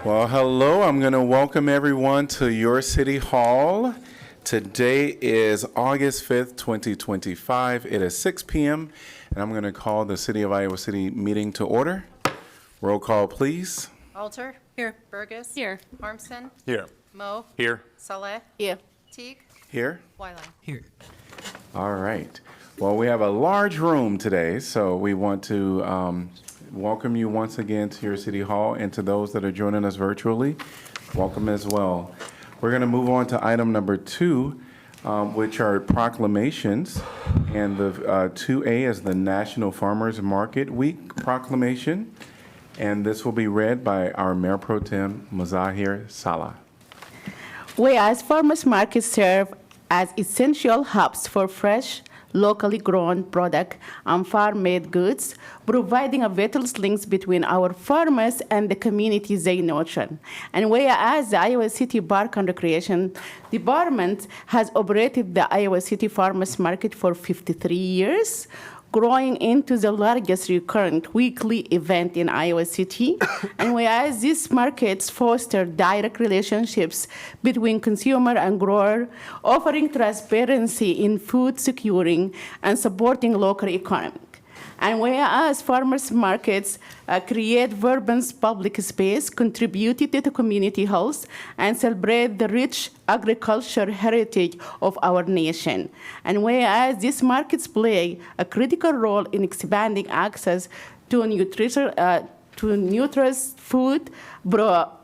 Well, hello. I'm going to welcome everyone to your City Hall. Today is August 5th, 2025. It is 6 p.m., and I'm going to call the City of Iowa City meeting to order. Roll call, please. Alter. Here. Burgess. Here. Armstrong. Here. Mo. Here. Saleh. Here. Teague. Here. Wyland. Here. All right. Well, we have a large room today, so we want to welcome you once again to your City Hall, and to those that are joining us virtually, welcome as well. We're going to move on to item number 2, which are proclamations, and the 2A is the National Farmers Market Week proclamation, and this will be read by our Mayor Pro Tem, Muzahir Salah. Whereas farmers markets serve as essential hubs for fresh, locally grown product and farm-made goods, providing a vital links between our farmers and the communities they nurture. And whereas the Iowa City Park and Recreation Department has operated the Iowa City Farmers Market for 53 years, growing into the largest recurrent weekly event in Iowa City. And whereas these markets foster direct relationships between consumer and grower, offering transparency in food securing and supporting local economy. And whereas farmers markets create vibrant public space, contributed to the community health, and celebrate the rich agricultural heritage of our nation. And whereas these markets play a critical role in expanding access to nutritious food,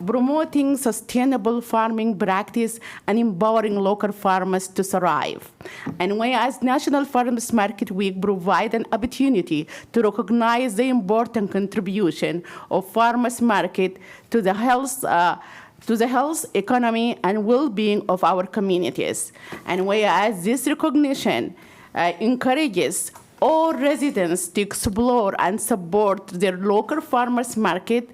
promoting sustainable farming practice, and empowering local farmers to thrive. And whereas National Farmers Market Week provide an opportunity to recognize the important contribution of farmers market to the health, economy, and well-being of our communities. And whereas this recognition encourages all residents to explore and support their local farmers market,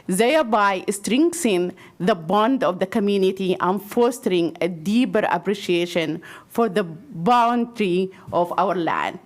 thereby strengthening the bond of the community and fostering a deeper appreciation for the bounty of our land.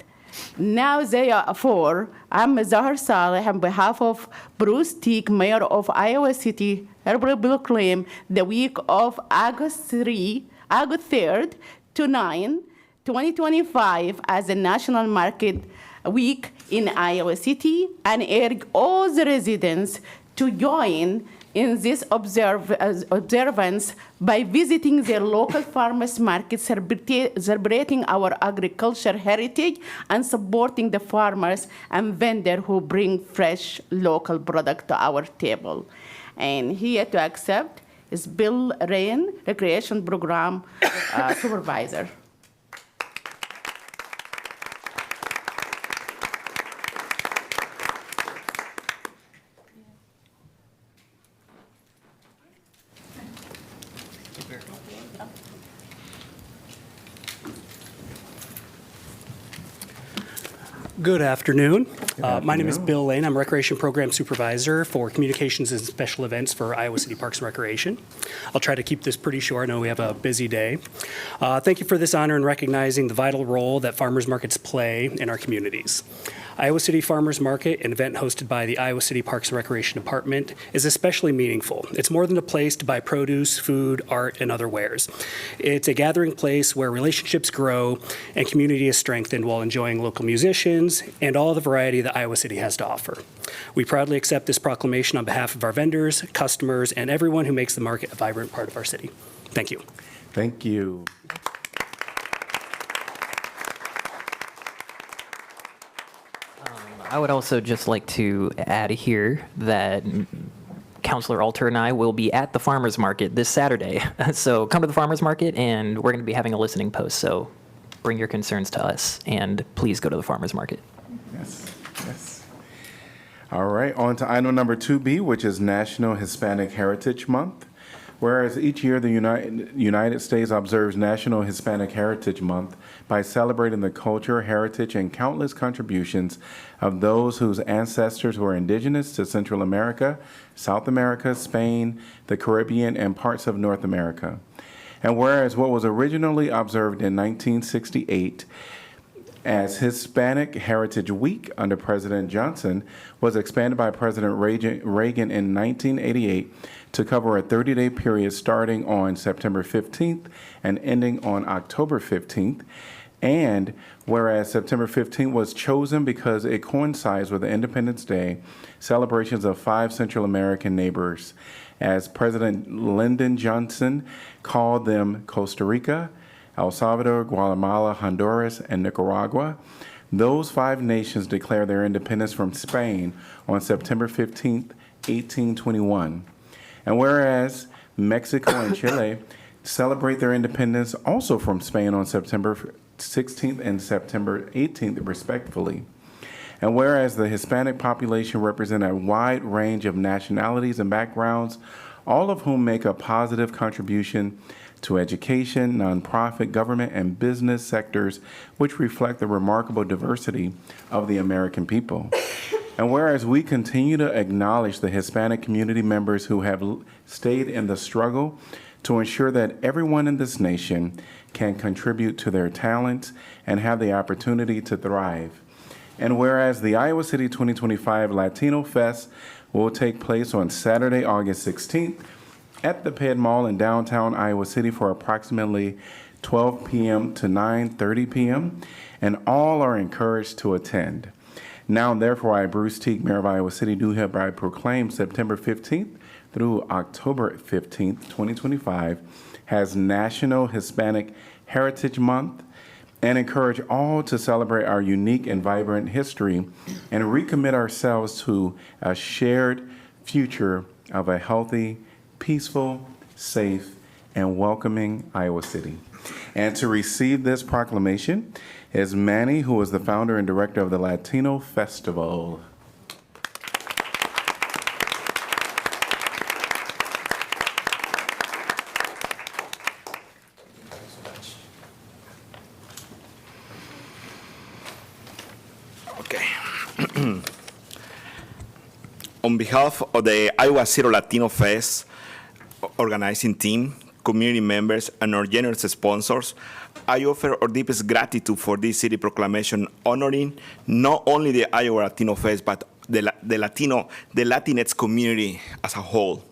Now, therefore, I'm Zahar Saleh on behalf of Bruce Teague, Mayor of Iowa City, hereby proclaim the week of August 3rd to 9, 2025 as a National Market Week in Iowa City, and urge all the residents to join in this observance by visiting their local farmers markets, celebrating our agricultural heritage and supporting the farmers and vendors who bring fresh local product to our table. And here to accept is Bill Rain, Recreation Program Supervisor. Good afternoon. My name is Bill Lane. I'm Recreation Program Supervisor for Communications and Special Events for Iowa City Parks and Recreation. I'll try to keep this pretty short. I know we have a busy day. Thank you for this honor in recognizing the vital role that farmers markets play in our communities. Iowa City Farmers Market, an event hosted by the Iowa City Parks and Recreation Department, is especially meaningful. It's more than a place to buy produce, food, art, and other wares. It's a gathering place where relationships grow and community is strengthened while enjoying local musicians and all the variety that Iowa City has to offer. We proudly accept this proclamation on behalf of our vendors, customers, and everyone who makes the market a vibrant part of our city. Thank you. Thank you. I would also just like to add here that Councilor Alter and I will be at the farmers market this Saturday. So come to the farmers market, and we're going to be having a listening post. So bring your concerns to us, and please go to the farmers market. Yes, yes. All right, on to item number 2B, which is National Hispanic Heritage Month. Whereas each year the United States observes National Hispanic Heritage Month by celebrating the culture, heritage, and countless contributions of those whose ancestors were indigenous to Central America, South America, Spain, the Caribbean, and parts of North America. And whereas what was originally observed in 1968 as Hispanic Heritage Week under President Johnson was expanded by President Reagan in 1988 to cover a 30-day period starting on September 15th and ending on October 15th. And whereas September 15th was chosen because it coincides with the Independence Day celebrations of 5 Central American neighbors, as President Lyndon Johnson called them Costa Rica, El Salvador, Guatemala, Honduras, and Nicaragua. Those 5 nations declared their independence from Spain on September 15th, 1821. And whereas Mexico and Chile celebrate their independence also from Spain on September 16th and September 18th, respectively. And whereas the Hispanic population represent a wide range of nationalities and backgrounds, all of whom make a positive contribution to education, nonprofit, government, and business sectors, which reflect the remarkable diversity of the American people. And whereas we continue to acknowledge the Hispanic community members who have stayed in the struggle to ensure that everyone in this nation can contribute to their talents and have the opportunity to thrive. And whereas the Iowa City 2025 Latino Fest will take place on Saturday, August 16th at the Ped Mall in downtown Iowa City for approximately 12 p.m. to 9:30 p.m., and all are encouraged to attend. Now, therefore, I, Bruce Teague, Mayor of Iowa City, do hereby proclaim September 15th through October 15th, 2025, as National Hispanic Heritage Month, and encourage all to celebrate our unique and vibrant history and recommit ourselves to a shared future of a healthy, peaceful, safe, and welcoming Iowa City. And to receive this proclamation is Manny, who is the founder and director of the Latino Festival. On behalf of the Iowa City Latino Fest organizing team, community members, and our generous sponsors, I offer our deepest gratitude for this city proclamation honoring not only the Iowa Latino Fest, but the Latinx community as a whole.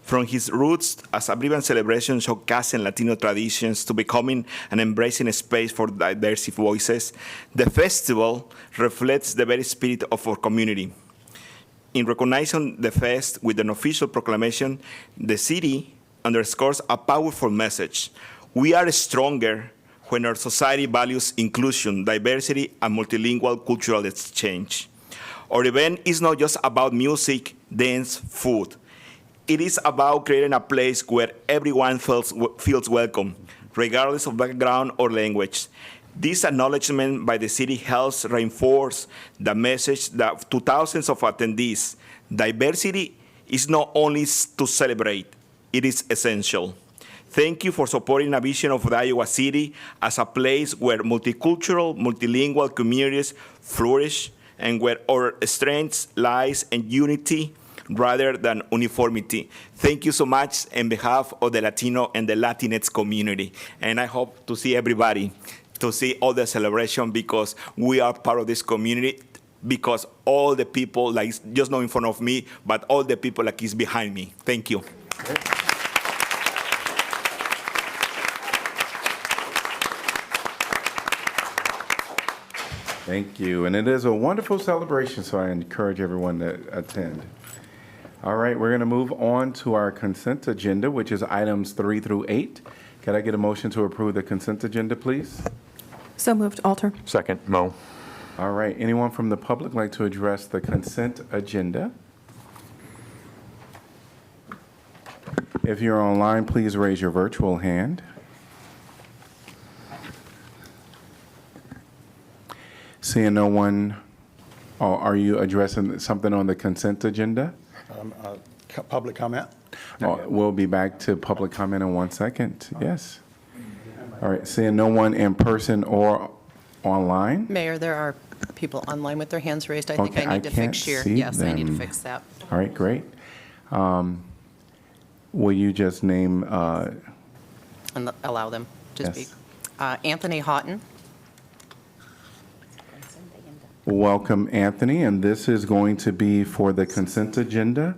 From his roots as a vibrant celebration showcasing Latino traditions to becoming an embracing space for diverse voices, the festival reflects the very spirit of our community. In recognizing the fest with an official proclamation, the city underscores a powerful message. We are stronger when our society values inclusion, diversity, and multilingual cultural exchange. Our event is not just about music, dance, food. It is about creating a place where everyone feels welcome, regardless of background or language. This acknowledgement by the city helps reinforce the message that to thousands of attendees, diversity is not only to celebrate, it is essential. Thank you for supporting a vision of the Iowa City as a place where multicultural, multilingual communities flourish and where our strength lies in unity rather than uniformity. Thank you so much on behalf of the Latino and the Latinx community. And I hope to see everybody, to see all the celebration, because we are part of this community, because all the people, like just not in front of me, but all the people like is behind me. Thank you. Thank you. And it is a wonderful celebration, so I encourage everyone to attend. All right, we're going to move on to our consent agenda, which is items 3 through 8. Can I get a motion to approve the consent agenda, please? So moved, Alter. Second, Mo. All right, anyone from the public like to address the consent agenda? If you're online, please raise your virtual hand. Seeing no one, are you addressing something on the consent agenda? Public comment? We'll be back to public comment in 1 second. Yes. All right, seeing no one in person or online? Mayor, there are people online with their hands raised. I think Okay, I need to can't fix your, see yes, I need to them. fix that. All right, great. Will you just name, And allow them to Yes. speak. Anthony Houghton, Welcome, Anthony, and this is going to be for the consent agenda.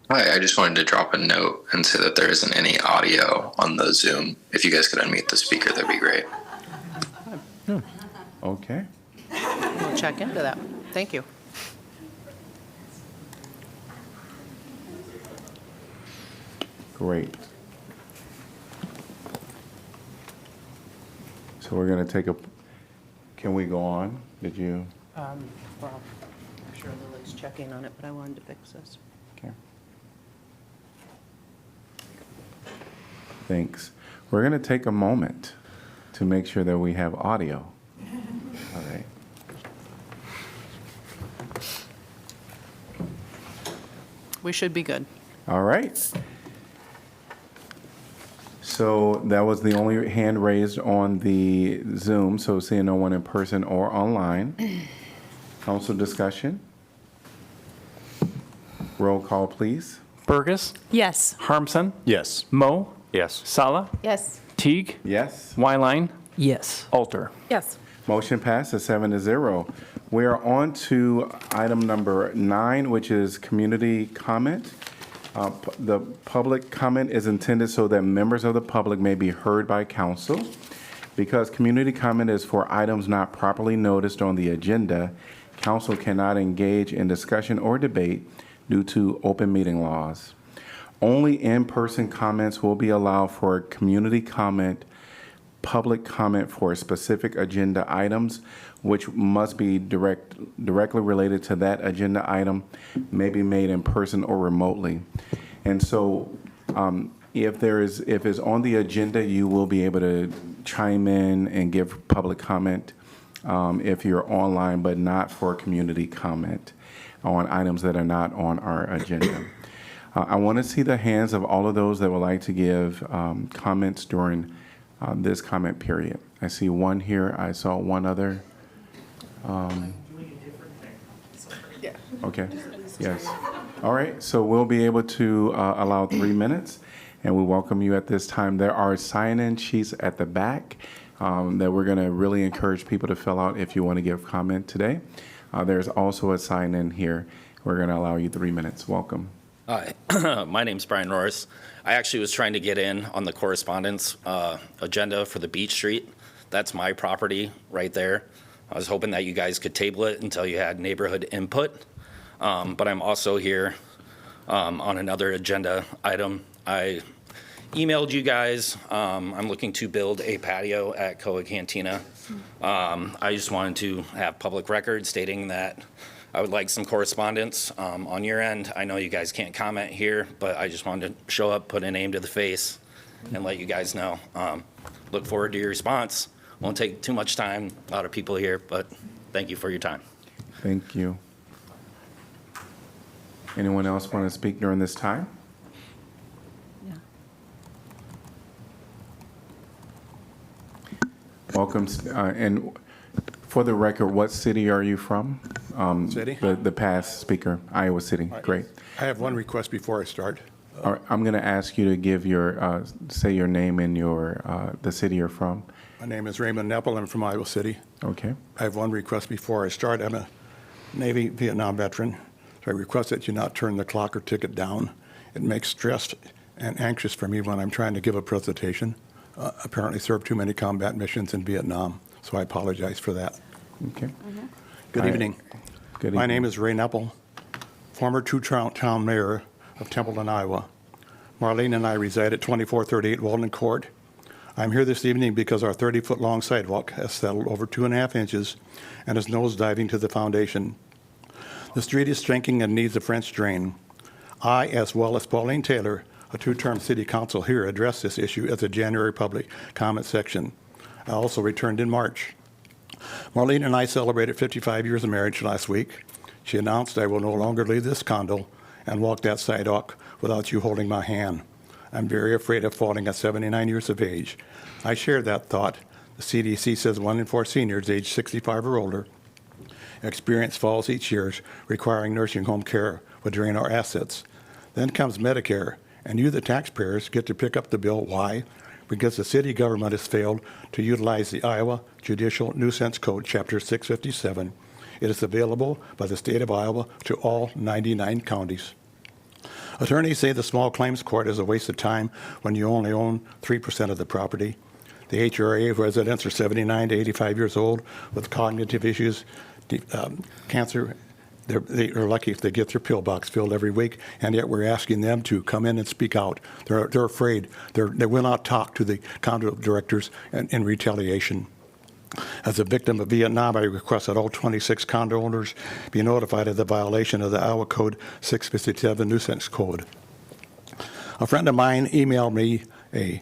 Hi, I just wanted to drop a note and say that there isn't any audio on the Zoom. If you guys could unmute the speaker, that'd be great. Okay. We'll check into that. Thank you. Great. So we're going to take a, can we go on? Did you? Well, I'm sure Lily's checking on it, but I wanted to fix this. Okay. Thanks. We're going to take a moment to make sure that we have audio. All right. We should be good. All right. So that was the only hand raised on the Zoom, so seeing no one in person or online. Council discussion. Roll call, please. Burgess, Yes. Harmson, Yes. Mo, Yes. Sala, Yes. Teague, Yes. Wyline, Yes. Alter. Yes. Motion passes 7-0. We are on to item number 9, which is community comment. The public comment is intended so that members of the public may be heard by council. Because community comment is for items not properly noticed on the agenda, council cannot engage in discussion or debate due to open meeting laws. Only in-person comments will be allowed for community comment, public comment for specific agenda items, which must be directly related to that agenda item, may be made in person or remotely. And so if it's on the agenda, you will be able to chime in and give public comment if you're online, but not for community comment on items that are not on our agenda. I want to see the hands of all of those that would like to give comments during this comment period. I see one here. I saw one other. Okay. Yes. All right. So we'll be able to allow 3 minutes, and we welcome you at this time. There are sign-in sheets at the back that we're going to really encourage people to fill out if you want to give comment today. There's also a sign-in here. We're going to allow you 3 minutes. Welcome. Hi, my name's Brian Norris. I actually was trying to get in on the correspondence agenda for the Beach Street. That's my property right there. I was hoping that you guys could table it until you had neighborhood input. But I'm also here on another agenda item. I emailed you guys. I'm looking to build a patio at Koa Cantina. I just wanted to have public record stating that I would like some correspondence on your end. I know you guys can't comment here, but I just wanted to show up, put a name to the face, and let you guys know. Look forward to your response. Won't take too much time. A lot of people here, but thank you for your time. Thank you. Anyone else want to speak during this time? Welcome. And for the record, what city are you from? City? The past speaker, Iowa City. Great. I have one request before I start. All right, I'm going to ask you to give your, say your name and your, the city you're from. My name is Raymond Neppel. I'm from Iowa City. Okay. I have one request before I start. I'm a Navy Vietnam veteran, so I request that you not turn the clock or ticket down. It makes stressed and anxious for me when I'm trying to give a presentation. Apparently served too many combat missions in Vietnam, so I apologize for that. Okay. Good All right. evening. Good My evening. name is Ray Neppel, former town mayor of Templeton, Iowa. Marlene and I reside at 2438 Walden Court. I'm here this evening because our 30-foot-long sidewalk has settled over 2.5 inches and is nosediving to the foundation. The street is shrinking and needs a French drain. I, as well as Pauline Taylor, a two-term city council here, addressed this issue at the January public comment section. I also returned in March. Marlene and I celebrated 55 years of marriage last week. She announced I will no longer leave this condo and walk that sidewalk without you holding my hand. I'm very afraid of falling at 79 years of age. I share that thought. The CDC says 1 in 4 seniors aged 65 or older experience falls each year, requiring nursing home care would drain our assets. Then comes Medicare, and you, the taxpayers, get to pick up the bill. Why? Because the city government has failed to utilize the Iowa Judicial Nuisance Code, Chapter 657, It is available by the state of Iowa to all 99 counties. Attorneys say the small claims court is a waste of time when you only own 3% of the property. The HRA residents are 79 to 85 years old with cognitive issues, cancer. They're lucky if they get their pillbox filled every week, and yet we're asking them to come in and speak out. They're afraid. They will not talk to the condo directors in retaliation. As a victim of Vietnam, I request that all 26 condo owners be notified of the violation of the Iowa Code 657 nuisance code. A friend of mine emailed me a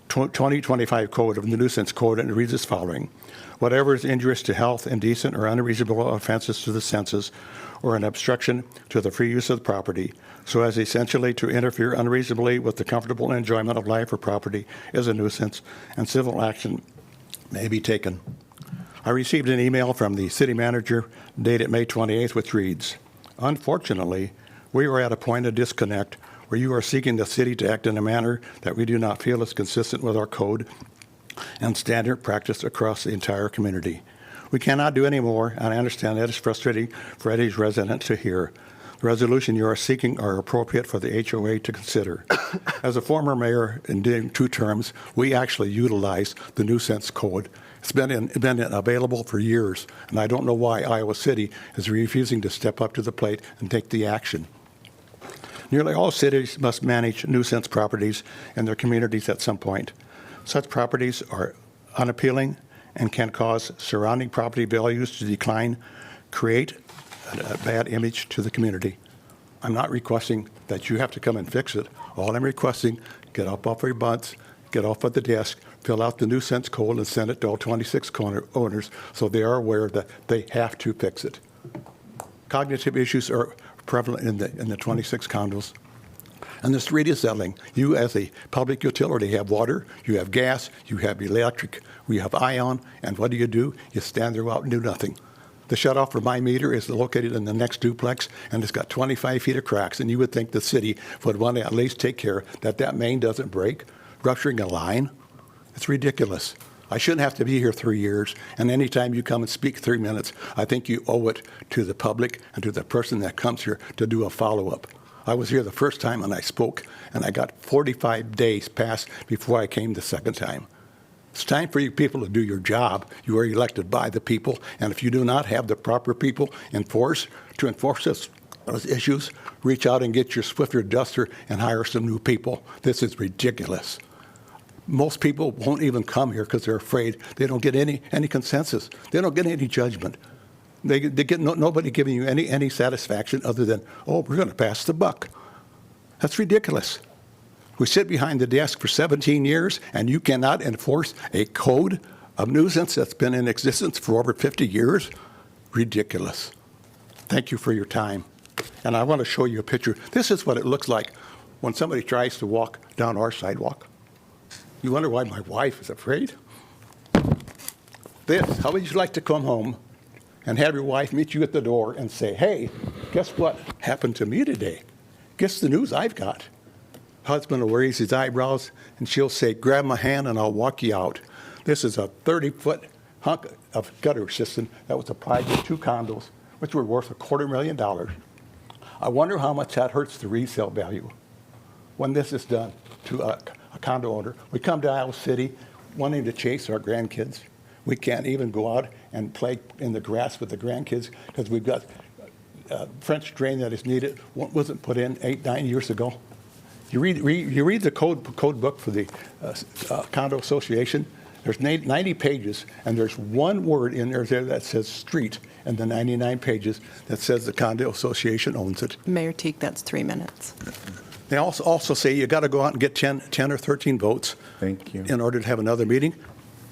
2025 code of the nuisance code, and it reads as following. Whatever is injurious to health, indecent, or unreasonable offenses to the senses, or an obstruction to the free use of the property, so as essentially to interfere unreasonably with the comfortable enjoyment of life or property, is a nuisance, and civil action may be taken. I received an email from the city manager dated May 28th, which reads, unfortunately, we are at a point of disconnect where you are seeking the city to act in a manner that we do not feel is consistent with our code and standard practice across the entire community. We cannot do any more, and I understand that is frustrating for Eddie's residents to hear. The resolution you are seeking are appropriate for the HOA to consider. As a former mayor in doing 2 terms, we actually utilize the nuisance code. It's been available for years, and I don't know why Iowa City is refusing to step up to the plate and take the action. Nearly all cities must manage nuisance properties in their communities at some point. Such properties are unappealing and can cause surrounding property values to decline, create a bad image to the community. I'm not requesting that you have to come and fix it. All I'm requesting, get up off your butts, get off at the desk, fill out the nuisance code, and send it to all 26 owners so they are aware that they have to fix it. Cognitive issues are prevalent in the 26 condos. And the street is settling. You, as a public utility, have water, you have gas, you have electric, we have ion, and what do? You stand there out and do nothing. The shutoff for my meter is located in the next duplex, and it's got 25 feet of cracks, and you would think the city would want to at least take care that main doesn't break, rupturing a line. It's ridiculous. I shouldn't have to be here 3 years, and anytime you come and speak 3 minutes, I think you owe it to the public and to the person that comes here to do a follow-up. I was here the first time and I spoke, and I got 45 days passed before I came the second time. It's time for you people to do your job. You are elected by the people, and if you do not have the proper people to enforce those issues, reach out and get your Swiffer duster and hire some new people. This is ridiculous. Most people won't even come here because they're afraid. They don't get any consensus. They don't get any judgment. They get nobody giving you any satisfaction other than, oh, we're going to pass the buck. That's ridiculous. We sit behind the desk for 17 years, and you cannot enforce a code of nuisance that's been in existence for over 50 years? Ridiculous. Thank you for your time. And I want to show you a picture. This is what it looks like when somebody tries to walk down our sidewalk. You wonder why my wife is afraid? How would you like to come home and have your wife meet you at the door and say, hey, guess what happened to me today? Guess the news I've got. Husband will raise his eyebrows, and she'll say, grab my hand and I'll walk you out. This is a 30-foot hunk of gutter system that was applied to 2 condos, which were worth $250,000. I wonder how much that hurts the resale value when this is done to a condo owner. We come to Iowa City wanting to chase our grandkids. We can't even go out and play in the grass with the grandkids because we've got French drain that is needed, wasn't put in 8-9 years ago. You read the code book for the condo association. There's 90 pages, and there's one word in there that says street in the 99 pages that says the condo association owns it. Mayor Teague, that's 3 minutes. They also say you got to go out and get 10 or 13 votes. Thank you. In order to have another meeting,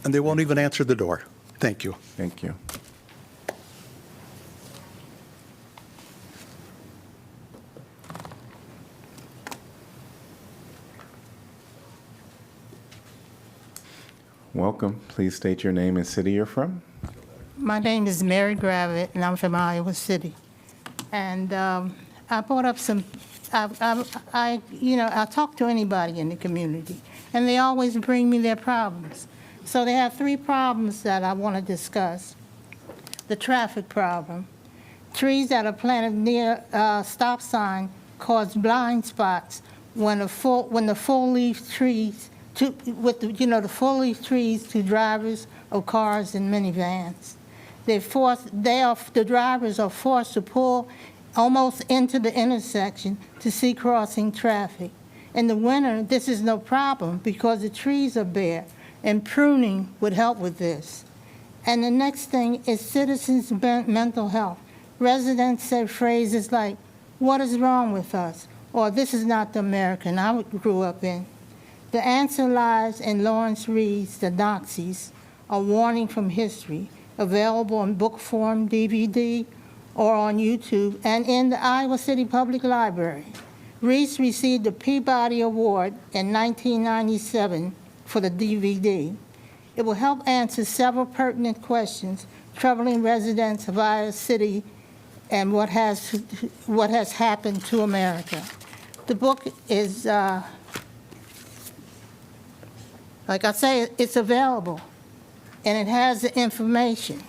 and they won't even answer the door. Thank you. Thank you. Welcome. Please state your name and city you're from. My name is Mary Gravitt, and I'm from Iowa City. And I brought up some, I talk to anybody in the community, and they always bring me their problems. So they have 3 problems that I want to discuss. the traffic problem. Trees that are planted near stop sign cause blind spots when the full leaf trees the full leaf trees to drivers of cars and minivans. The drivers are forced to pull almost into the intersection to see crossing traffic. In the winter, this is no problem because the trees are bare, and pruning would help with this. And the next thing is citizens' mental health. Residents say phrases like, "What is wrong with us?" or "This is not the American I grew up in." The answer lies in Lawrence Reed's The Nazis, A Warning from History, available in book form, DVD, or on YouTube, and in the Iowa City Public Library. Reese received the Peabody Award in 1997 for the DVD. It will help answer several pertinent questions troubling residents of Iowa City and what has happened to America. The book is, like I say, it's available, and it has the information.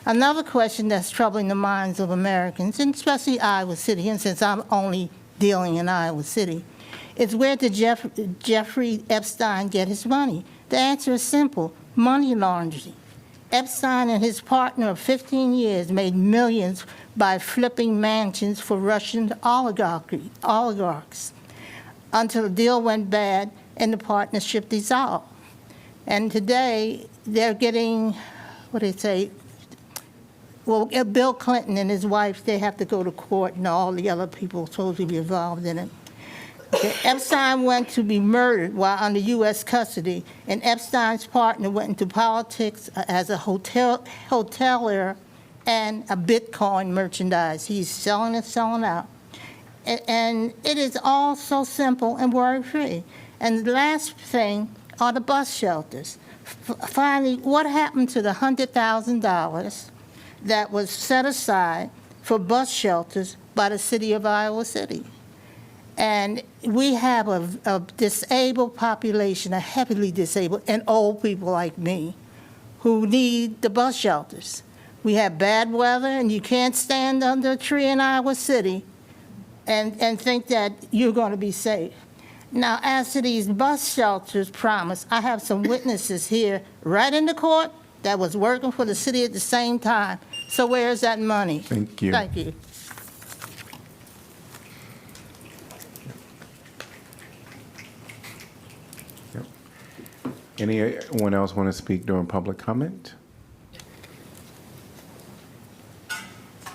Another question that's troubling the minds of Americans, and especially Iowa City, and since I'm only dealing in Iowa City, is where did Jeffrey Epstein get his money? The answer is simple: money laundering. Epstein and his partner of 15 years made millions by flipping mansions for Russian oligarchs until the deal went bad and the partnership dissolved. And today, they're getting, what do they say? Well, Bill Clinton and his wife, they have to go to court, and all the other people supposed to be involved in it. Okay. Epstein went to be murdered while under U.S. custody, and Epstein's partner went into politics as a hotelier and a Bitcoin merchandise. He's selling and selling out. And it is all so simple and worry-free. And the last thing are the bus shelters. Finally, what happened to the $100,000 that was set aside for bus shelters by the city of Iowa City? And we have a disabled population, a heavily disabled, and old people like me who need the bus shelters. We have bad weather, and you can't stand under a tree in Iowa City and think that you're going to be safe. Now, as to these bus shelters promised, I have some witnesses here right in the court that was working for the city at the same time. So where's that money? Thank you. Thank you. Yep. Anyone else want to speak during public comment?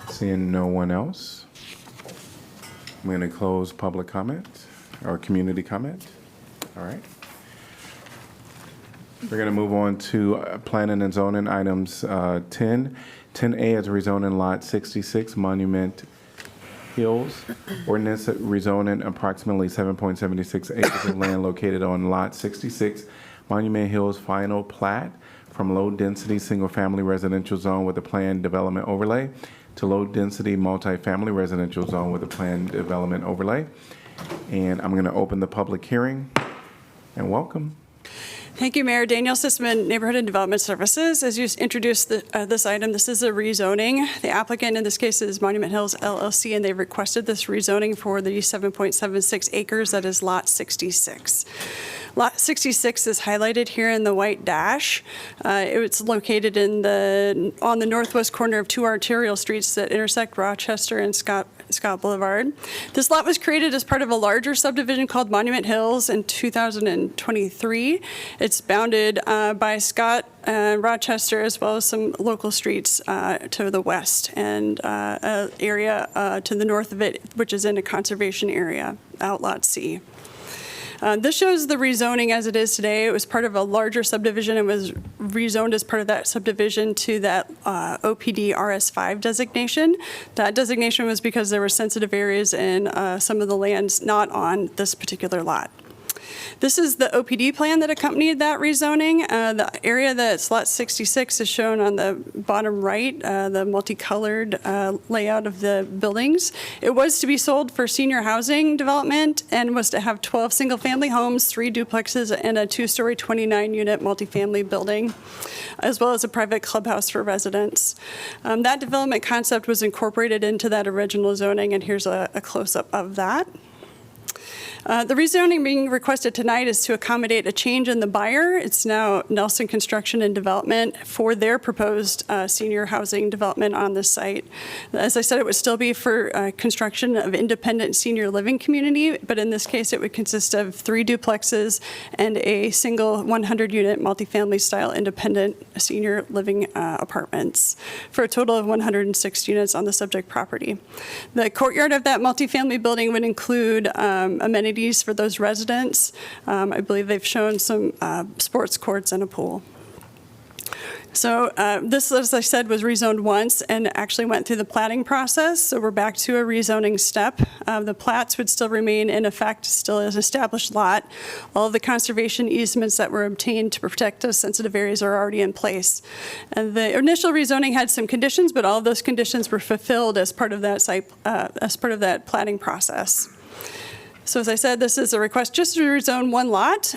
Seeing no one else, I'm going to close public comment or community comment. All right. We're going to move on to planning and zoning items 10. 10A is rezoning lot 66, Monument Hills. Ordinance rezoning approximately 7.76 acres of land located on lot 66, Monument Hills final plat from low-density single-family residential zone with a planned development overlay to low-density multifamily residential zone with a planned development overlay. And I'm going to open the public hearing and welcome. Thank you, Mayor. Danielle Sisman, Neighborhood and Development Services. As you introduced this item, this is a rezoning. The applicant in this case is Monument Hills LLC, and they've requested this rezoning for the 7.76 acres that is lot 66. Lot 66 is highlighted here in the white dash. It's located on the northwest corner of two arterial streets that intersect Rochester and Scott Boulevard. This lot was created as part of a larger subdivision called Monument Hills in 2023. It's bounded by Scott and Rochester, as well as some local streets to the west, and an area to the north of it, which is in a conservation area, Outlot C. This shows the rezoning as it is today. It was part of a larger subdivision and was rezoned as part of that subdivision to that OPD RS5 designation. That designation was because there were sensitive areas in some of the lands not on this particular lot. This is the OPD plan that accompanied that rezoning. The area that's lot 66 is shown on the bottom right, the multicolored layout of the buildings. It was to be sold for senior housing development and was to have 12 single-family homes, 3 duplexes, and a 2-story 29-unit multifamily building, as well as a private clubhouse for residents. That development concept was incorporated into that original zoning, and here's a close-up of that. The rezoning being requested tonight is to accommodate a change in the buyer. It's now Nelson Construction and Development for their proposed senior housing development on this site. As I said, it would still be for construction of independent senior living community, but in this case, it would consist of 3 duplexes and a single 100-unit multifamily style independent senior living apartments for a total of 106 units on the subject property. The courtyard of that multifamily building would include amenities for those residents. I believe they've shown some sports courts and a pool. So this, as I said, was rezoned once and actually went through the platting process. So we're back to a rezoning step. The plats would still remain in effect, still as an established lot. All of the conservation easements that were obtained to protect those sensitive areas are already in place. And the initial rezoning had some conditions, but all of those conditions were fulfilled as part of that site, as part of that platting process. So as I said, this is a request just to rezone one lot.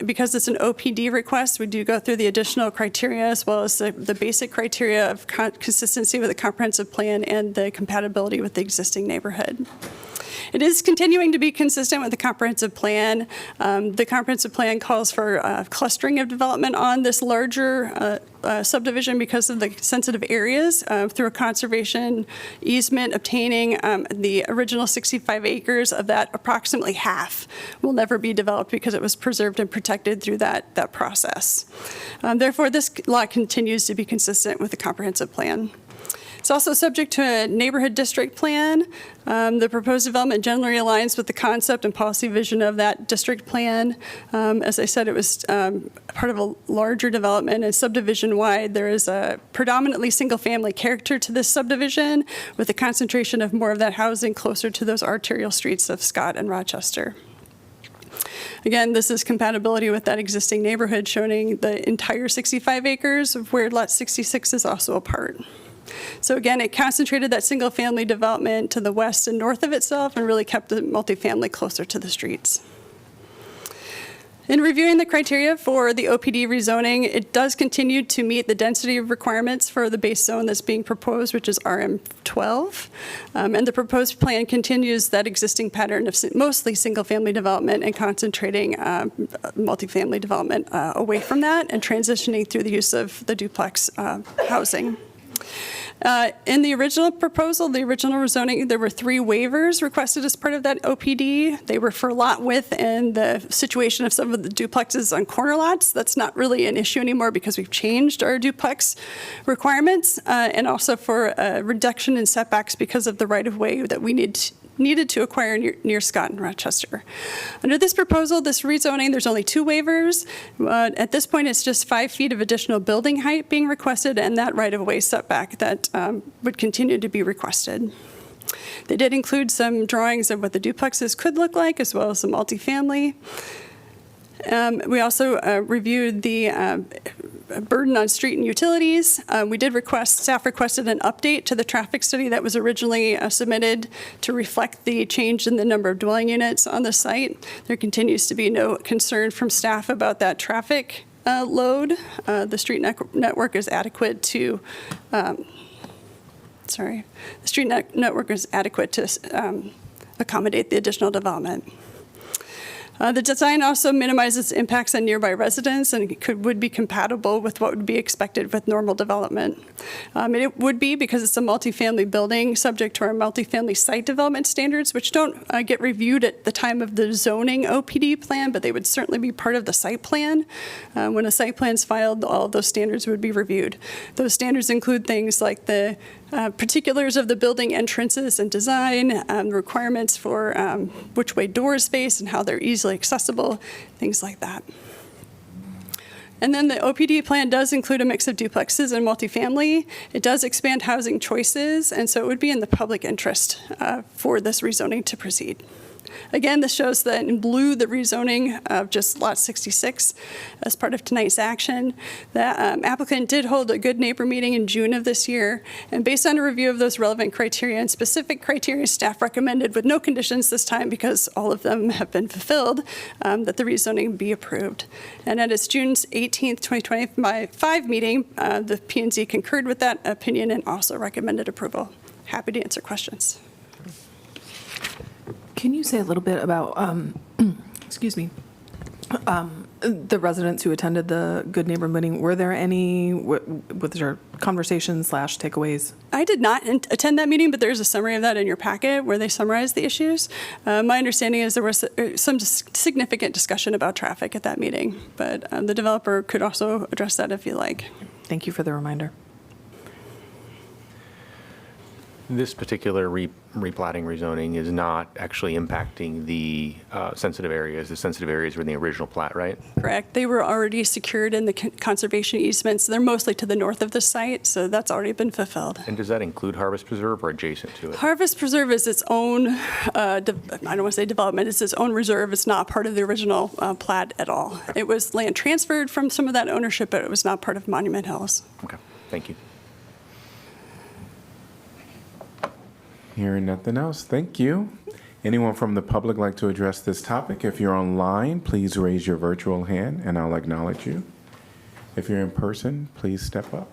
Because it's an OPD request, we do go through the additional criteria as well as the basic criteria of consistency with the comprehensive plan and the compatibility with the existing neighborhood. It is continuing to be consistent with the comprehensive plan. The comprehensive plan calls for clustering of development on this larger subdivision because of the sensitive areas through a conservation easement obtaining the original 65 acres of that approximately half will never be developed because it was preserved and protected through that process. Therefore, this lot continues to be consistent with the comprehensive plan. It's also subject to a neighborhood district plan. The proposed development generally aligns with the concept and policy vision of that district plan. As I said, it was part of a larger development, and subdivision-wide, there is a predominantly single-family character to this subdivision with a concentration of more of that housing closer to those arterial streets of Scott and Rochester. Again, this is compatibility with that existing neighborhood, showing the entire 65 acres of where lot 66 is also a part. So again, it concentrated that single-family development to the west and north of itself and really kept the multifamily closer to the streets. In reviewing the criteria for the OPD rezoning, it does continue to meet the density requirements for the base zone that's being proposed, which is RM12. And the proposed plan continues that existing pattern of mostly single-family development and concentrating multifamily development away from that and transitioning through the use of the duplex housing. In the original proposal, the original rezoning, there were 3 waivers requested as part of that OPD. They were for lot width and the situation of some of the duplexes on corner lots. That's not really an issue anymore because we've changed our duplex requirements, and also for a reduction in setbacks because of the right-of-way that we needed to acquire near Scott and Rochester. Under this proposal, this rezoning, there's only 2 waivers. At this point, it's just 5 feet of additional building height being requested and that right-of-way setback that would continue to be requested. They did include some drawings of what the duplexes could look like, as well as the multifamily. We also reviewed the burden on street and utilities. We did staff requested an update to the traffic study that was originally submitted to reflect the change in the number of dwelling units on the site. There continues to be no concern from staff about that traffic load. The street network is adequate to, the street network is adequate to accommodate the additional development. The design also minimizes impacts on nearby residents and would be compatible with what would be expected with normal development. It would be, because it's a multifamily building, subject to our multifamily site development standards, which don't get reviewed at the time of the zoning OPD plan, but they would certainly be part of the site plan. When a site plan is filed, all of those standards would be reviewed. Those standards include things like the particulars of the building entrances and design, requirements for which way doors face and how they're easily accessible, things like that. And then the OPD plan does include a mix of duplexes and multifamily. It does expand housing choices, and so it would be in the public interest for this rezoning to proceed. Again, this shows that in blue, the rezoning of just lot 66 as part of tonight's action. The applicant did hold a good neighbor meeting in June of this year, and based on a review of those relevant criteria and specific criteria, staff recommended with no conditions this time because all of them have been fulfilled, that the rezoning be approved. And at its June 18th, 2025 meeting, the P&Z concurred with that opinion and also recommended approval. Happy to answer questions. Can you say a little bit about, excuse me, the residents who attended the Good Neighbor meeting? Were there any, was there conversations / takeaways? I did not attend that meeting, but there's a summary of that in your packet where they summarize the issues. My understanding is there was some significant discussion about traffic at that meeting, but the developer could also address that if you like. Thank you for the reminder. This particular replatting rezoning is not actually impacting the sensitive areas. The sensitive areas were in the original plat, right? Correct. They were already secured in the conservation easements. They're mostly to the north of the site, so that's already been fulfilled. And does that include Harvest Preserve or adjacent to it? Harvest Preserve is its own, I don't want to say development, it's its own reserve. It's not part of the original plat at all. It was land transferred from some of that ownership, but it was not part of Monument Hills. Okay, thank you. Hearing nothing else, thank you. Anyone from the public like to address this topic? If you're online, please raise your virtual hand and I'll acknowledge you. If you're in person, please step up.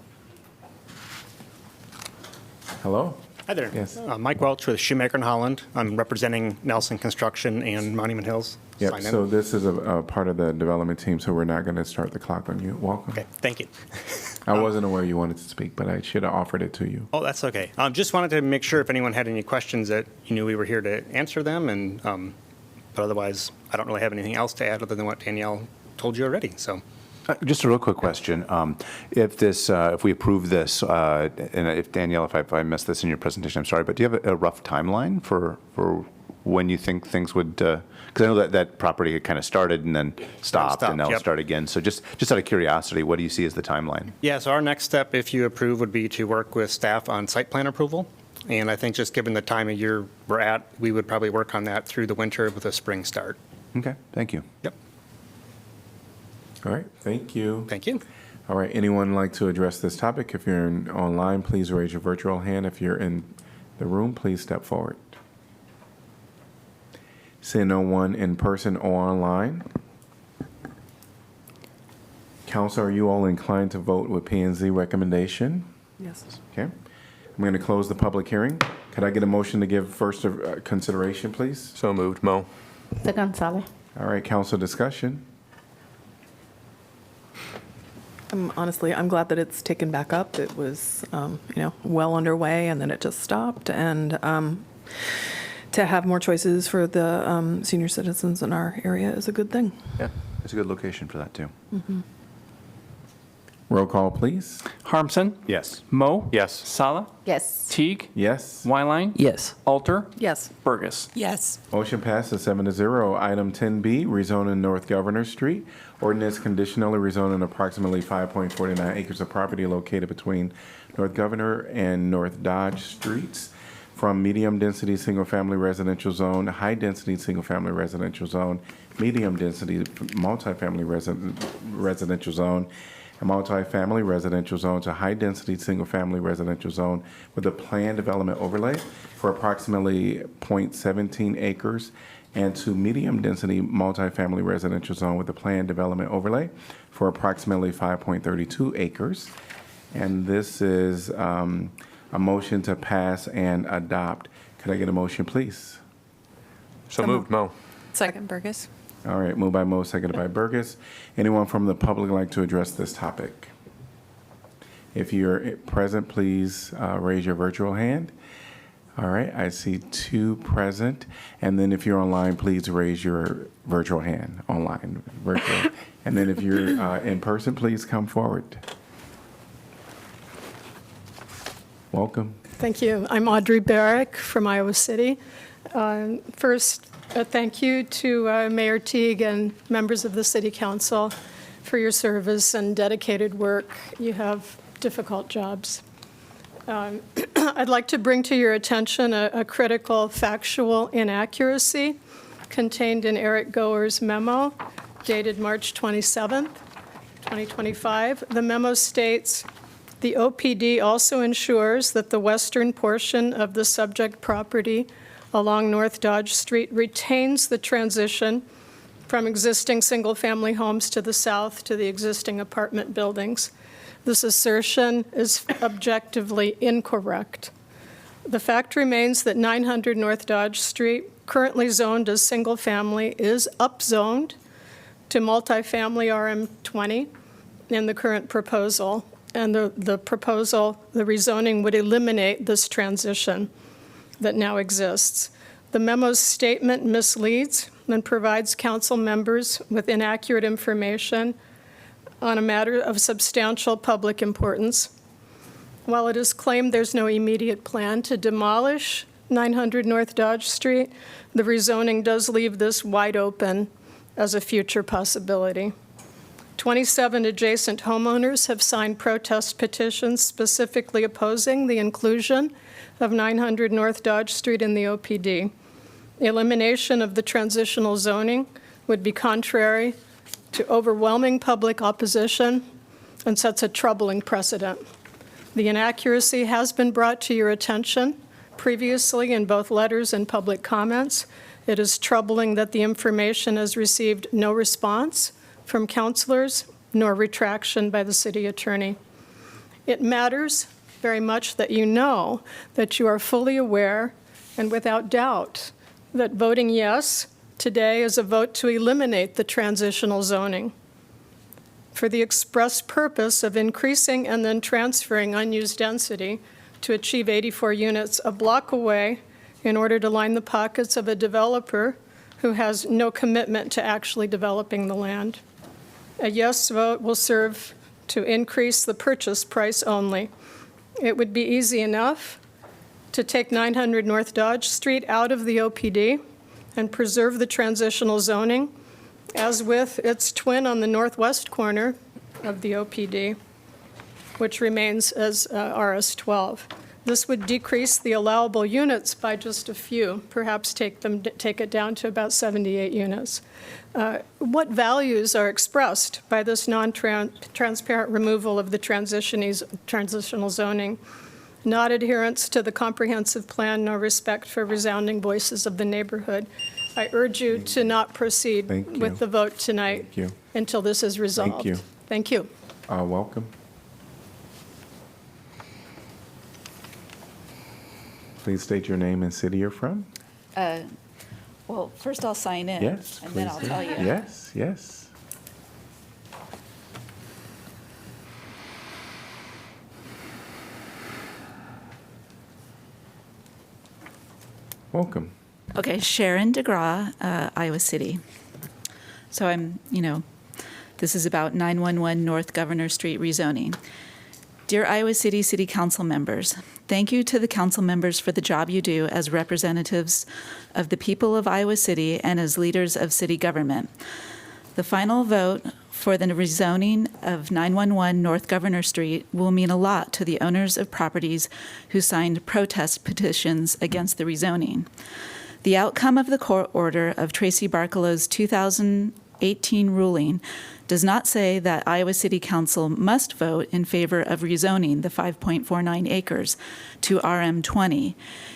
Hello. Hi there. Yes. Mike Welch with Shoemaker and Holland. I'm representing Nelson Construction and Monument Hills. Yep, Sign in. so this is a part of the development team, so we're not going to start the clock on you. Welcome. Okay, thank you. I wasn't aware you wanted to speak, but I should have offered it to you. Oh, that's okay. Just wanted to make sure if anyone had any questions that you knew we were here to answer them, and but otherwise, I don't really have anything else to add other than what Danielle told you already. So. Just a real quick question. If we approve this, and if Danielle, if I missed this in your presentation, I'm sorry, but do you have a rough timeline for when you think things would, because I know that property had kind of started and then stopped and now it'll start again. So just out of curiosity, what do you see as the timeline? Yeah, so our next step, if you approve, would be to work with staff on site plan approval. And I think just given the time of year we're at, we would probably work on that through the winter with a spring start. Okay, thank you. Yep. All right, thank you. Thank you. All right, anyone like to address this topic? If you're online, please raise your virtual hand. If you're in the room, please step forward. Seeing no one in person or online. Council, are you all inclined to vote with P&Z recommendation? Yes. Okay. I'm going to close the public hearing. Could I get a motion to give first consideration, please? So moved. Mo. Second, Sally. All right, council discussion. Honestly, I'm glad that it's taken back up. It was, well underway, and then it just stopped. And to have more choices for the senior citizens in our area is a good thing. Yeah, it's a good location for that, too. Mm-hmm. Roll call, please. Harmson? Yes. Mo? Yes. Sala? Yes. Teague? Yes. Wyline? Yes. Alter? Yes. Burgess? Yes. Motion passes 7-0. Item 10B, rezoning North Governor Street. Ordinance conditionally rezoning approximately 5.49 acres of property located between North Governor and North Dodge Streets from medium-density single-family residential zone, high-density single-family residential zone, medium-density multifamily residential zone, a multifamily residential zone to high-density single-family residential zone with a planned development overlay for approximately 0.17 acres, and to medium-density multifamily residential zone with a planned development overlay for approximately 5.32 acres. And this is a motion to pass and adopt. Could I get a motion, please? So moved. Mo. Second, Burgess. All right, moved by Mo, seconded by Burgess. Anyone from the public like to address this topic? If you're present, please raise your virtual hand. All right, I see 2 present. And then if you're online, please raise your virtual hand, online, virtual. And then if you're in person, please come forward. Welcome. Thank you. I'm Audrey Barrick from Iowa City. First, thank you to Mayor Teague and members of the City Council for your service and dedicated work. You have difficult jobs. I'd like to bring to your attention a critical factual inaccuracy contained in Eric Goer's memo dated March 27th, 2025. The memo states, "The OPD also ensures that the western portion of the subject property along North Dodge Street retains the transition from existing single-family homes to the south to the existing apartment buildings." This assertion is objectively incorrect. The fact remains that 900 North Dodge Street, currently zoned as single-family, is upzoned to multifamily RM20 in the current proposal. And the proposal, the rezoning, would eliminate this transition that now exists. The memo's statement misleads and provides council members with inaccurate information on a matter of substantial public importance. While it is claimed there's no immediate plan to demolish 900 North Dodge Street, the rezoning does leave this wide open as a future possibility. 27 adjacent homeowners have signed protest petitions specifically opposing the inclusion of 900 North Dodge Street in the OPD. Elimination of the transitional zoning would be contrary to overwhelming public opposition and sets a troubling precedent. The inaccuracy has been brought to your attention previously in both letters and public comments. It is troubling that the information has received no response from councilors nor retraction by the city attorney. It matters very much that you know that you are fully aware and without doubt that voting yes today is a vote to eliminate the transitional zoning for the express purpose of increasing and then transferring unused density to achieve 84 units a block away in order to line the pockets of a developer who has no commitment to actually developing the land. A yes vote will serve to increase the purchase price only. It would be easy enough to take 900 North Dodge Street out of the OPD and preserve the transitional zoning, as with its twin on the northwest corner of the OPD, which remains as RS12. This would decrease the allowable units by just a few, perhaps take it down to about 78 units. What values are expressed by this non-transparent removal of the transitional zoning? Not adherence to the comprehensive plan, nor respect for resounding voices of the neighborhood. I urge you to not proceed with the vote tonight until this is resolved. Thank you. Thank you. Welcome. Please state your name and city you're from. Well, first I'll sign in. Yes, and then please I'll do. tell you. Yes, yes. Welcome. Okay, Sharon DeGraw, Iowa City. So this is about 911 North Governor Street rezoning. Dear Iowa City City Council members, thank you to the council members for the job you do as representatives of the people of Iowa City and as leaders of city government. The final vote for the rezoning of 911 North Governor Street will mean a lot to the owners of properties who signed protest petitions against the rezoning. The outcome of the court order of Tracy Barkelow's 2018 ruling does not say that Iowa City Council must vote in favor of rezoning the 5.49 acres to RM20.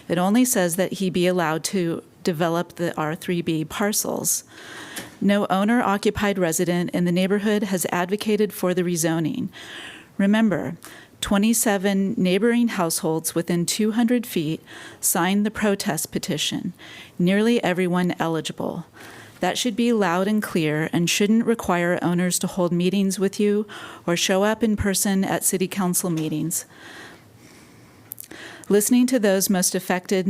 It only says that he be allowed to develop the R3B parcels. No owner-occupied resident in the neighborhood has advocated for the rezoning. Remember, 27 neighboring households within 200 feet signed the protest petition, nearly everyone eligible. That should be loud and clear and shouldn't require owners to hold meetings with you or show up in person at city council meetings. Listening to those most affected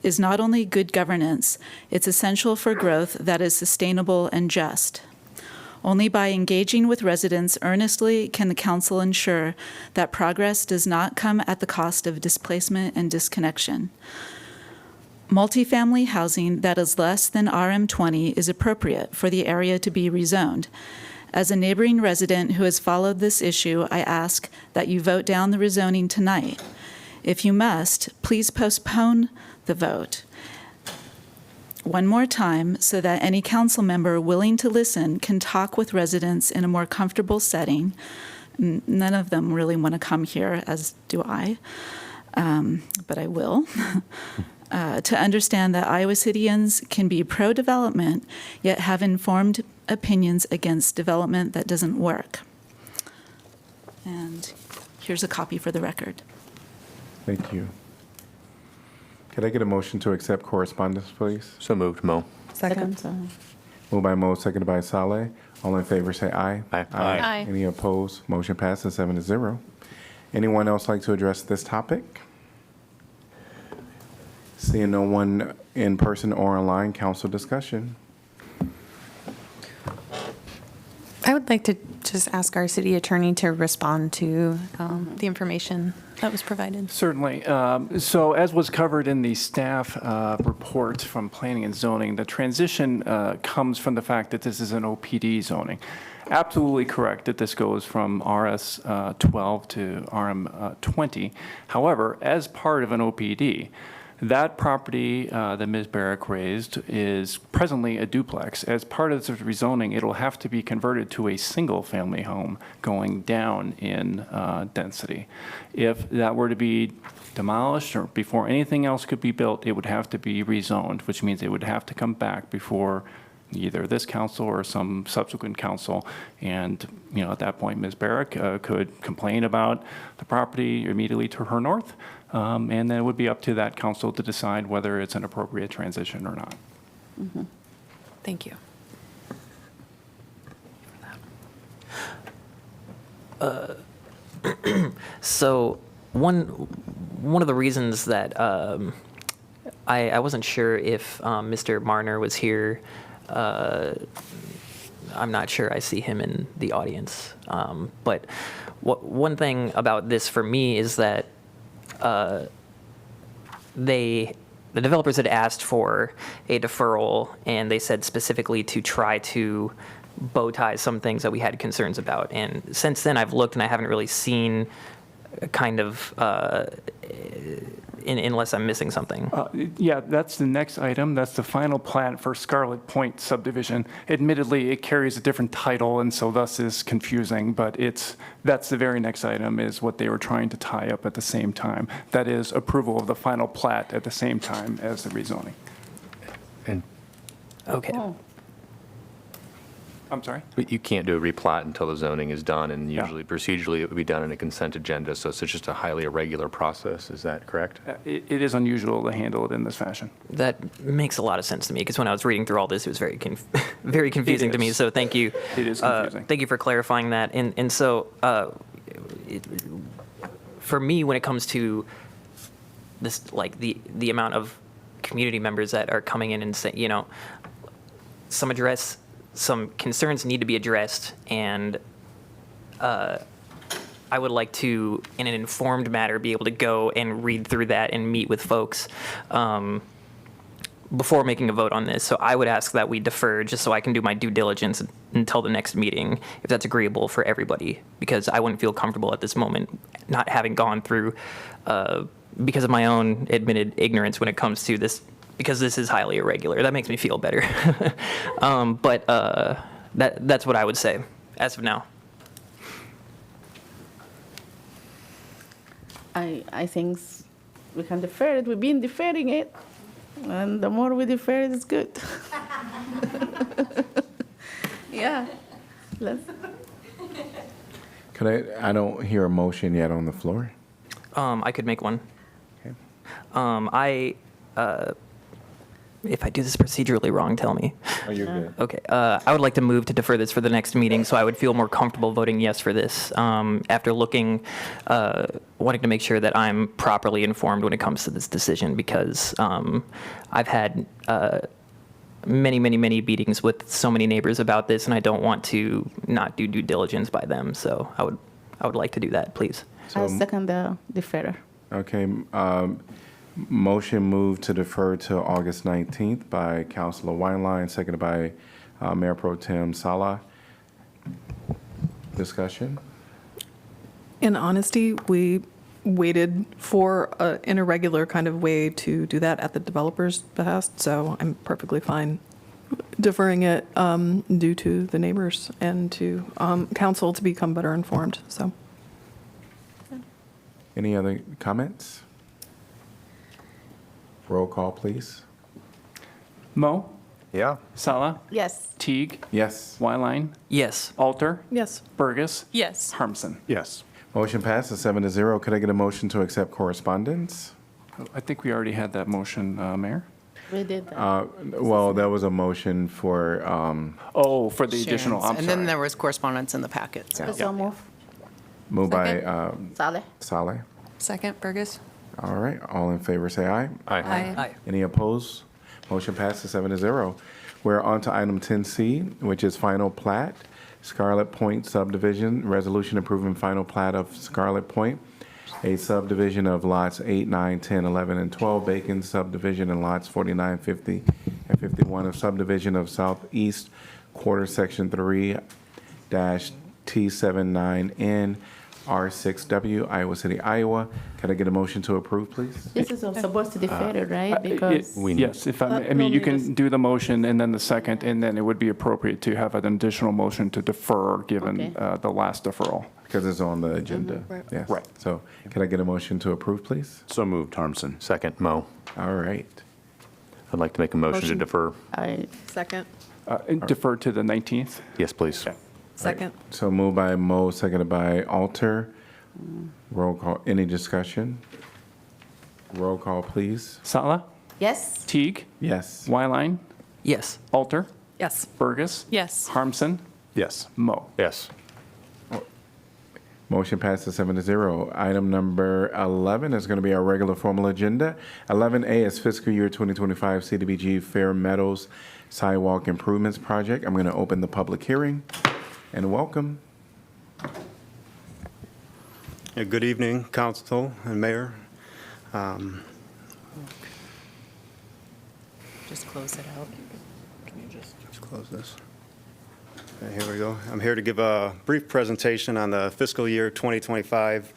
is not only good governance, it's essential for growth that is sustainable and just. Only by engaging with residents earnestly can the council ensure that progress does not come at the cost of displacement and disconnection. Multifamily housing that is less than RM20 is appropriate for the area to be rezoned. As a neighboring resident who has followed this issue, I ask that you vote down the rezoning tonight. If you must, please postpone the vote one more time so that any council member willing to listen can talk with residents in a more comfortable setting. None of them really want to come here, as do I, but I will. To understand that Iowa Cityans can be pro-development, yet have informed opinions against development that doesn't work. And here's a copy for the record. Thank you. Could I get a motion to accept correspondence, please? So moved, Mo. Second. Moved by Mo, seconded by Saleh. All in favor, say aye. Aye. Aye. Any opposed? Motion passes 7-0. Anyone else like to address this topic? Seeing no one in person or online, council discussion. I would like to just ask our city attorney to respond to the information that was provided. Certainly. So as was covered in the staff report from Planning and Zoning, the transition comes from the fact that this is an OPD zoning. Absolutely correct that this goes from RS 12 to RM 20. However, as part of an OPD, that property that Ms. Barrick raised is presently a duplex. As part of this rezoning, it'll have to be converted to a single-family home going down in density. If that were to be demolished or before anything else could be built, it would have to be rezoned, which means it would have to come back before either this council or some subsequent council. And, you know, at that point, Ms. Barrick could complain about the property immediately to her north. And then it would be up to that council to decide whether it's an appropriate transition or not. Mm-hmm. Thank you. So one of the reasons that I wasn't sure if Mr. Marner was here. I'm not sure I see him in the audience. But one thing about this for me is that the developers had asked for a deferral, and they said specifically to try to bow tie some things that we had concerns about. And since then, I've looked and I haven't really seen kind of, unless I'm missing something. Yeah, that's the next item. That's the final plat for Scarlett Point subdivision. Admittedly, it carries a different title, and so thus is confusing, but that's the very next item is what they were trying to tie up at the same time. That is approval of the final plat at the same time as the rezoning. And okay. Oh. I'm sorry? But you can't do a replat until the zoning is done, and usually procedurally it would be done in a consent agenda, so it's just a highly irregular process. Is that correct? It is unusual to handle it in this fashion. That makes a lot of sense to me, because when I was reading through all this, it was very very confusing to me. So thank you. It is confusing. Thank you for clarifying that. And so for me, when it comes to this, like the amount of community members that are coming in and saying, you know, some concerns need to be addressed, and I would like to, in an informed manner, be able to go and read through that and meet with folks before making a vote on this. So I would ask that we defer just so I can do my due diligence until the next meeting, if that's agreeable for everybody, because I wouldn't feel comfortable at this moment not having gone through, because of my own admitted ignorance when it comes to this, because this is highly irregular. That makes me feel better. But that's what I would say as of now. I think we can defer it. We've been deferring it, and the more we defer it, it's good. Yeah. I don't hear a motion yet on the floor. I could make one. Okay. If I do this procedurally wrong, tell me. Oh, you're good. Okay. I would like to move to defer this for the next meeting, so I would feel more comfortable voting yes for this after looking, wanting to make sure that I'm properly informed when it comes to this decision, because I've had many meetings with so many neighbors about this, and I don't want to not do due diligence by them. So I would like to do that, please. I'll second the deferral. Okay. Motion moved to defer to August 19th by Councilor Wineline, seconded by Mayor Pro Tem Salah. Discussion? In honesty, we waited for an irregular kind of way to do that at the developer's behest, so I'm perfectly fine deferring it due to the neighbors and to council to become better informed, so. Any other comments? Roll call, please. Mo? Yeah. Sala? Yes. Teague? Yes. Wyline? Yes. Alter? Yes. Burgess? Yes. Harmson? Yes. Motion passes 7-0. Could I get a motion to accept correspondence? I think we already had that motion, Mayor. We did that. Well, that was a motion for, Oh, for the additional, I'm And then sorry. there was correspondence in the packet. So. So move. moved by Saleh. Saleh. Second, Burgess? All right, all in favor, say aye. Aye. Aye. Any opposed? Motion passes 7-0. We're on to item 10C, which is final plat, Scarlett Point Subdivision, resolution approving final plat of Scarlett Point, a subdivision of lots 8, 9, 10, 11, and 12, Bacon subdivision, and lots 49, 50, and 51 of subdivision of Southeast Quarter Section 3-T79N, R6W, Iowa City, Iowa. Can I get a motion to approve, please? This is supposed to defer it, right? Because Yes, if I mean, you can do the motion and then the second, and then it would be appropriate to have an additional motion to defer, given the last deferral. Because it's on the agenda. Yes. Right. So can I get a motion to approve, please? So moved, Harmson. Second, Mo. All right. I'd like to make a motion to Motion. defer. Second. Defer to the 19th? Yes, please. Second. So moved by Mo, seconded by Alter. Roll call. Any discussion? Roll call, please. Sala? yes. Teague? Yes. Wyline? Yes. Alter? Yes. Burgess? Yes. Harmson? Yes. Mo? Yes. Motion passes 7-0. Item number 11 is going to be our regular formal agenda. 11A is fiscal year 2025 CDBG Fairmeadows Sidewalk Improvements Project. I'm going to open the public hearing and welcome. Yeah, good evening, council and mayor. Just close it out. Can you just close this? Okay, here we go. I'm here to give a brief presentation on the fiscal year 2025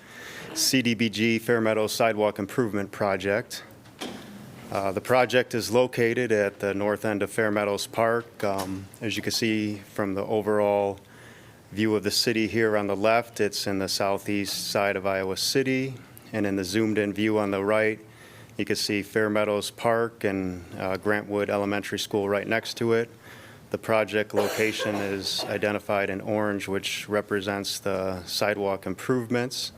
CDBG Fairmeadows Sidewalk Improvement Project. The project is located at the north end of Fairmeadows Park. As you can see from the overall view of the city here on the left, it's in the southeast side of Iowa City. And in the zoomed-in view on the right, you can see Fairmeadows Park and Grantwood Elementary School right next to it. The project location is identified in orange, which represents the sidewalk improvements.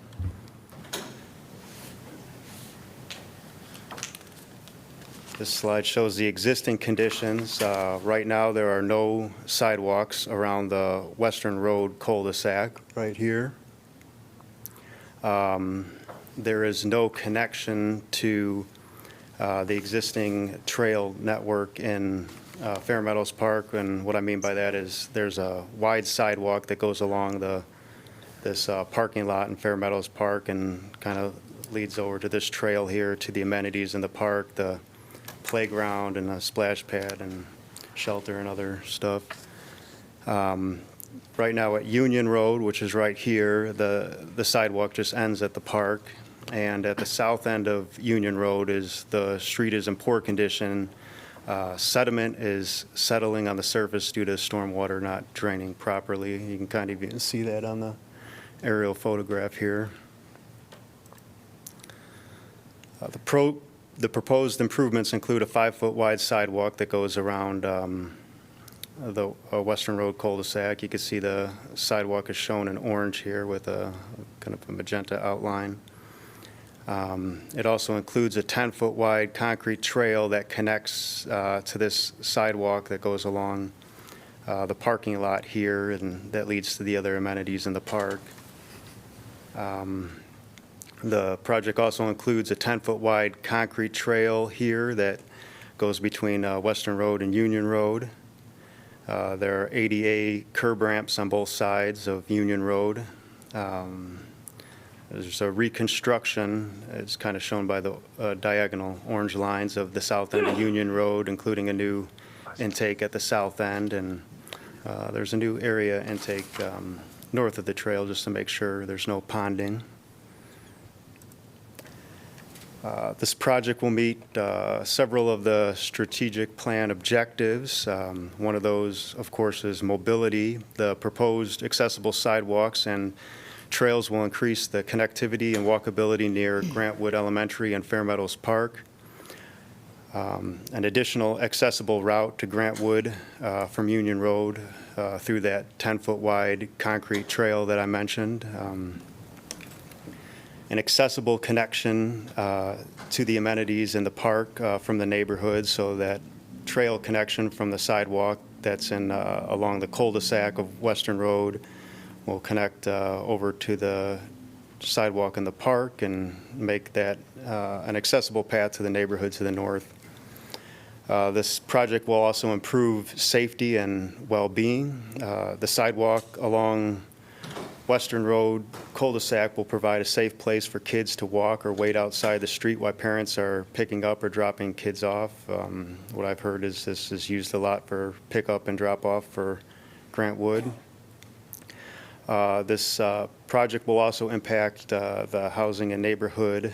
This slide shows the existing conditions. Right now, there are no sidewalks around the Western Road cul-de-sac right here. There is no connection to the existing trail network in Fairmeadows Park, and what I mean by that is there's a wide sidewalk that goes along this parking lot in Fairmeadows Park and kind of leads over to this trail here to the amenities in the park, the playground and a splash pad and shelter and other stuff. Right now at Union Road, which is right here, the sidewalk just ends at the park, and at the south end of Union Road the street is in poor condition. Sediment is settling on the surface due to stormwater not draining properly. You can kind of even see that on the aerial photograph here. The proposed improvements include a 5-foot wide sidewalk that goes around the Western Road cul-de-sac. You can see the sidewalk is shown in orange here with a kind of a magenta outline. It also includes a 10-foot wide concrete trail that connects to this sidewalk that goes along the parking lot here, and that leads to the other amenities in the park. The project also includes a 10-foot wide concrete trail here that goes between Western Road and Union Road. There are ADA curb ramps on both sides of Union Road. There's a reconstruction, it's kind of shown by the diagonal orange lines of the south end of Union Road, including a new intake at the south end, and there's a new area intake north of the trail just to make sure there's no ponding. This project will meet several of the strategic plan objectives. One of those, of course, is mobility. The proposed accessible sidewalks and trails will increase the connectivity and walkability near Grantwood Elementary and Fairmeadows Park. An additional accessible route to Grantwood from Union Road through that 10-foot wide concrete trail that I mentioned. An accessible connection to the amenities in the park from the neighborhood, so that trail connection from the sidewalk that's in along the cul-de-sac of Western Road will connect over to the sidewalk in the park and make that an accessible path to the neighborhood to the north. This project will also improve safety and well-being. The sidewalk along Western Road cul-de-sac will provide a safe place for kids to walk or wait outside the street while parents are picking up or dropping kids off. What I've heard is this is used a lot for pickup and drop-off for Grantwood. This project will also impact the housing and neighborhood.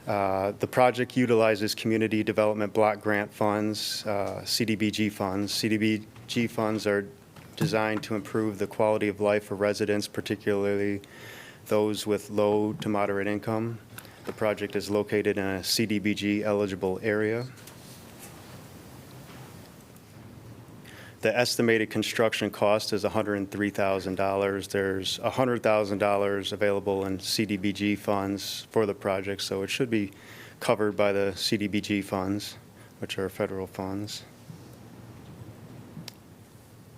The project utilizes community development block grant funds, CDBG funds. CDBG funds are designed to improve the quality of life for residents, particularly those with low to moderate income. The project is located in a CDBG eligible area. The estimated construction cost is $103,000. There's $100,000 available in CDBG funds for the project, so it should be covered by the CDBG funds, which are federal funds.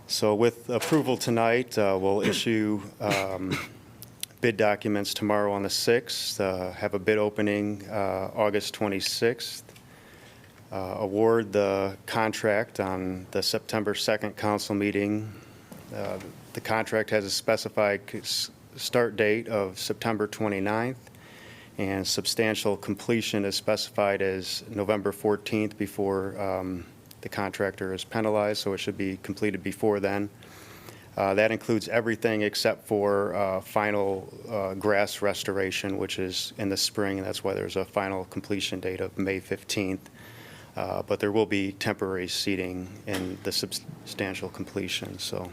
So with approval tonight, we'll issue bid documents tomorrow on the 6th, have a bid opening August 26th, award the contract on the September 2nd council meeting. The contract has a specified start date of September 29th, and substantial completion is specified as November 14th before the contractor is penalized, so it should be completed before then. That includes everything except for final grass restoration, which is in the spring, and that's why there's a final completion date of May 15th. But there will be temporary seating in the substantial completion. So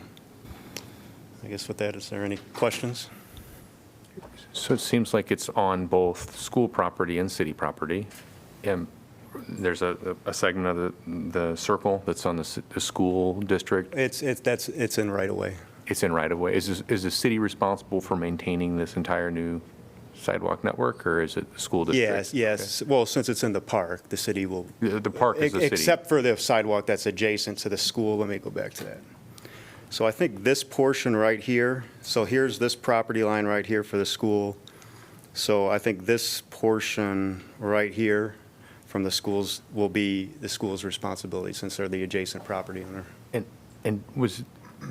I guess with that, is there any questions? So it seems like it's on both school property and city property. And there's a segment of the circle that's on the school district. It's in right of way. It's in right of way. Is the city responsible for maintaining this entire new sidewalk network, or is it the school district? Yes. Okay. Well, since it's in the park, the city will. The park is the city. Except for the sidewalk that's adjacent to the school. Let me go back to that. So I think this portion right here, so here's this property line right here for the school. So I think this portion right here from the schools will be the school's responsibility, since they're the adjacent property owner. And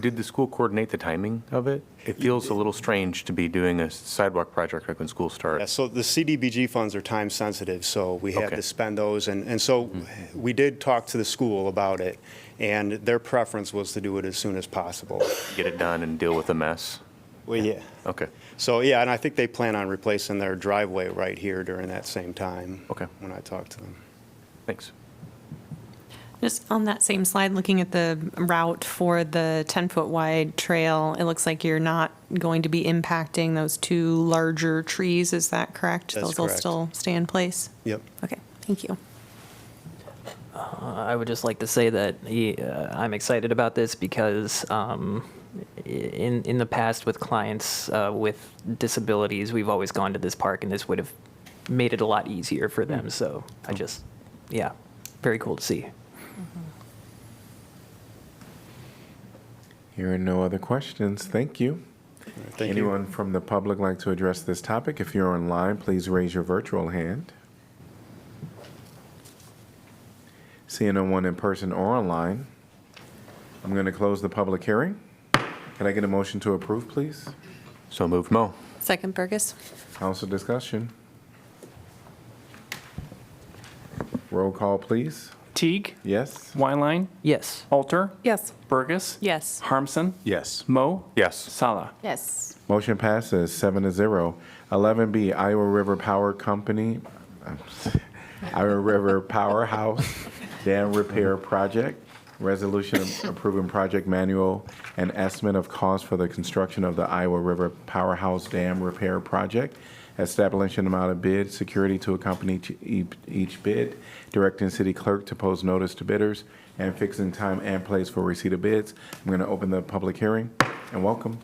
did the school coordinate the timing of it? It feels a little strange to be doing a sidewalk project right when school starts. Yeah, so the CDBG funds are time sensitive, so we had to spend those. And so we did talk to the school about it, and their preference was to do it as soon as possible. Get it done and deal with the mess? Well, yeah. Okay. So, yeah, and I think they plan on replacing their driveway right here during that same time. Okay. When I talked to them. Thanks. Just on that same slide, looking at the route for the 10-foot wide trail, it looks like you're not going to be impacting those two larger trees. Is that correct? That's Those will correct. still stay in place? Yep. Okay, thank you. I would just like to say that I'm excited about this because in the past with clients with disabilities, we've always gone to this park, and this would have made it a lot easier for them. So I just, yeah, very cool to see. Hearing no other questions, thank you. Thank Anyone from the public like to address this topic? If you're online, please raise your virtual hand. Seeing no one in person or online, I'm going to close the public hearing. Can I get a motion to approve, please? So moved, Mo. Second, Burgess. Council discussion. Roll call, please. Teague? Yes. Wineline? Yes. Alter? Yes. Burgess? Yes. Harmson? Yes. Mo? Yes. Sala? Yes. Motion passes 7-0. 11B, Iowa River Power Company, Iowa River Powerhouse Dam Repair Project. Resolution approving project manual and estimate of cost for the construction of the Iowa River Powerhouse Dam Repair Project. Establishing amount of bid, security to accompany each bid, directing city clerk to post notice to bidders, and fixing time and place for receipt of bids. I'm going to open the public hearing, and welcome.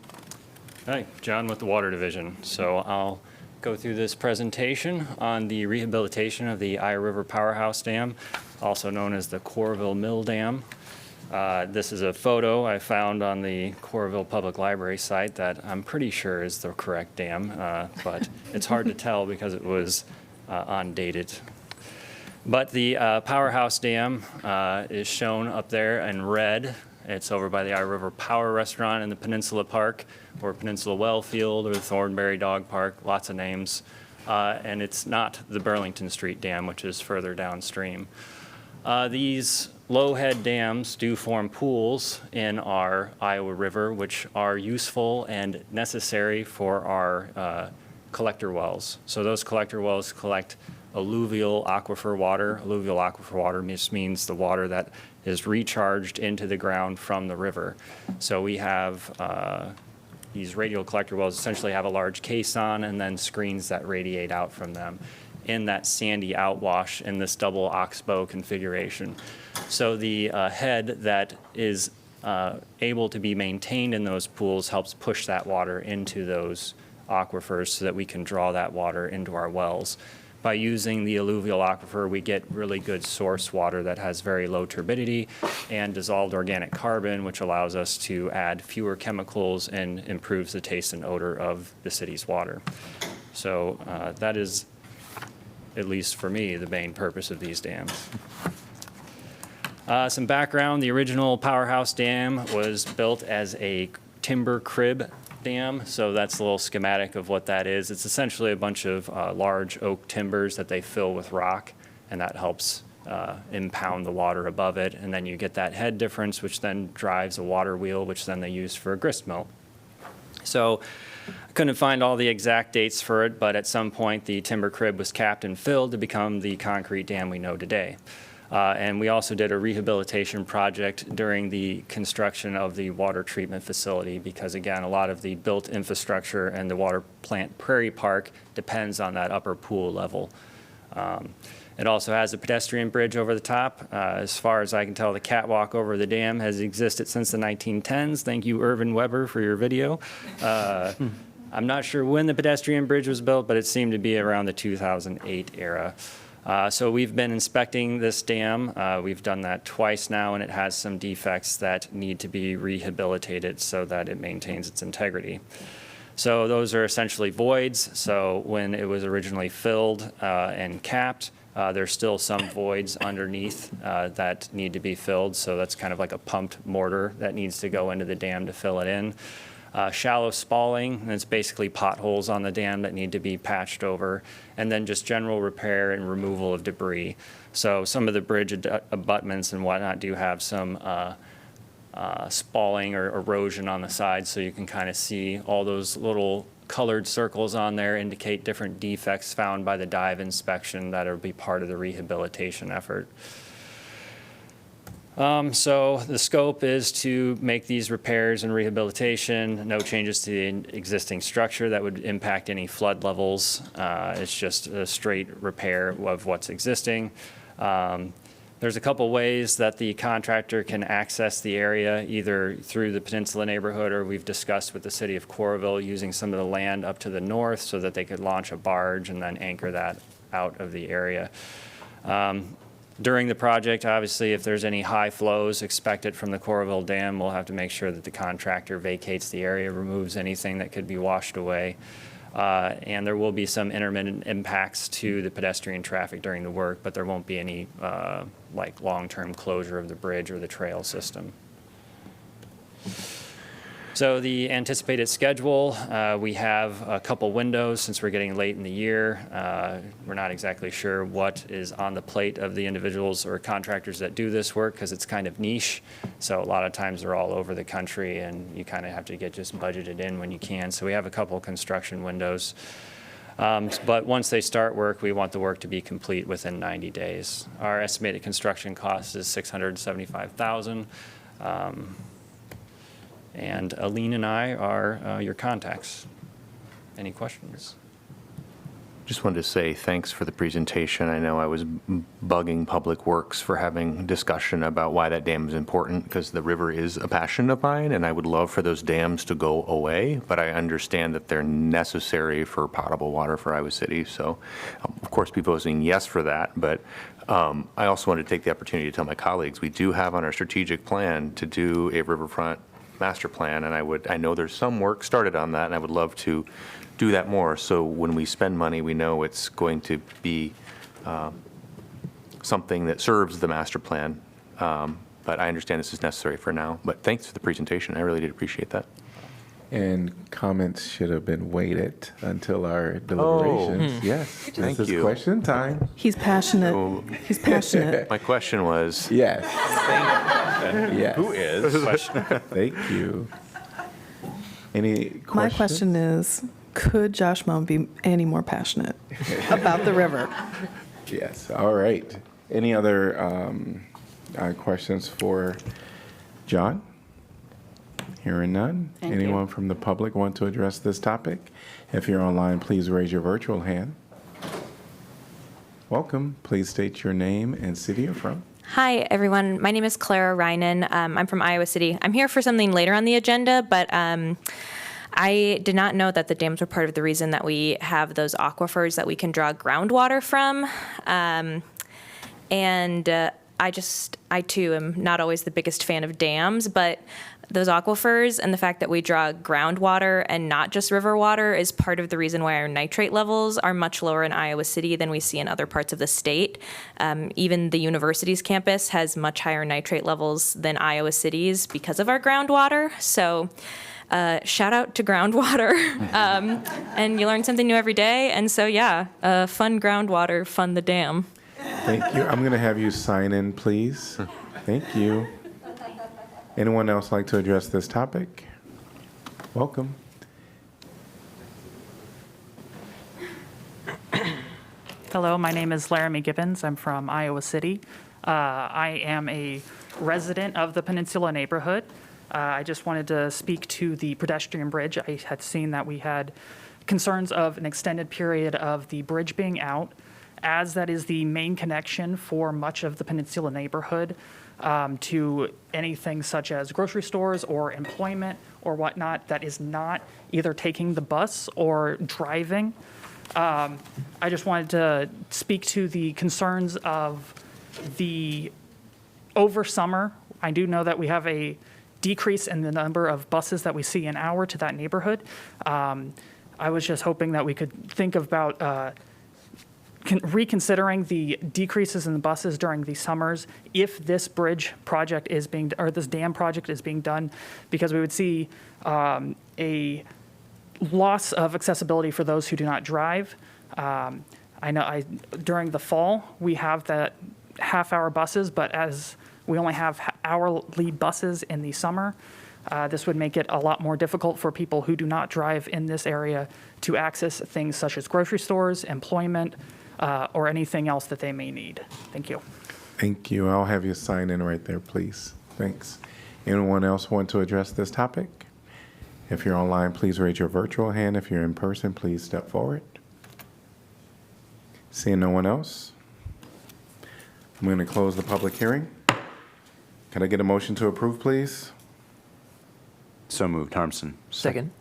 Hi, John with the Water Division. So I'll go through this presentation on the rehabilitation of the Iowa River Powerhouse Dam, also known as the Coralville Mill Dam. This is a photo I found on the Coralville Public Library site that I'm pretty sure is the correct dam, but it's hard to tell because it was undated. But the Powerhouse Dam is shown up there in red. It's over by the Iowa River Power Restaurant in the Peninsula Park, or Peninsula Wellfield, or the Thornberry Dog Park, lots of names. And it's not the Burlington Street Dam, which is further downstream. These low-head dams do form pools in our Iowa River, which are useful and necessary for our collector wells. So those collector wells collect alluvial aquifer water. Alluvial aquifer water just means the water that is recharged into the ground from the river. So we have these radial collector wells essentially have a large caisson and then screens that radiate out from them in that sandy outwash in this double oxbow configuration. So the head that is able to be maintained in those pools helps push that water into those aquifers so that we can draw that water into our wells. By using the alluvial aquifer, we get really good source water that has very low turbidity and dissolved organic carbon, which allows us to add fewer chemicals and improves the taste and odor of the city's water. So that is, at least for me, the main purpose of these dams. Some background, the original Powerhouse Dam was built as a timber crib dam, so that's a little schematic of what that is. It's essentially a bunch of large oak timbers that they fill with rock, and that helps impound the water above it, and then you get that head difference, which then drives a water wheel, which then they use for a grist mill. So I couldn't find all the exact dates for it, but at some point the timber crib was capped and filled to become the concrete dam we know today. And we also did a rehabilitation project during the construction of the water treatment facility because, again, a lot of the built infrastructure and the water plant Prairie Park depends on that upper pool level. It also has a pedestrian bridge over the top. As far as I can tell, the catwalk over the dam has existed since the 1910s. Thank you, Irvin Weber, for your video. I'm not sure when the pedestrian bridge was built, but it seemed to be around the 2008 era. So we've been inspecting this dam. We've done that twice now, and it has some defects that need to be rehabilitated so that it maintains its integrity. So those are essentially voids. So when it was originally filled and capped, there's still some voids underneath that need to be filled. So that's kind of like a pumped mortar that needs to go into the dam to fill it in. Shallow spalling, and it's basically potholes on the dam that need to be patched over, and then just general repair and removal of debris. So some of the bridge abutments and whatnot do have some spalling or erosion on the sides, so you can kind of see all those little colored circles on there indicate different defects found by the dive inspection that will be part of the rehabilitation effort. So the scope is to make these repairs and rehabilitation, no changes to the existing structure that would impact any flood levels. It's just a straight repair of what's existing. There's a couple ways that the contractor can access the area, either through the Peninsula neighborhood, or we've discussed with the city of Coralville using some of the land up to the north so that they could launch a barge and then anchor that out of the area. During the project, obviously, if there's any high flows expected from the Coralville Dam, we'll have to make sure that the contractor vacates the area, removes anything that could be washed away. And there will be some intermittent impacts to the pedestrian traffic during the work, but there won't be any like long-term closure of the bridge or the trail system. So the anticipated schedule, we have a couple windows since we're getting late in the year. We're not exactly sure what is on the plate of the individuals or contractors that do this work because it's kind of niche. So a lot of times they're all over the country and you kind of have to get just budgeted in when you can. So we have a couple construction windows. But once they start work, we want the work to be complete within 90 days. Our estimated construction cost is $675,000. And Aline and I are your contacts. Any questions? Just wanted to say thanks for the presentation. I know I was bugging Public Works for having discussion about why that dam is important, because the river is a passion of mine, and I would love for those dams to go away, but I understand that they're necessary for potable water for Iowa City. So I'll, of course, be voting yes for that, but I also wanted to take the opportunity to tell my colleagues, we do have on our strategic plan to do a riverfront master plan, and I know there's some work started on that, and I would love to do that more. So when we spend money, we know it's going to be something that serves the master plan. But I understand this is necessary for now. But thanks for the presentation. I really did appreciate that. And comments should have been waited until our deliberations. Yes, Thank this is you. question time. He's passionate. He's passionate. My question was, Yes. Yes. who is? Thank you. Any questions? My question is, could Josh Mum be any more passionate about the river? Yes, all right. Any other questions for John? Hearing none. Thank you. Anyone from the public want to address this topic? If you're online, please raise your virtual hand. Welcome. Please state your name and city you're from. Hi, everyone. My name is Clara Reinen. I'm from Iowa City. I'm here for something later on the agenda, but I did not know that the dams were part of the reason that we have those aquifers that we can draw groundwater from. I too am not always the biggest fan of dams, but those aquifers and the fact that we draw groundwater and not just river water is part of the reason why our nitrate levels are much lower in Iowa City than we see in other parts of the state. Even the university's campus has much higher nitrate levels than Iowa City's because of our groundwater. So shout out to groundwater. And you learn something new every day. And so, yeah, fund groundwater, fund the dam. Thank you. I'm going to have you sign in, please. Thank you. Anyone else like to address this topic? Welcome. Hello, my name is Laramie Gibbons. I'm from Iowa City. I am a resident of the Peninsula neighborhood. I just wanted to speak to the pedestrian bridge. I had seen that we had concerns of an extended period of the bridge being out, as that is the main connection for much of the Peninsula neighborhood to anything such as grocery stores or employment or whatnot that is not either taking the bus or driving. I just wanted to speak to the concerns of the over summer. I do know that we have a decrease in the number of buses that we see an hour to that neighborhood. I was just hoping that we could think about reconsidering the decreases in the buses during the summers if this bridge project is being, or this dam project is being done, because we would see a loss of accessibility for those who do not drive. I know during the fall, we have that half-hour buses, but as we only have hourly buses in the summer, this would make it a lot more difficult for people who do not drive in this area to access things such as grocery stores, employment, or anything else that they may need. Thank you. Thank you. I'll have you sign in right there, please. Thanks. Anyone else want to address this topic? If you're online, please raise your virtual hand. If you're in person, please step forward. Seeing no one else, I'm going to close the public hearing. Can I get a motion to approve, please? So moved. Harmson. Second.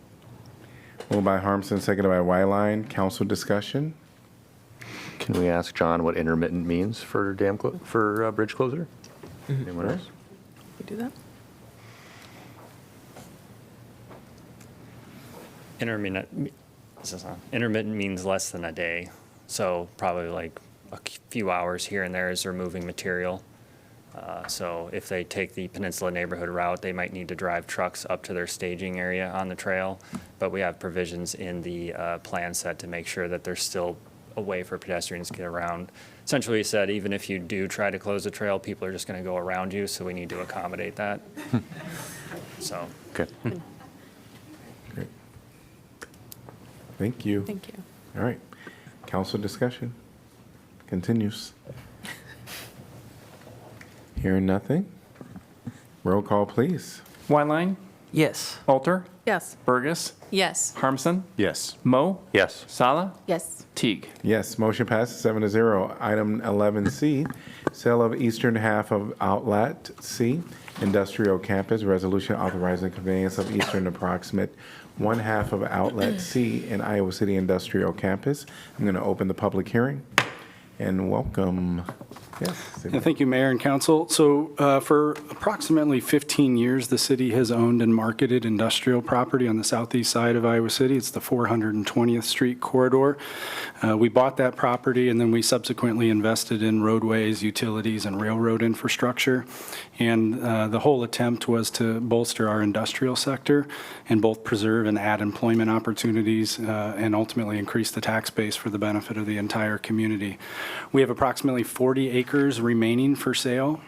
Moved by Harmson, seconded by Wyline. Council discussion? Can we ask John what intermittent means for bridge closure? Anyone else? We do that? Intermittent means less than a day, so probably like a few hours here and there as they're moving material. So if they take the Peninsula neighborhood route, they might need to drive trucks up to their staging area on the trail, but we have provisions in the plan set to make sure that there's still a way for pedestrians to get around. Essentially, we said even if you do try to close the trail, people are just going to go around you, so we need to accommodate that. So. Okay. Great. Thank you. Thank you. All right. Council discussion continues. Hearing nothing. Roll call, please. Wyline? Yes. Alter? Yes. Burgess? Yes. Harmson? Yes. Mo? Yes. Sala? Yes. Teague? Yes, motion passes 7-0. Item 11C, sale of eastern half of Outlot C, Industrial Campus, resolution authorizing conveyance of eastern approximate one half of Outlet C in Iowa City Industrial Campus. I'm going to open the public hearing and welcome. Yes. Yeah, thank you, Mayor and Council. So for approximately 15 years, the city has owned and marketed industrial property on the southeast side of Iowa City. It's the 420th Street corridor. We bought that property, and then we subsequently invested in roadways, utilities, and railroad infrastructure. And the whole attempt was to bolster our industrial sector and both preserve and add employment opportunities and ultimately increase the tax base for the benefit of the entire community. We have approximately 40 acres remaining for sale,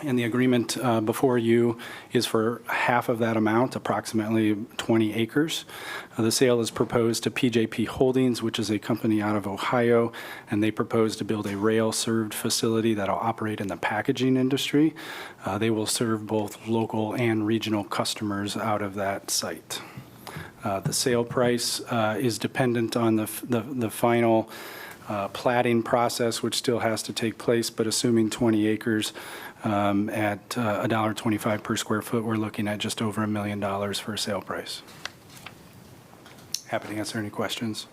and the agreement before you is for half of that amount, approximately 20 acres. The sale is proposed to PJP Holdings, which is a company out of Ohio, and they propose to build a rail-served facility that will operate in the packaging industry. They will serve both local and regional customers out of that site. The sale price is dependent on the final platting process, which still has to take place, but assuming 20 acres at $1.25 per square foot, we're looking at just over $1 million for a sale price. Happy to answer any questions.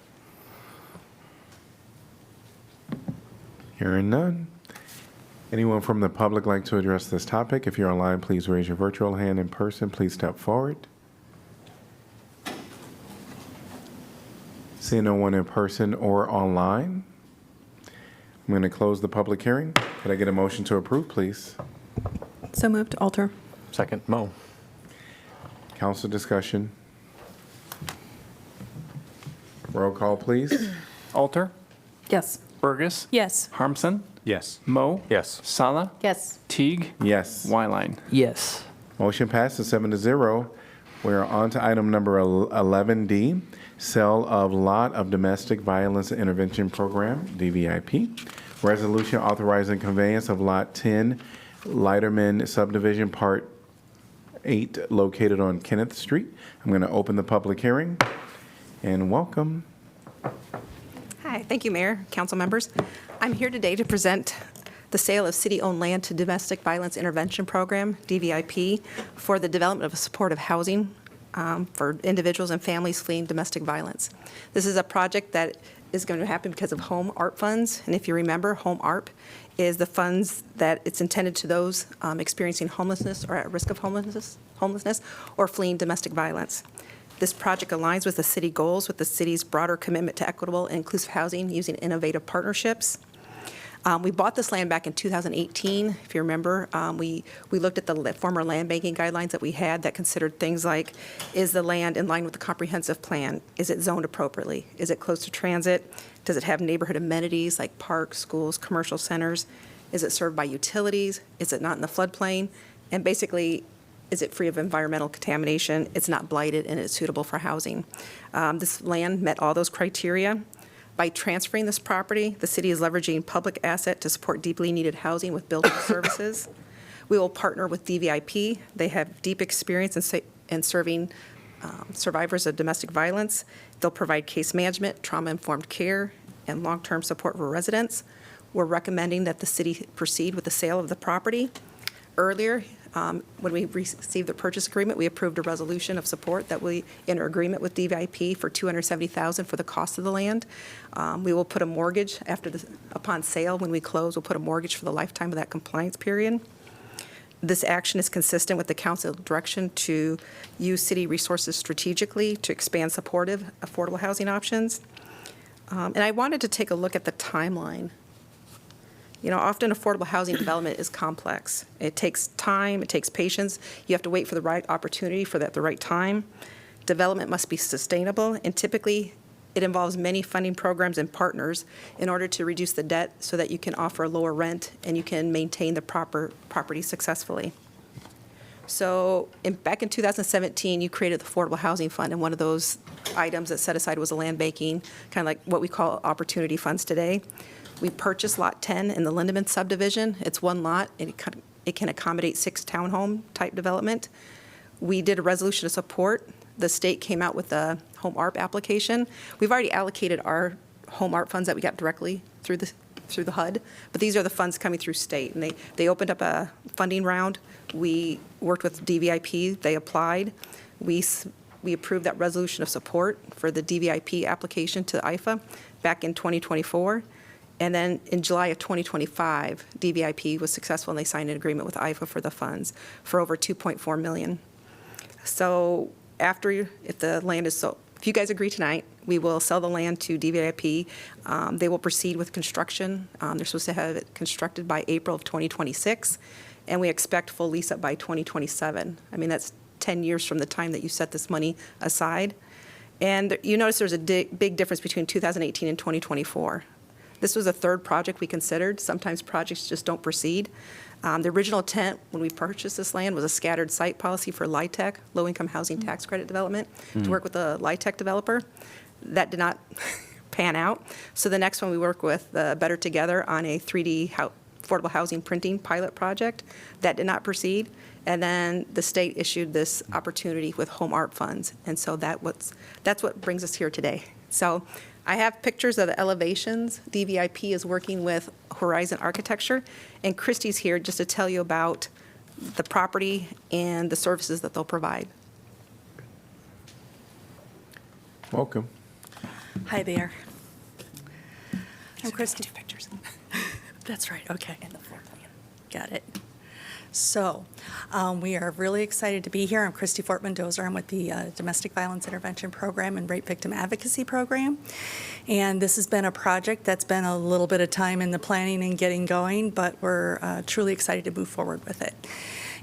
Hearing none. Anyone from the public like to address this topic? If you're online, please raise your virtual hand. In person, please step forward. Seeing no one in person or online, I'm going to close the public hearing. Could I get a motion to approve, please? So moved. Alter. Second, Mo. Council discussion. Roll call, please. Alter? Yes. Burgess? Yes. Harmson? Yes. Mo? Yes. Sala? Yes. Teague? Yes. Wyline? Yes. Motion passes 7-0. We're on to item number 11D, sale of lot of domestic violence intervention program, DVIP. Resolution authorizing conveyance of lot 10, Leiterman Subdivision, Part 8, located on Kenneth Street. I'm going to open the public hearing and welcome. Hi, thank you, Mayor, council members. I'm here today to present the sale of city-owned land to Domestic Violence Intervention Program, DVIP, for the development of supportive housing for individuals and families fleeing domestic violence. This is a project that is going to happen because of Home ARP funds, and if you remember, Home ARP is the funds that it's intended to those experiencing homelessness or at risk of homelessness or fleeing domestic violence. This project aligns with the city goals, with the city's broader commitment to equitable and inclusive housing using innovative partnerships. We bought this land back in 2018. If you remember, we looked at the former land banking guidelines that we had that considered things like, is the land in line with the comprehensive plan? Is it zoned appropriately? Is it close to transit? Does it have neighborhood amenities like parks, schools, commercial centers? Is it served by utilities? Is it not in the floodplain? And basically, is it free of environmental contamination? It's not blighted, and it's suitable for housing. This land met all those criteria. By transferring this property, the city is leveraging public asset to support deeply needed housing with building services. We will partner with DVIP. They have deep experience in serving survivors of domestic violence. They'll provide case management, trauma-informed care, and long-term support for residents. We're recommending that the city proceed with the sale of the property. Earlier, when we received the purchase agreement, we approved a resolution of support that we enter agreement with DVIP for $270,000 for the cost of the land. We will put a mortgage upon sale. When we close, we'll put a mortgage for the lifetime of that compliance period. This action is consistent with the council direction to use city resources strategically to expand supportive, affordable housing options. And I wanted to take a look at the timeline. You know, often affordable housing development is complex. It takes time, it takes patience. You have to wait for the right opportunity for that at the right time. Development must be sustainable, and typically it involves many funding programs and partners in order to reduce the debt so that you can offer a lower rent and you can maintain the property successfully. So back in 2017, you created the Affordable Housing Fund, and one of those items that set aside was a land banking, kind of like what we call opportunity funds today. We purchased Lot 10 in the Lindemann subdivision. It's one lot, and it can accommodate 6 townhome type development. We did a resolution of support. The state came out with a home ARP application. We've already allocated our home ARP funds that we got directly through the HUD, but these are the funds coming through state, and they opened up a funding round. We worked with DVIP. They applied. We approved that resolution of support for the DVIP application to IFA back in 2024. And then in July of 2025, DVIP was successful, and they signed an agreement with IFA for the funds for over $2.4 million. So if the land is sold, if you guys agree tonight, we will sell the land to DVIP. They will proceed with construction. They're supposed to have it constructed by April of 2026, and we expect full lease up by 2027. I mean, that's 10 years from the time that you set this money aside. And you notice there's a big difference between 2018 and 2024. This was a third project we considered. Sometimes projects just don't proceed. The original intent when we purchased this land was a scattered site policy for LIHTC, low-income housing tax credit development, to work with a LIHTC developer. That did not pan out. So the next one we work with Better Together on a 3D affordable housing printing pilot project. That did not proceed. And then the state issued this opportunity with home ARP funds. And so that's what brings us here today. So I have pictures of the elevations. DVIP is working with Horizon Architecture, and Christy's here just to tell you about the property and the services that they'll provide. Welcome. Hi there. I'm Christy. Pictures. That's right, okay. And the floor plan. Got it. So we are really excited to be here. I'm Christy Fort-Mendoza. I'm with the Domestic Violence Intervention Program and Rape Victim Advocacy Program. And this has been a project that's been a little bit of time in the planning and getting going, but we're truly excited to move forward with it.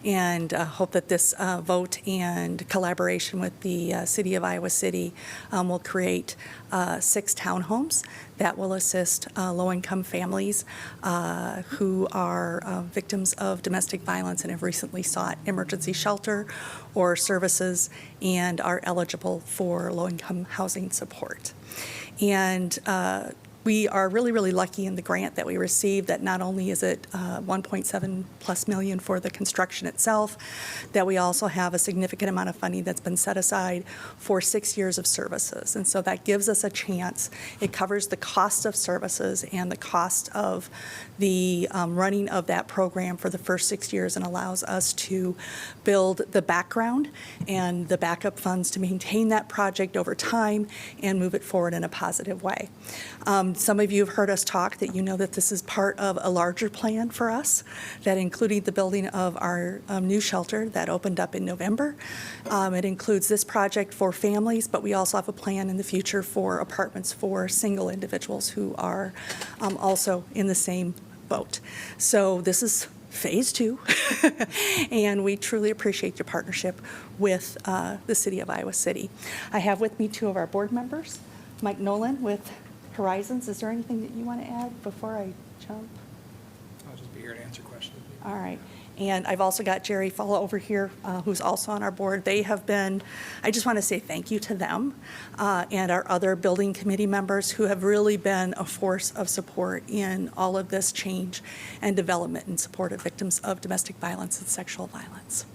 And hope that this vote and collaboration with the City of Iowa City will create 6 townhomes that will assist low-income families who are victims of domestic violence and have recently sought emergency shelter or services and are eligible for low-income housing support. And we are really, really lucky in the grant that we received, that not only is it $1.7+ million for the construction itself, that we also have a significant amount of funding that's been set aside for 6 years of services. And so that gives us a chance. It covers the cost of services and the cost of the running of that program for the first 6 years, and allows us to build the background and the backup funds to maintain that project over time and move it forward in a positive way. Some of you have heard us talk that you know that this is part of a larger plan for us that included the building of our new shelter that opened up in November. It includes this project for families, but we also have a plan in the future for apartments for single individuals who are also in the same boat. So this is phase 2, and we truly appreciate your partnership with the City of Iowa City. I have with me 2 of our board members, Mike Nolan with Horizons. Is there anything that you want to add before I jump? I'll just be here to answer questions. All right. And I've also got Jerry Falla over here, who's also on our board. They have been, I just want to say thank you to them and our other building committee members who have really been a force of support in all of this change and development in support of victims of domestic violence and sexual violence.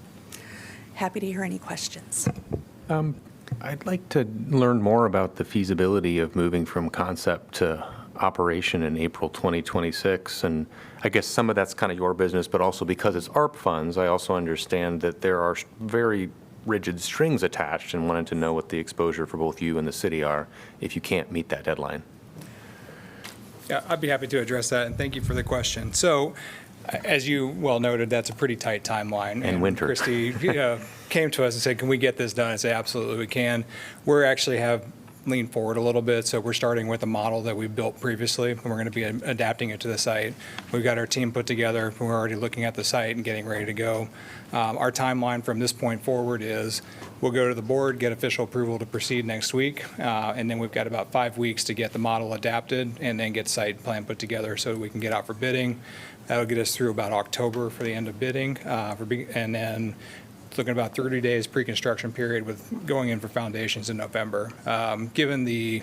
Happy to hear any questions. I'd like to learn more about the feasibility of moving from concept to operation in April 2026. And I guess some of that's kind of your business, but also because it's ARP funds, I also understand that there are very rigid strings attached, and wanted to know what the exposure for both you and the city are if you can't meet that deadline. Yeah, I'd be happy to address that, and thank you for the question. So, as you well noted, that's a pretty tight timeline. And winter. Christy came to us and said, can we get this done? I say, absolutely we can. We actually have leaned forward a little bit, so we're starting with a model that we built previously, and we're going to be adapting it to the site. We've got our team put together, we're already looking at the site and getting ready to go. Our timeline from this point forward is we'll go to the board, get official approval to proceed next week, and then we've got about 5 weeks to get the model adapted and then get site plan put together so that we can get out for bidding. That'll get us through about October for the end of bidding, and then looking about 30 days pre-construction period with going in for foundations in November. Given the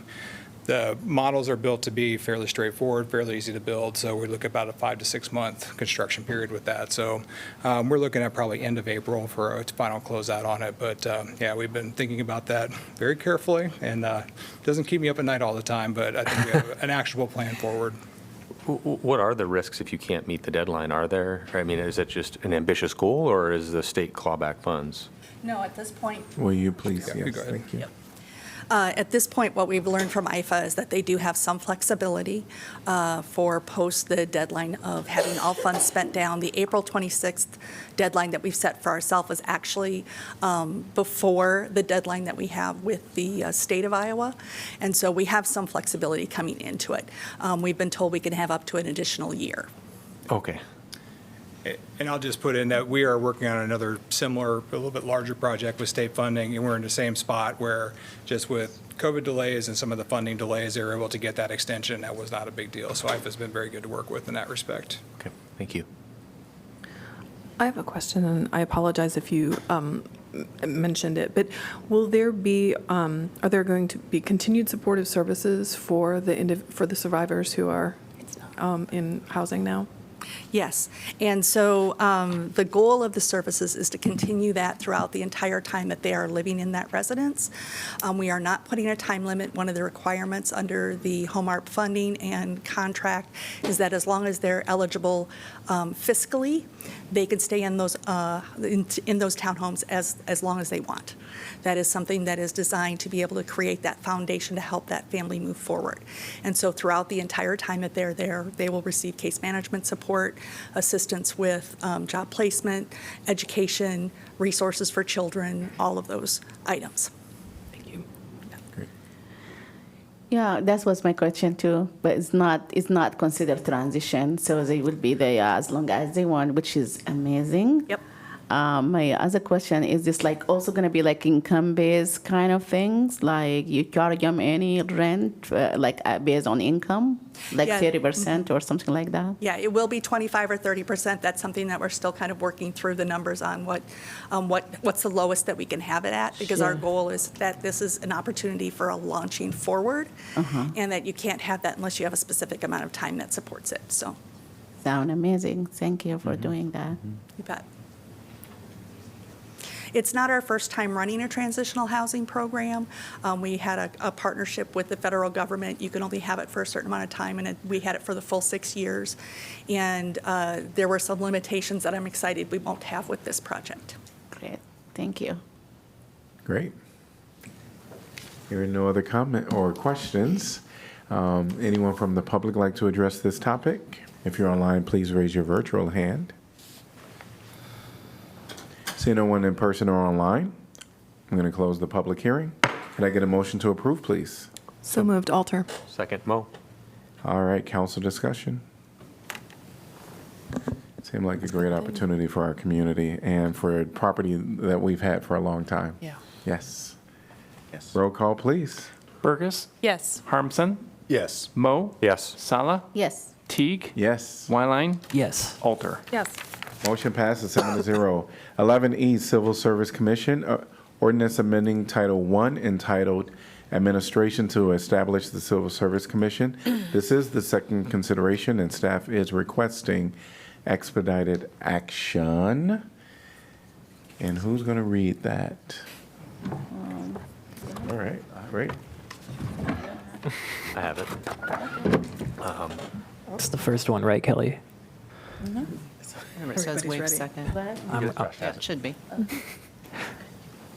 models are built to be fairly straightforward, fairly easy to build, so we look at about a 5 to 6 month construction period with that. So we're looking at probably end of April for a final closeout on it. But yeah, we've been thinking about that very carefully, and doesn't keep me up at night all the time, but I think we have an actionable plan forward. What are the risks if you can't meet the deadline? Are there, I mean, is it just an ambitious goal, or is the state clawback funds? No, at this point, Will you please? Yeah, Yes, go ahead. thank you. At this point, what we've learned from IFA is that they do have some flexibility for post the deadline of having all funds spent down. The April 26th deadline that we've set for ourselves is actually before the deadline that we have with the state of Iowa. And so we have some flexibility coming into it. We've been told we can have up to an additional year. Okay. And I'll just put in that we are working on another similar, a little bit larger project with state funding, and we're in the same spot where just with COVID delays and some of the funding delays, they were able to get that extension. That was not a big deal. So IFA's been very good to work with in that respect. Okay, thank you. I have a question, and I apologize if you mentioned it, but will there be, are there going to be continued supportive services for the survivors who are in housing now? Yes, and so the goal of the services is to continue that throughout the entire time that they are living in that residence. We are not putting a time limit. One of the requirements under the Home ARP funding and contract is that as long as they're eligible fiscally, they can stay in those townhomes as long as they want. That is something that is designed to be able to create that foundation to help that family move forward. And so throughout the entire time that they're there, they will receive case management support, assistance with job placement, education, resources for children, all of those items. Thank you. Yeah, that was my question too, but it's not considered transition, so they will be there as long as they want, which is amazing. Yep. My other question is this like also going to be like income-based kind of things, like you charge them any rent based on income, like Yeah. 30% or something like that? Yeah, it will be 25 or 30%. That's something that we're still kind of working through the numbers on what's the lowest that we can have it at, because our Sure. goal is that this is an opportunity for a launching forward, and that you can't have that unless you have a specific amount of time that supports it. So, Sound amazing. Thank you for doing that. you bet. It's not our first time running a transitional housing program. We had a partnership with the federal government. You can only have it for a certain amount of time, and we had it for the full 6 years. And there were some limitations that I'm excited we won't have with this project. Great. Thank you. Great. Hearing no other comment or questions, anyone from the public like to address this topic? If you're online, please raise your virtual hand. See no one in person or online, I'm going to close the public hearing. Can I get a motion to approve, please? So moved, Alter. Second, Mo. All right, council discussion. Seemed like a great opportunity for our community and for a property that we've had for a long time. Yeah. Yes. Yes. Roll call, please. Burgess, Yes. Harmson, Yes. Mo, Yes. Sala, Yes. Teague, Yes. Wyline, Yes. Alter. Yes. Motion passes 7-0. 11E, Civil Service Commission, ordinance amending Title I entitled Administration to establish the Civil Service Commission. This is the second consideration, and staff is requesting expedited action. And who's going to read that? All right, great. I have it. It's the first one, right, Kelly? It says wait a second. Yeah, it should be.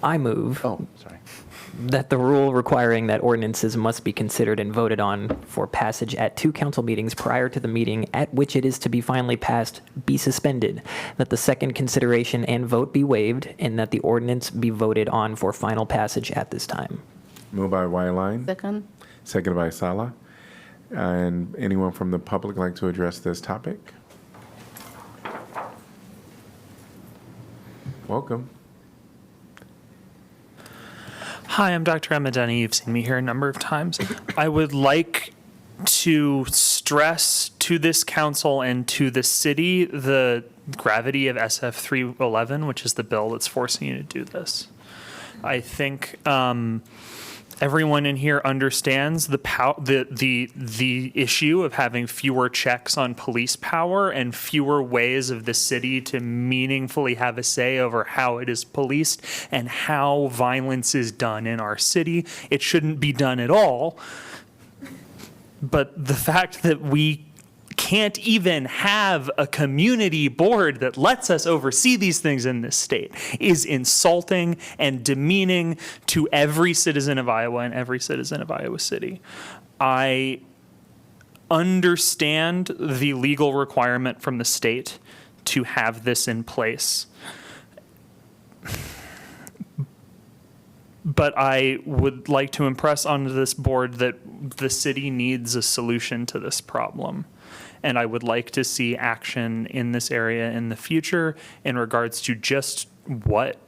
I move Oh, sorry. that the rule requiring that ordinances must be considered and voted on for passage at 2 council meetings prior to the meeting at which it is to be finally passed be suspended, that the second consideration and vote be waived, and that the ordinance be voted on for final passage at this time. Moved by Wyline, Second? seconded by Sala. And anyone from the public like to address this topic? Welcome. Hi, I'm Dr. Emma Denny. You've seen me here a number of times. I would like to stress to this council and to the city the gravity of SF 311, which is the bill that's forcing you to do this. I think everyone in here understands the issue of having fewer checks on police power and fewer ways of the city to meaningfully have a say over how it is policed and how violence is done in our city. It shouldn't be done at all. But the fact that we can't even have a community board that lets us oversee these things in this state is insulting and demeaning to every citizen of Iowa and every citizen of Iowa City. I understand the legal requirement from the state to have this in place. But I would like to impress onto this board that the city needs a solution to this problem. And I would like to see action in this area in the future in regards to just what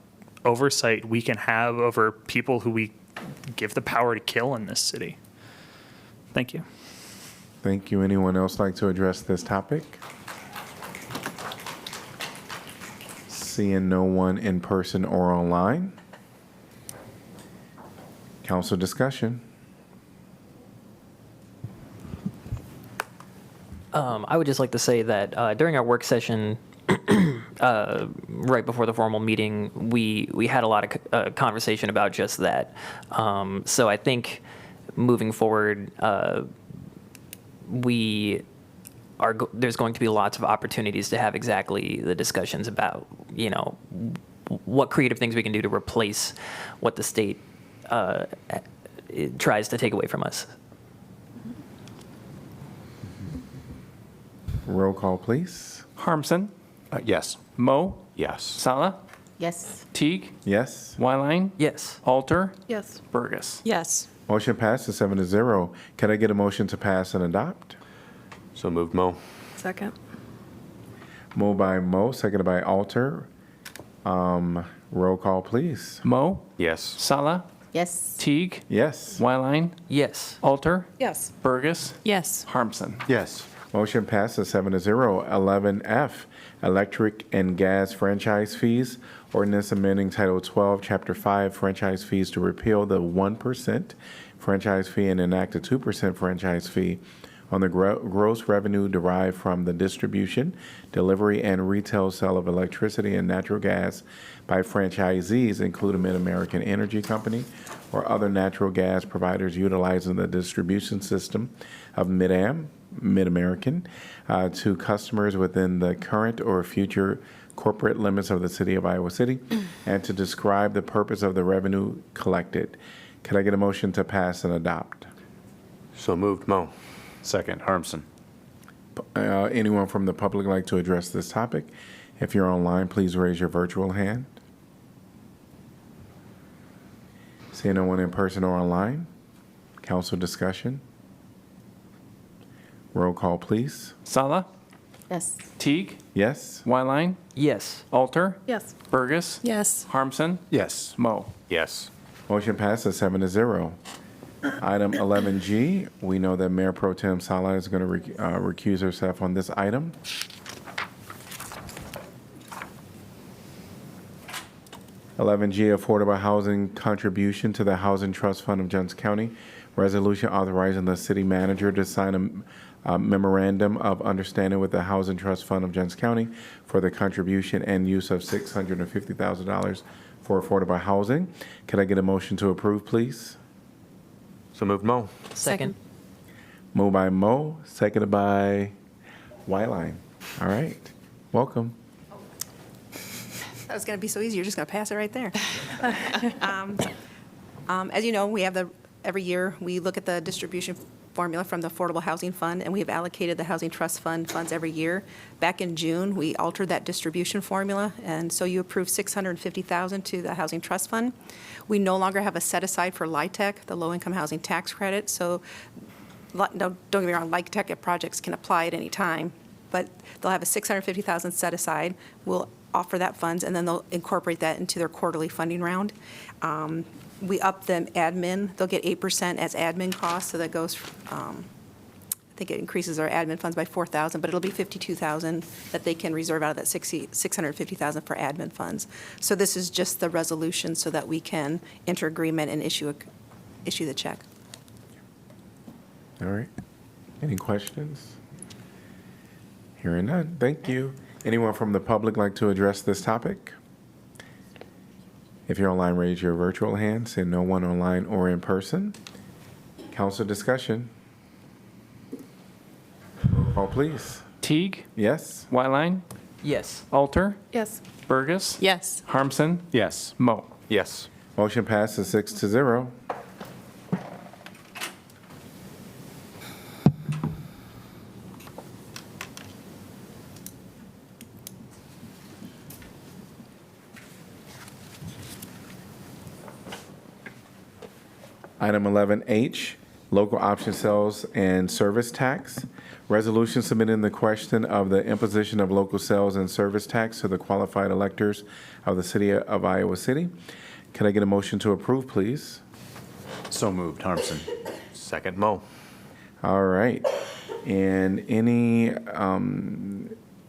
oversight we can have over people who we give the power to kill in this city. Thank you. Thank you. Anyone else like to address this topic? Seeing no one in person or online. Council discussion. I would just like to say that during our work session, right before the formal meeting, we had a lot of conversation about just that. So I think moving forward, there's going to be lots of opportunities to have exactly the discussions about, you know, what creative things we can do to replace what the state tries to take away from us. Roll call, please. Harmson. Yes. Mo. Yes. Sala. Yes. Teague. Yes. Wyline. Yes. Alter. Yes. Burgess. Yes. Motion passes 7-0. Can I get a motion to pass and adopt? So moved, Mo. Second. Moved by Mo, seconded by Alter. Roll call, please. Mo. Yes. Sala. Yes. Teague. Yes. Wyline. Yes. Alter. Yes. Burgess. Yes. Harmson. Yes. Motion passes 7-0. 11F, electric and gas franchise fees. Ordinance amending Title 12, Chapter 5, franchise fees to repeal the 1% franchise fee and enact a 2% franchise fee on the gross revenue derived from the distribution, delivery, and retail sale of electricity and natural gas by franchisees, including Mid-American Energy Company or other natural gas providers utilizing the distribution system of Mid-American, to customers within the current or future corporate limits of the city of Iowa City, and to describe the purpose of the revenue collected. Could I get a motion to pass and adopt? So moved, Mo. Second, Harmson. Anyone from the public like to address this topic? If you're online, please raise your virtual hand. Seeing no one in person or online, council discussion. Roll call, please. Sala. Yes. Teague. Yes. Wyline. Yes. Alter. Yes. Burgess. Yes. Harmson. Yes. Mo. Yes. Motion passes 7-0. Item 11G, we know that Mayor Pro Tem Sala is going to recuse herself on this item. (11G) Affordable Housing Contribution to the Housing Trust Fund of Johnson County. Resolution authorizing the city manager to sign a memorandum of understanding with the Housing Trust Fund of Johnson County for the contribution and use of $650,000 for affordable housing. Can I get a motion to approve, please? So moved, Mo. Second. Moved by Mo, seconded by Wyline. All right, welcome. That was going to be so easy. You're just going to pass it right there. As you know, we have every year, we look at the distribution formula from the Affordable Housing Fund, and we have allocated the Housing Trust Fund funds every year. Back in June, we altered that distribution formula, and so you approved $650,000 to the Housing Trust Fund. We no longer have a set aside for LIHTC, the Low-Income Housing Tax Credit. So, don't get me wrong, LIHTC projects can apply at any time, but they'll have a $650,000 set aside. We'll offer that funds, and then they'll incorporate that into their quarterly funding round. We up them admin. They'll get 8% as admin costs, so that goes, think it increases our admin funds by 4,000, but it'll be 52,000 that they can reserve out of that 650,000 for admin funds. So this is just the resolution so that we can enter agreement and issue the check. All right. Any questions? Hearing none. Thank you. Anyone from the public like to address this topic? If you're online, raise your virtual hand. Say no one online or in person. Council discussion. Call, please. Teague? Yes. Wyline? Yes. Alter? Yes. Burgess? Yes. Harmson? Yes. Mo? Yes. Motion passes 6-0. Item 11H, local option sales and service tax. Resolution submitting the question of the imposition of local sales and service tax to the qualified electors of the city of Iowa City. Can I get a motion to approve, please? So moved, Harmson. Second, Mo. All right. And any,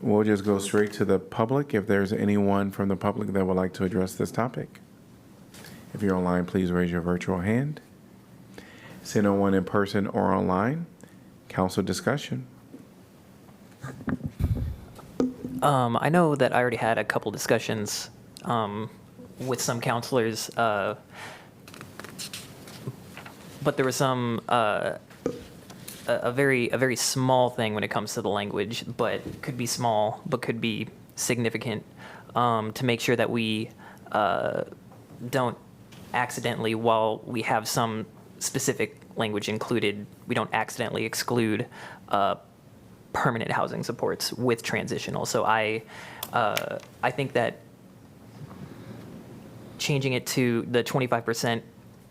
we'll just go straight to the public. If there's anyone from the public that would like to address this topic. If you're online, please raise your virtual hand. See no one in person or online. Council discussion. I know that I already had a couple discussions with some counselors, but there was some a very small thing when it comes to the language, but could be small, but could be significant, to make sure that we don't accidentally, while we have some specific language included, we don't accidentally exclude permanent housing supports with transitional. So I think that changing it to the 25%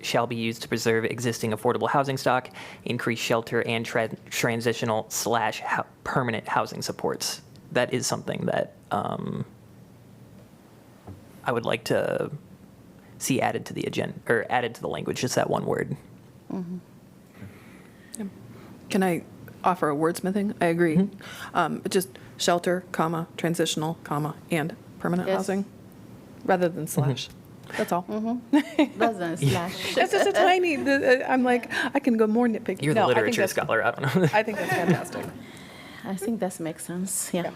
shall be used to preserve existing affordable housing stock, increase shelter and transitional / permanent housing supports. That is something that I would like to see added to the agenda, or added to the language, just that one word. Mm-hmm. Can I offer a wordsmithing? I agree. Just shelter, comma, transitional, comma, and permanent Yes. housing, rather than slash. That's all. Rather than slash. That's just a tiny, I'm like, I can go more nitpicky. You're the No, I think literature that's- scholar, I don't know. I think that's fantastic. I think that makes sense, yeah.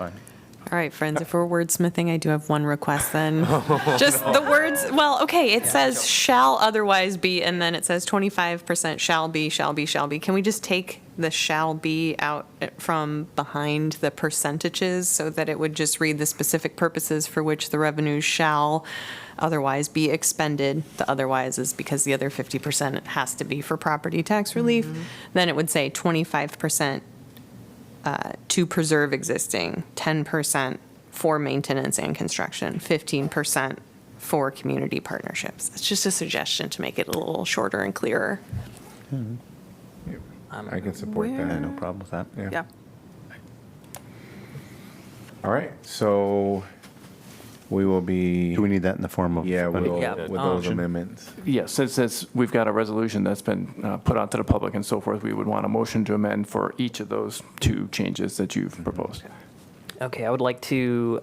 All right, friends, if we're wordsmithing, I do have one request then. Just the words, well, okay, it says shall otherwise be, and then it says 25% shall be, shall be, shall be. Can we just take the shall be out from behind the percentages so that it would just read the specific purposes for which the revenues shall otherwise be expended? The otherwise is because the other 50% has to be for property tax relief. Then it would say 25% to preserve existing, 10% for maintenance and construction, 15% for community partnerships. It's just a suggestion to make it a little shorter and clearer. I can support that. No problem with that. Yeah. All right. So we will be. Do we need that in the form of? Yeah, we'll, Yeah. with those amendments. Yes, since we've got a resolution that's been put out to the public and so forth, we would want a motion to amend for each of those two changes that you've proposed. Okay, I would like to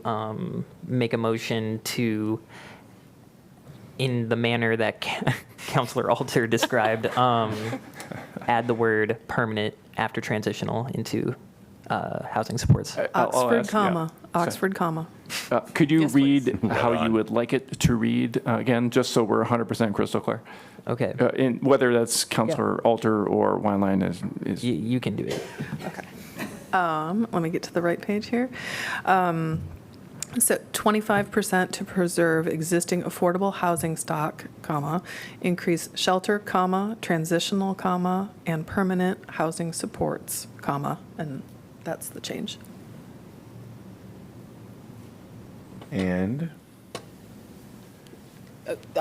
make a motion to, in the manner that Councilor Alter described, add the word permanent after transitional into housing supports. I'll Oxford, ask, comma, yeah. Oxford, comma. Could you Yes, read how you would like it to read again, just so we're 100% crystal clear? Okay. In whether that's Councilor Alter or Wineline is. You can do it. Okay. Let me get to the right page here. So 25% to preserve existing affordable housing stock, comma, increase shelter, comma, transitional, comma, and permanent housing supports, comma, and that's the change. And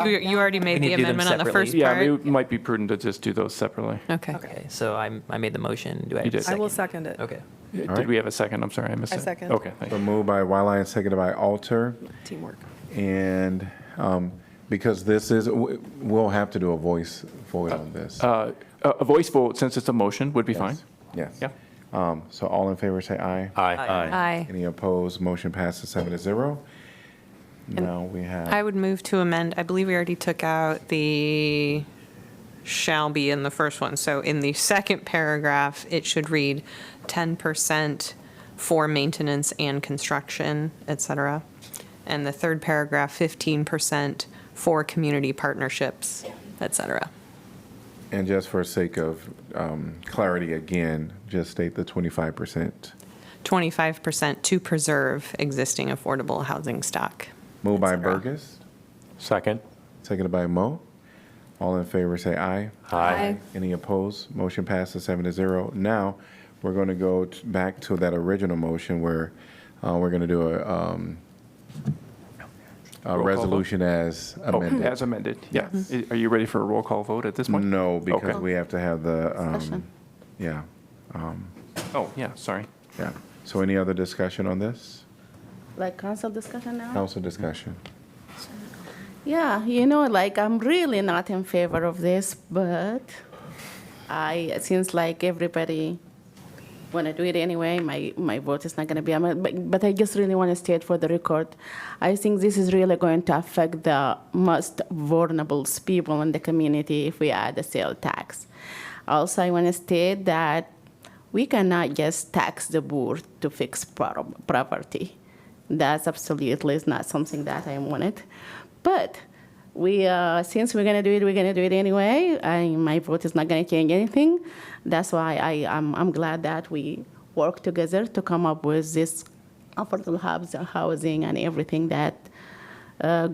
You already made need the to do them amendment on the separately. first Yeah, part? it might be prudent to just do those separately. Okay. Okay, so I made the motion. Do I have You a did. second? I will second it. Okay. Did we have a second? I'm sorry, I missed I it. second. Okay, thank so you. moved by Wyline, seconded by Alter. Teamwork. And because this is, we'll have to do a voice vote on this. A voice vote, since it's a motion, would be fine. Yes. Yeah. So all in favor say aye. Aye. Aye. Any opposed? Motion passes 7-0. Now we have. I would move to amend, I believe we already took out the shall be in the first one. So in the second paragraph, it should read 10% for maintenance and construction, et cetera. And the third paragraph, 15% for community partnerships, et cetera. And just for sake of clarity again, just state the 25%. 25% to preserve existing affordable housing stock. Moved by et cetera. Burgess, Second. seconded by Mo. All in favor say aye. Aye. Any opposed? Motion passes 7-0. Now, we're going to go back to that original motion where we're going to do a call resolution as amended. As amended, yeah. Are you ready for a roll call vote at this point? No, because Okay. we have to have the, Discussion. yeah. Oh, yeah, sorry. Yeah. So any other discussion on this? Like council discussion now? Council discussion. Yeah, like I'm really not in favor of this, but it seems like everybody want to do it anyway. My vote is not going to be, but I just really want to state for the record, I think this is really going to affect the most vulnerable people in the community if we add a sale tax. Also, I want to state that we cannot just tax the poor to fix property. That's absolutely is not something that I wanted. But since we're going to do it, we're going to do it anyway. My vote is not going to change anything. That's why I'm glad that we work together to come up with this affordable housing and everything that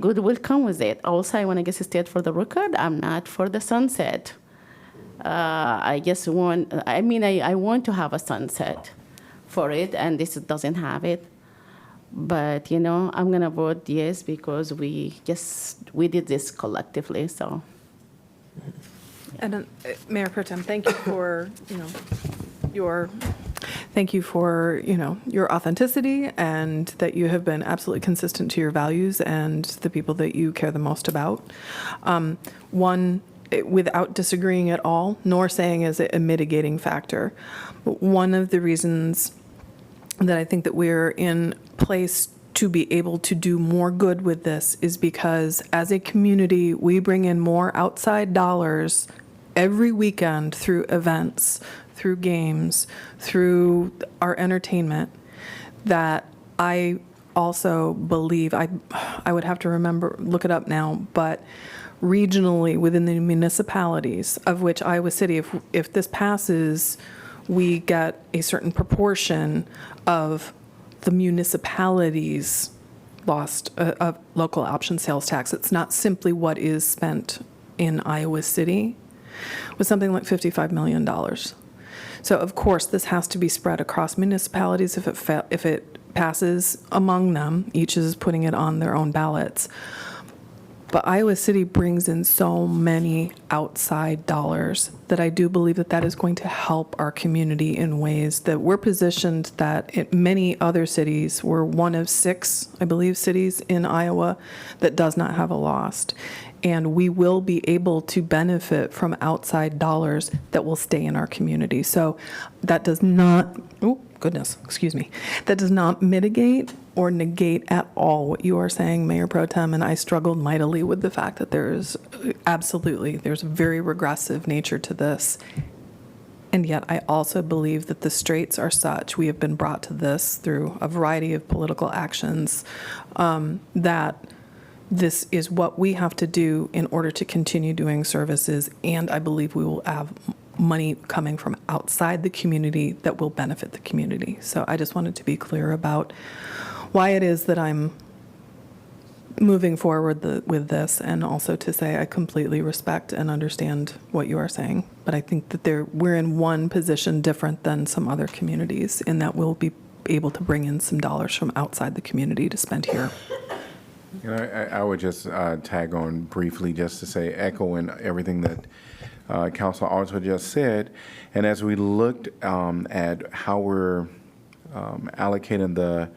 good will come with it. Also, I want to get state for the record, I'm not for the sunset. I want to have a sunset for it, and this doesn't have it. But, I'm going to vote yes because we did this collectively, so. And Mayor Pro Tem, thank you for, your authenticity and that you have been absolutely consistent to your values and the people that you care the most about. Without disagreeing at all, nor saying is it a mitigating factor, but one of the reasons that I think that we're in place to be able to do more good with this is because as a community, we bring in more outside dollars every weekend through events, through games, through our entertainment, that I also believe, I would have to look it up now, but regionally within the municipalities, of which Iowa City, if this passes, we get a certain proportion of the municipalities' lost of local option sales tax. It's not simply what is spent in Iowa City, with something like $55 million. So of course, this has to be spread across municipalities if it passes among them. Each is putting it on their own ballots. But Iowa City brings in so many outside dollars that I do believe that is going to help our community in ways that we're positioned that many other cities, we're one of 6, I believe, cities in Iowa that does not have a LOSST. And we will be able to benefit from outside dollars that will stay in our community. So that does not, that does not mitigate or negate at all what you are saying, Mayor Pro Tem, and I struggled mightily with the fact that there's a very regressive nature to this. And yet I also believe that the straits are such, we have been brought to this through a variety of political actions, that this is what we have to do in order to continue doing services, and I believe we will have money coming from outside the community that will benefit the community. So I just wanted to be clear about why it is that I'm moving forward with this, and also to say I completely respect and understand what you are saying. But I think that we're in one position different than some other communities in that we'll be able to bring in some dollars from outside the community to spend here. I would just tag on briefly just to say, echoing everything that Councilor also just said. And as we looked at how we're allocating the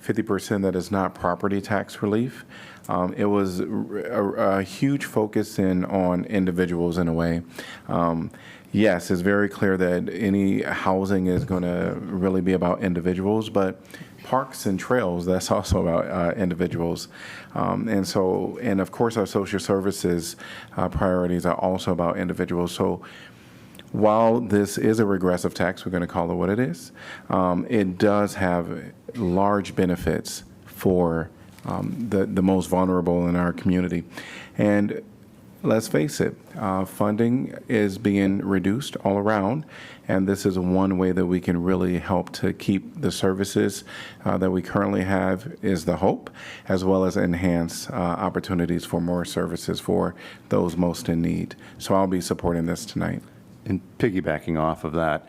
50% that is not property tax relief, it was a huge focus on individuals in a way. yes, it's very clear that any housing is going to really be about individuals, but parks and trails, that's also about individuals. And of course, our social services priorities are also about individuals. So while this is a regressive tax, we're going to call it what it is, it does have large benefits for the most vulnerable in our community. And let's face it, funding is being reduced all around, and this is one way that we can really help to keep the services that we currently have, is the hope, as well as enhance opportunities for more services for those most in need. So I'll be supporting this tonight. And piggybacking off of that,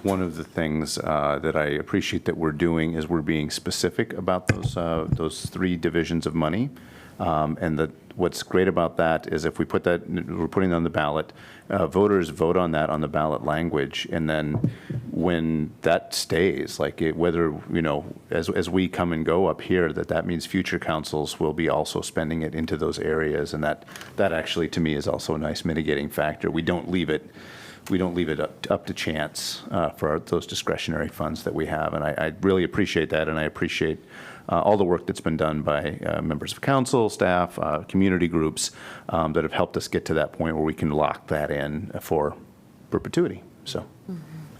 one of the things that I appreciate that we're doing is we're being specific about those three divisions of money. And what's great about that is if we put that, we're putting it on the ballot, voters vote on that on the ballot language, and then when that stays, like whether, as we come and go up here, that means future councils will be also spending it into those areas, and that actually to me is also a nice mitigating factor. We don't leave it up to chance for those discretionary funds that we have, and I really appreciate that, and I appreciate all the work that's been done by members of council, staff, community groups that have helped us get to that point where we can lock that in for perpetuity. So,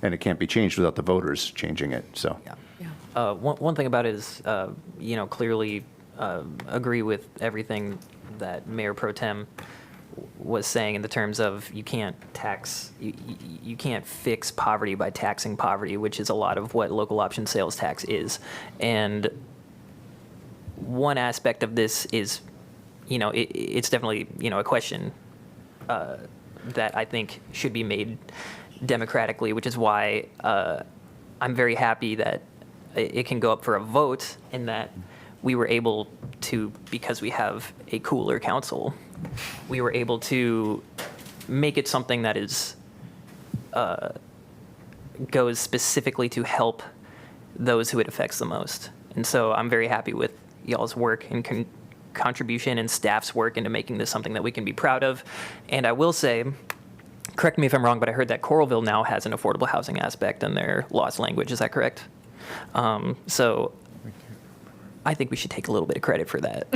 and it can't be changed without the voters changing it. So, One thing about it is, clearly agree with everything that Mayor Pro Tem was saying in the terms of you can't fix poverty by taxing poverty, which is a lot of what local option sales tax is. And one aspect of this is, it's definitely, a question that I think should be made democratically, which is why I'm very happy that it can go up for a vote, and that we were able to, because we have a cooler council, we were able to make it something that is goes specifically to help those who it affects the most. And so I'm very happy with y'all's work and contribution and staff's work into making this something that we can be proud of. And I will say, correct me if I'm wrong, but I heard that Coralville now has an affordable housing aspect in their LOSST language. Is that correct? So I think we should take a little bit of credit for that.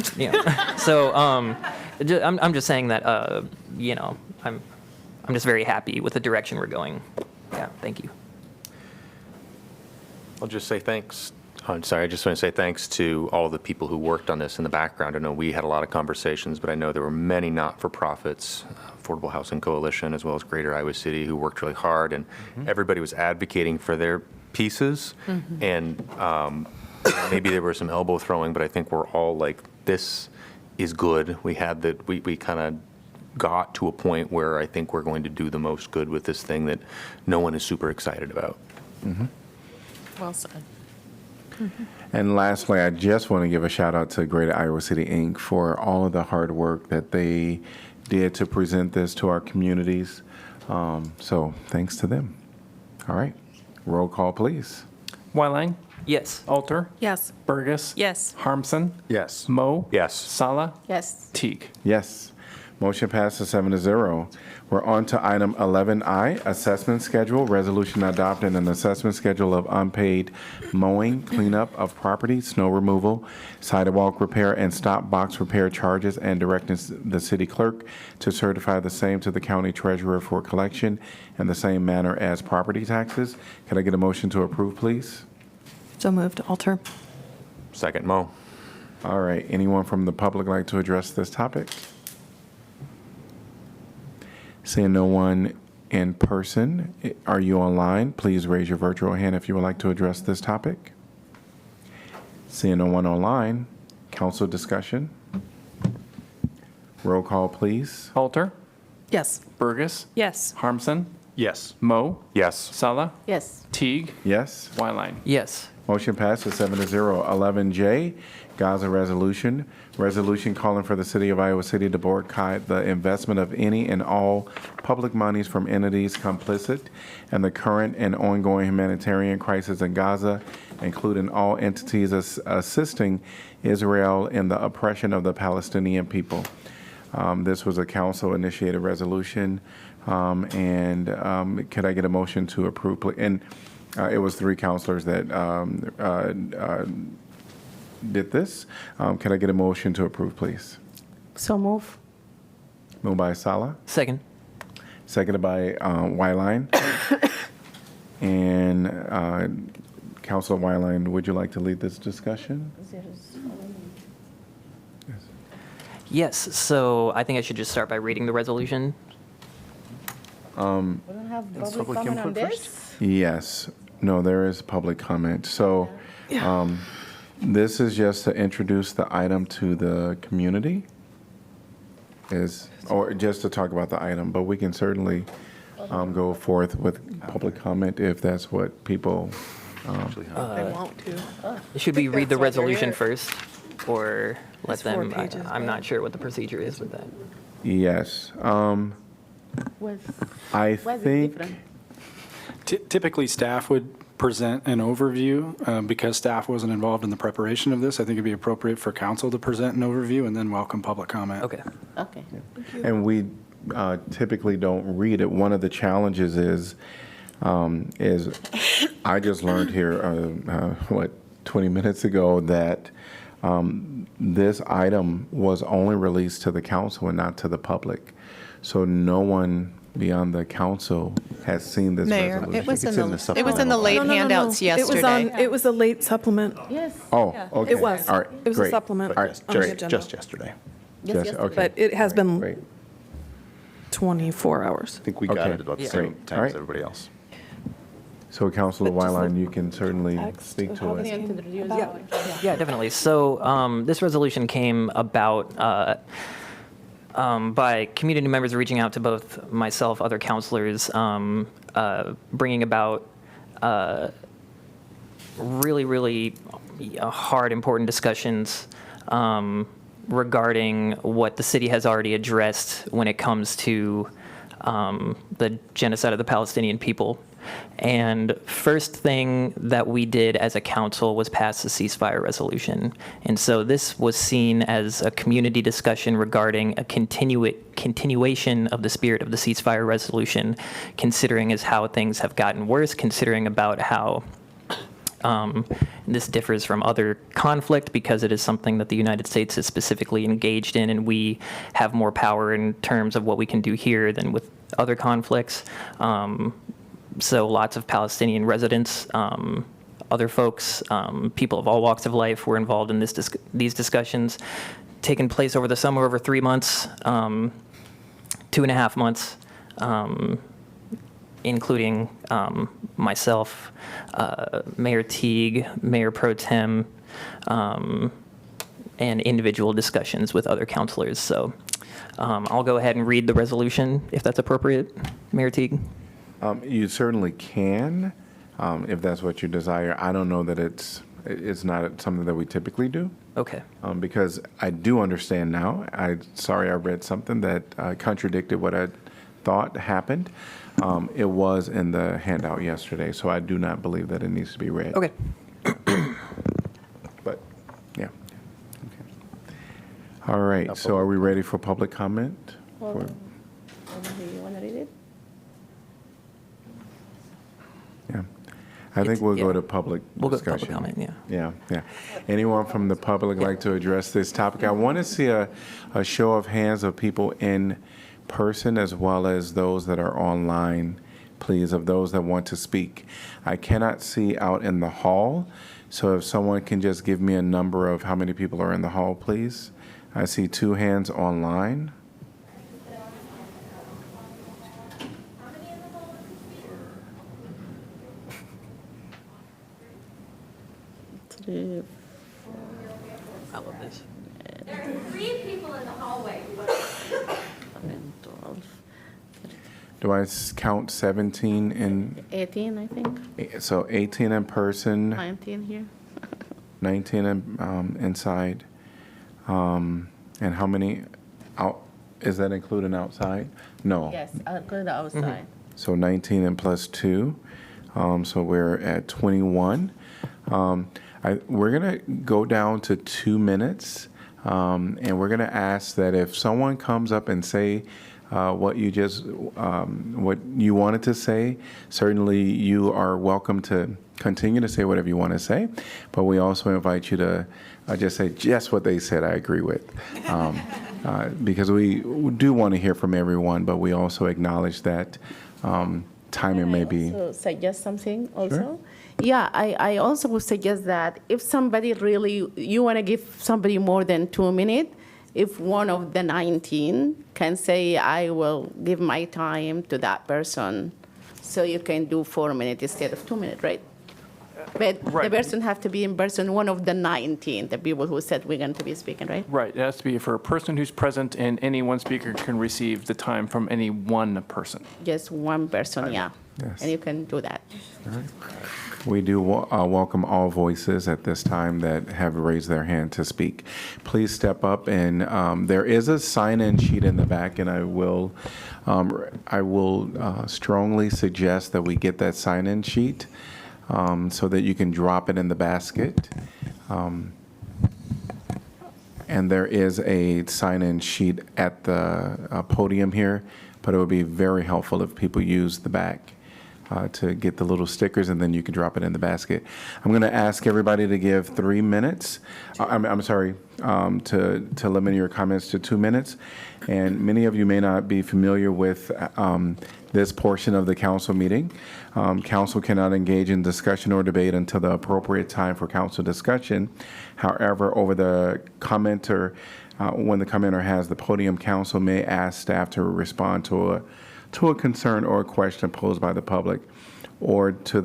So I'm just saying that, I'm just very happy with the direction we're going. Yeah, thank you. I'll just say thanks. I'm sorry, I just want to say thanks to all the people who worked on this in the background. I know we had a lot of conversations, but I know there were many not-for-profits, Affordable Housing Coalition, as well as Greater Iowa City, who worked really hard, and everybody was advocating for their pieces. And maybe there was some elbow throwing, but I think we're all like, this is good. We had that, we kind of got to a point where I think we're going to do the most good with this thing that no one is super excited about. Well said. And lastly, I just want to give a shout out to Greater Iowa City, Inc. for all of the hard work that they did to present this to our communities. So thanks to them. All right. Roll call, please. Wylang? Yes. Alter? Yes. Burgess? Yes. Harmson? Yes. Moe? Yes. Sala? Yes. Teague? Yes. Motion passes 7-0. We're on to item 11I, assessment schedule, resolution adopting an assessment schedule of unpaid mowing, cleanup of property, snow removal, sidewalk repair, and stop box repair charges, and directing the city clerk to certify the same to the county treasurer for collection in the same manner as property taxes. Can I get a motion to approve, please? So moved. Alter. Second, Mo. All right. Anyone from the public like to address this topic? Seeing no one in person, are you online? Please raise your virtual hand if you would like to address this topic. Seeing no one online, council discussion. Roll call, please. Alter? Yes. Burgess? Yes. Harmson? Yes. Moe? Yes. Sala? Yes. Teague? Yes. Wylang? Yes. Motion passes 7-0. 11J, Gaza Resolution. Resolution calling for the City of Iowa City to boycott the investment of any and all public monies from entities complicit in the current and ongoing humanitarian crisis in Gaza, including all entities assisting Israel in the oppression of the Palestinian people. This was a council-initiated resolution Could I get a motion to approve? And it was 3 counselors that did this. Can I get a motion to approve, please? So move. Moved by Sala, Second. seconded by Wyline. And Councilor Wyline, would you like to lead this discussion? Yes, so I think I should just start by reading the resolution. We don't have public comment on this? Yes. No, there is public comment. So this is just to introduce the item to the community, or just to talk about the item, but we can certainly go forth with public comment if that's what people. They want to. Should we read the That's why they're resolution here. first, or let It's 4 them? pages, I'm not sure what the procedure is with that. Yes. Was, I was it think. different? Typically, staff would present an overview. Because staff wasn't involved in the preparation of this, I think it'd be appropriate for council to present an overview and then welcome public comment. Okay. Okay. And we typically don't read it. One of the challenges is I just learned here, 20 minutes ago that this item was only released to the council and not to the public. So no one beyond the council has seen this Mayor, resolution. it was in the late No, no, no, handouts no. yesterday. It was a late supplement. Yes. Oh, okay. It was. All right, It was a great. supplement All right, on the great. agenda. Just yesterday. Yes, Yes, yes. okay. But it has been Great. 24 hours. I think we got Okay. it about the Yeah. same Great. time All as right. everybody else. So Councilor But just Wyline, the you can certainly text speak of to how it. this came Introduce about. Yeah, definitely. So this resolution came about by community members reaching out to both myself, other counselors, bringing about really, really hard, important discussions regarding what the city has already addressed when it comes to the genocide of the Palestinian people. And first thing that we did as a council was pass the ceasefire resolution. And so this was seen as a community discussion regarding a continuation of the spirit of the ceasefire resolution, considering as how things have gotten worse, considering about how this differs from other conflict because it is something that the United States is specifically engaged in, and we have more power in terms of what we can do here than with other conflicts. So lots of Palestinian residents, other folks, people of all walks of life were involved in these discussions, taking place over the summer, over 3 months, 2.5 months, including myself, Mayor Teague, Mayor Pro Tem, and individual discussions with other councilors. So I'll go ahead and read the resolution, if that's appropriate, Mayor Teague. You certainly can, if that's what you desire. I don't know that it's not something that we typically do. Okay. Because I do understand now. Sorry, I read something that contradicted what I thought happened. It was in the handout yesterday, so I do not believe that it needs to be read. Okay. But, yeah. Okay. All right, so are we ready for public comment? Do you want to read it? Yeah. I think we'll go yeah. to public We'll go to discussion. public comment, Yeah, yeah. Anyone from the public like to address this topic? I want to see a show of hands of people in person as well as those that are online, please, of those that want to speak. I cannot see out in the hall, so if someone can just give me a number of how many people are in the hall, please. I see 2 hands online. I love this. 3 people in the hallway. 12, Do I count 17 in, 18, I think. so 18 in person, 19 here. 19 inside. And how many out, is that including outside? No. Yes, I'll go to the outside. So 19 and plus 2. So we're at 21. We're going to go down to 2 minutes. And we're going to ask that if someone comes up and say what you wanted to say. Certainly, you are welcome to continue to say whatever you want to say, but we also invite you to just say just what they said I agree with. Because we do want to hear from everyone, but we also acknowledge that timing may be. So suggest something also? Yeah, I also would suggest that if somebody really, you want to give somebody more than 2 minutes, if one of the 19 can say, I will give my time to that person, so you can do 4 minutes instead of 2 minutes, right? But the person have to be in person, one of the 19, the people who said we're going to be speaking, right? Right, it has to be for a person who's present, and any one speaker can receive the time from any one person. Just one person, yeah. Yes. And you can do that. We do welcome all voices at this time that have raised their hand to speak. Please step up, and there is a sign-in sheet in the back, and I will strongly suggest that we get that sign-in sheet so that you can drop it in the basket. And there is a sign-in sheet at the podium here, but it would be very helpful if people use the back to get the little stickers, and then you can drop it in the basket. I'm going to ask everybody to give 3 minutes. I'm sorry, to limit your comments to 2 minutes. And many of you may not be familiar with this portion of the council meeting. Council cannot engage in discussion or debate until the appropriate time for council discussion. However, over the commenter, when the commenter has the podium, council may ask staff to respond to a concern or a question posed by the public, or to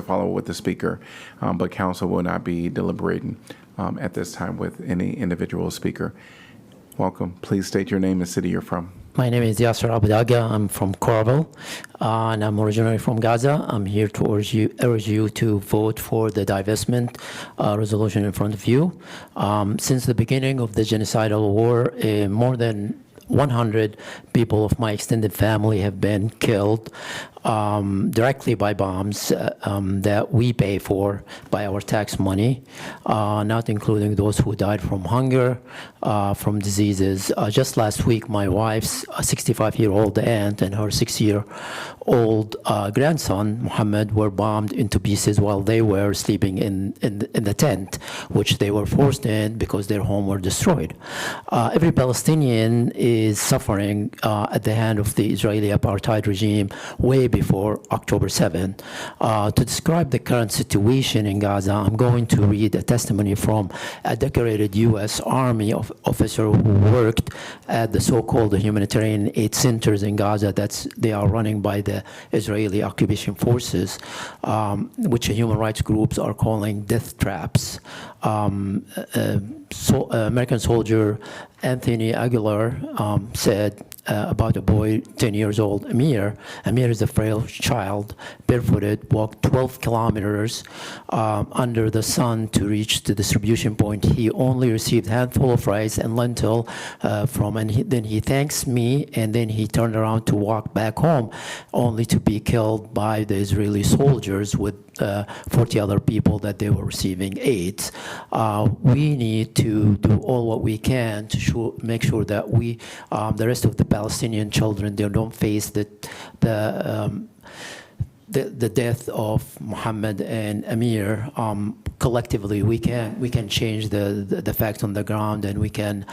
follow with the speaker. But council will not be deliberating at this time with any individual speaker. Welcome. Please state your name and city you're from. My name is Yasser Abudaga. I'm from Coralville, and I'm originally from Gaza. I'm here to urge you to vote for the divestment resolution in front of you. Since the beginning of the genocidal war, more than 100 people of my extended family have been killed directly by bombs that we pay for by our tax money, not including those who died from hunger, from diseases. Just last week, my wife's 65-year-old aunt and her 6-year-old grandson, Muhammad, were bombed into pieces while they were sleeping in the tent, which they were forced in because their home were destroyed. Every Palestinian is suffering at the hand of the Israeli apartheid regime way before October 7. To describe the current situation in Gaza, I'm going to read a testimony from a decorated U.S. Army officer who worked at the so-called humanitarian aid centers in Gaza they are running by the Israeli occupation forces, which human rights groups are calling death traps. American soldier Anthony Aguilar said about a boy 10 years old, Amir. Amir is a frail child, barefooted, walked 12 kilometers under the sun to reach the distribution point. He only received a handful of rice and lentil then he thanks me, and then he turned around to walk back home, only to be killed by the Israeli soldiers with 40 other people that they were receiving aids. We need to do all what we can to make sure that the rest of the Palestinian children, they don't face the death of Muhammad and Amir. Collectively, we can change the facts on the ground, and we can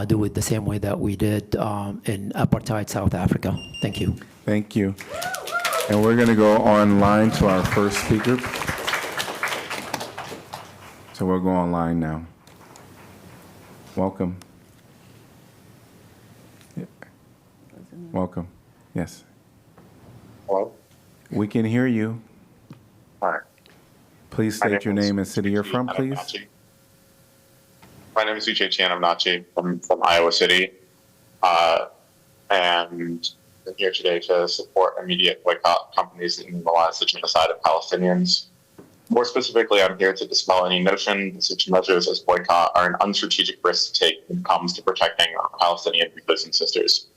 do it the same way that we did in apartheid South Africa. Thank you. Thank you. And we're going to go online to our first speaker. So we'll go online now. Welcome. Welcome. Yes. Hello? We can hear you. Hi. Please state your name and city you're from, please. My name is Vijay Chanamnachi. I'm from Iowa City. And I'm here today to support immediate boycott companies that utilize the genocide of Palestinians. More specifically, I'm here to dispel any notion that such measures as boycott are an unstrategic risk to take when it comes to protecting our Palestinian brothers and sisters.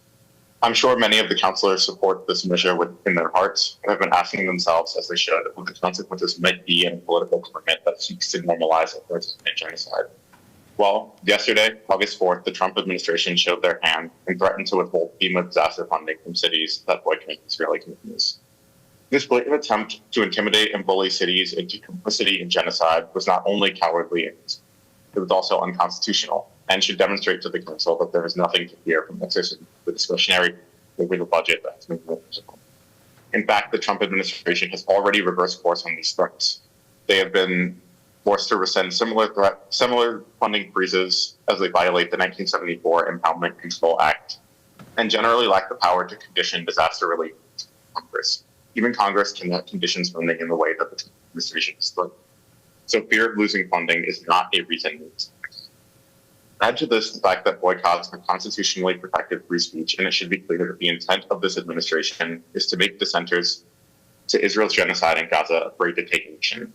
I'm sure many of the councilors support this measure within their hearts and have been asking themselves, as they should, what the consequences might be in a political climate that seeks to normalize a genocide. Well, yesterday, August 4th, the Trump administration showed their hand and threatened to withhold FEMA disaster funding from cities that boycott Israeli companies. This blatant attempt to intimidate and bully cities into complicity in genocide was not only cowardly, it was also unconstitutional and should demonstrate to the Council that there is nothing to fear from exercising the discretionary over the budget that has been proposed. In fact, the Trump administration has already reversed course on these threats. They have been forced to rescind similar funding freezes as they violate the 1974 Impoundment Control Act and generally lack the power to condition disaster relief to Congress. Even Congress cannot condition funding in the way that the Trump administration has done. So fear of losing funding is not a reason. Add to this the fact that boycotts are constitutionally protected free speech, and it should be clear that the intent of this administration is to make dissenters to Israel's genocide in Gaza afraid to take action.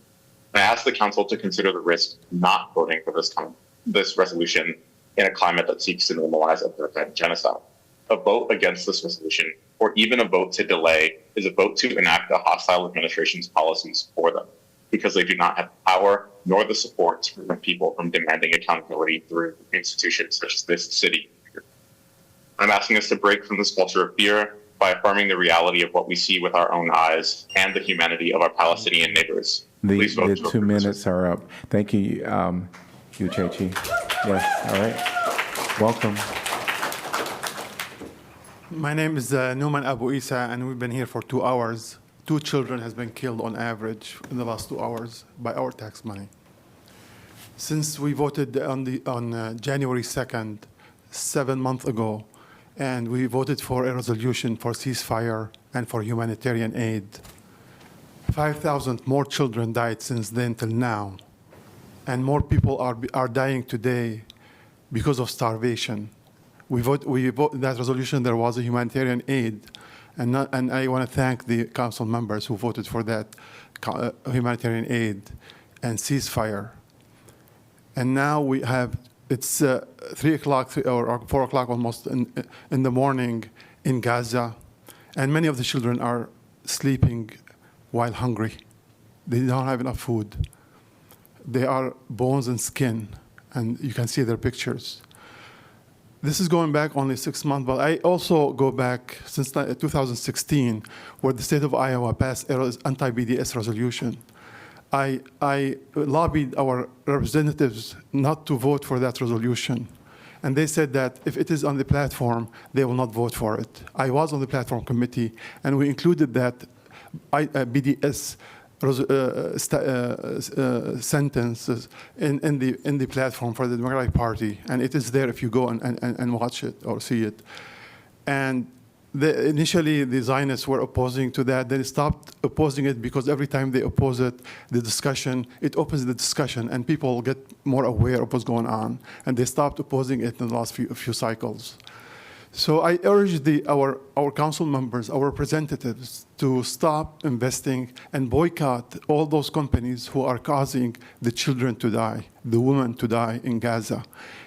I ask the Council to consider the risk of not voting for this resolution in a climate that seeks to normalize apartheid genocide. A vote against this resolution, or even a vote to delay, is a vote to enact a hostile administration's policies for them, because they do not have power nor the support to prevent people from demanding accountability through institutions such as this city. I'm asking us to break from this culture of fear by affirming the reality of what we see with our own eyes and the humanity of our Palestinian neighbors. Please vote The 2 minutes are up. Thank you, Uchechi. Yes, all right. Welcome. My name is Nouman Abu Isa, and we've been here for 2 hours. 2 children has been killed on average in the last 2 hours by our tax money. Since we voted on January 2nd, 7 months ago, and we voted for a resolution for ceasefire and for humanitarian aid, 5,000 more children died since then till now, and more people are dying today because of starvation. We vote that resolution. There was a humanitarian aid, and I want to thank the council members who voted for that humanitarian aid and ceasefire. And now we have it's 3 o'clock or 4 o'clock almost in the morning in Gaza, and many of the children are sleeping while hungry. They don't have enough food. They are bones and skin, and you can see their pictures. This is going back only 6 months, but I also go back since 2016, where the state of Iowa passed an anti-BDS resolution. I lobbied our representatives not to vote for that resolution. And they said that if it is on the platform, they will not vote for it. I was on the platform committee, and we included that BDS sentences in the platform for the Democratic Party, and it is there if you go and watch it or see it. And initially, the Zionists were opposing to that. They stopped opposing it because every time they oppose it, it opens the discussion, and people get more aware of what's going on. And they stopped opposing it in the last few cycles. So I urge our council members, our representatives, to stop investing and boycott all those companies who are causing the children to die, the women to die in Gaza.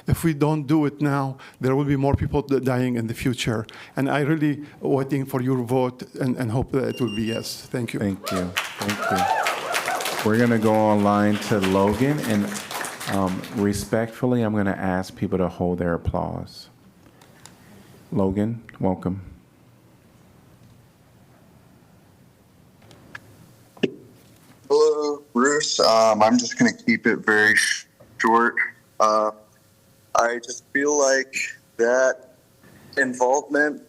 If we don't do it now, there will be more people dying in the future. And I really waiting for your vote and hope that it will be yes. Thank you. Thank you. Thank you. We're going to go online to Logan, and respectfully, I'm going to ask people to hold their applause. Logan, welcome. Hello, Bruce. I'm just going to keep it very short. I just feel like that involvement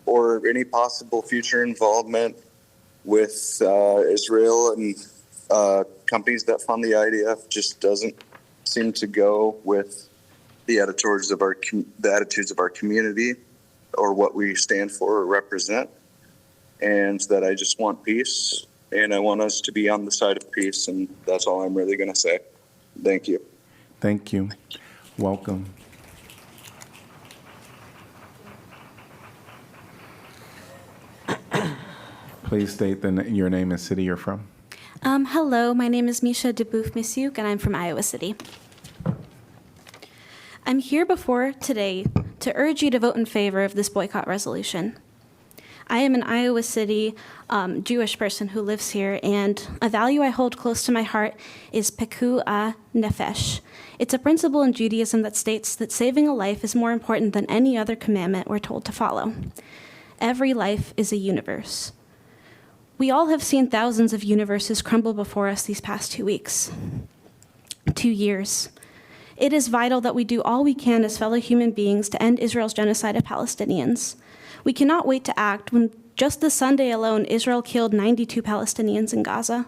or any possible future involvement with Israel and companies that fund the IDF just doesn't seem to go with the attitudes of our community or what we stand for or represent, and that I just want peace, and I want us to be on the side of peace, and that's all I'm really going to say. Thank you. Thank you. Welcome. Please state your name and city you're from. Hello, my name is Misha Debouf-Misyuk, and I'm from Iowa City. I'm here before today to urge you to vote in favor of this boycott resolution. I am an Iowa City Jewish person who lives here, and a value I hold close to my heart is pikuah nefesh. It's a principle in Judaism that states that saving a life is more important than any other commandment we're told to follow. Every life is a universe. We all have seen thousands of universes crumble before us these past 2 weeks, 2 years. It is vital that we do all we can as fellow human beings to end Israel's genocide of Palestinians. We cannot wait to act when just this Sunday alone, Israel killed 92 Palestinians in Gaza.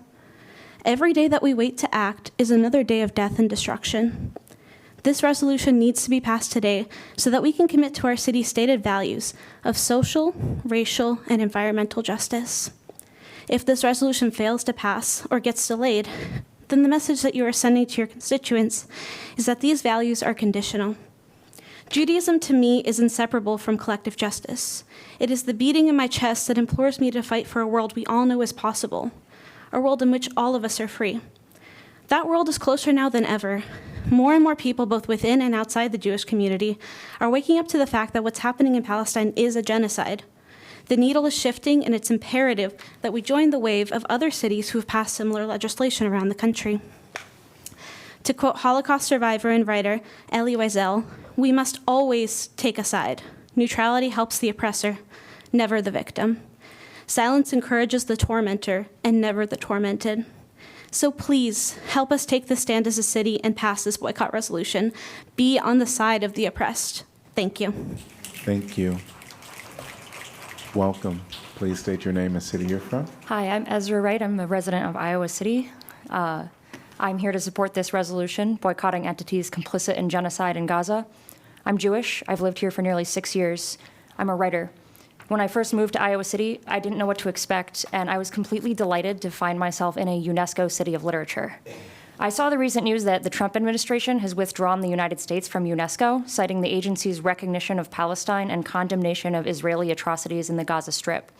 Every day that we wait to act is another day of death and destruction. This resolution needs to be passed today so that we can commit to our city's stated values of social, racial, and environmental justice. If this resolution fails to pass or gets delayed, then the message that you are sending to your constituents is that these values are conditional. Judaism to me is inseparable from collective justice. It is the beating in my chest that implores me to fight for a world we all know is possible, a world in which all of us are free. That world is closer now than ever. More and more people, both within and outside the Jewish community, are waking up to the fact that what's happening in Palestine is a genocide. The needle is shifting, and it's imperative that we join the wave of other cities who have passed similar legislation around the country. To quote Holocaust survivor and writer Elie Wiesel, we must always take a side. Neutrality helps the oppressor, never the victim. Silence encourages the tormentor, and never the tormented. So please, help us take this stand as a city and pass this boycott resolution. Be on the side of the oppressed. Thank you. Thank you. Welcome. Please state your name and city you're from. Hi, I'm Ezra Wright. I'm a resident of Iowa City. I'm here to support this resolution, boycotting entities complicit in genocide in Gaza. I'm Jewish. I've lived here for nearly 6 years. I'm a writer. When I first moved to Iowa City, I didn't know what to expect, and I was completely delighted to find myself in a UNESCO City of Literature. I saw the recent news that the Trump administration has withdrawn the United States from UNESCO, citing the agency's recognition of Palestine and condemnation of Israeli atrocities in the Gaza Strip.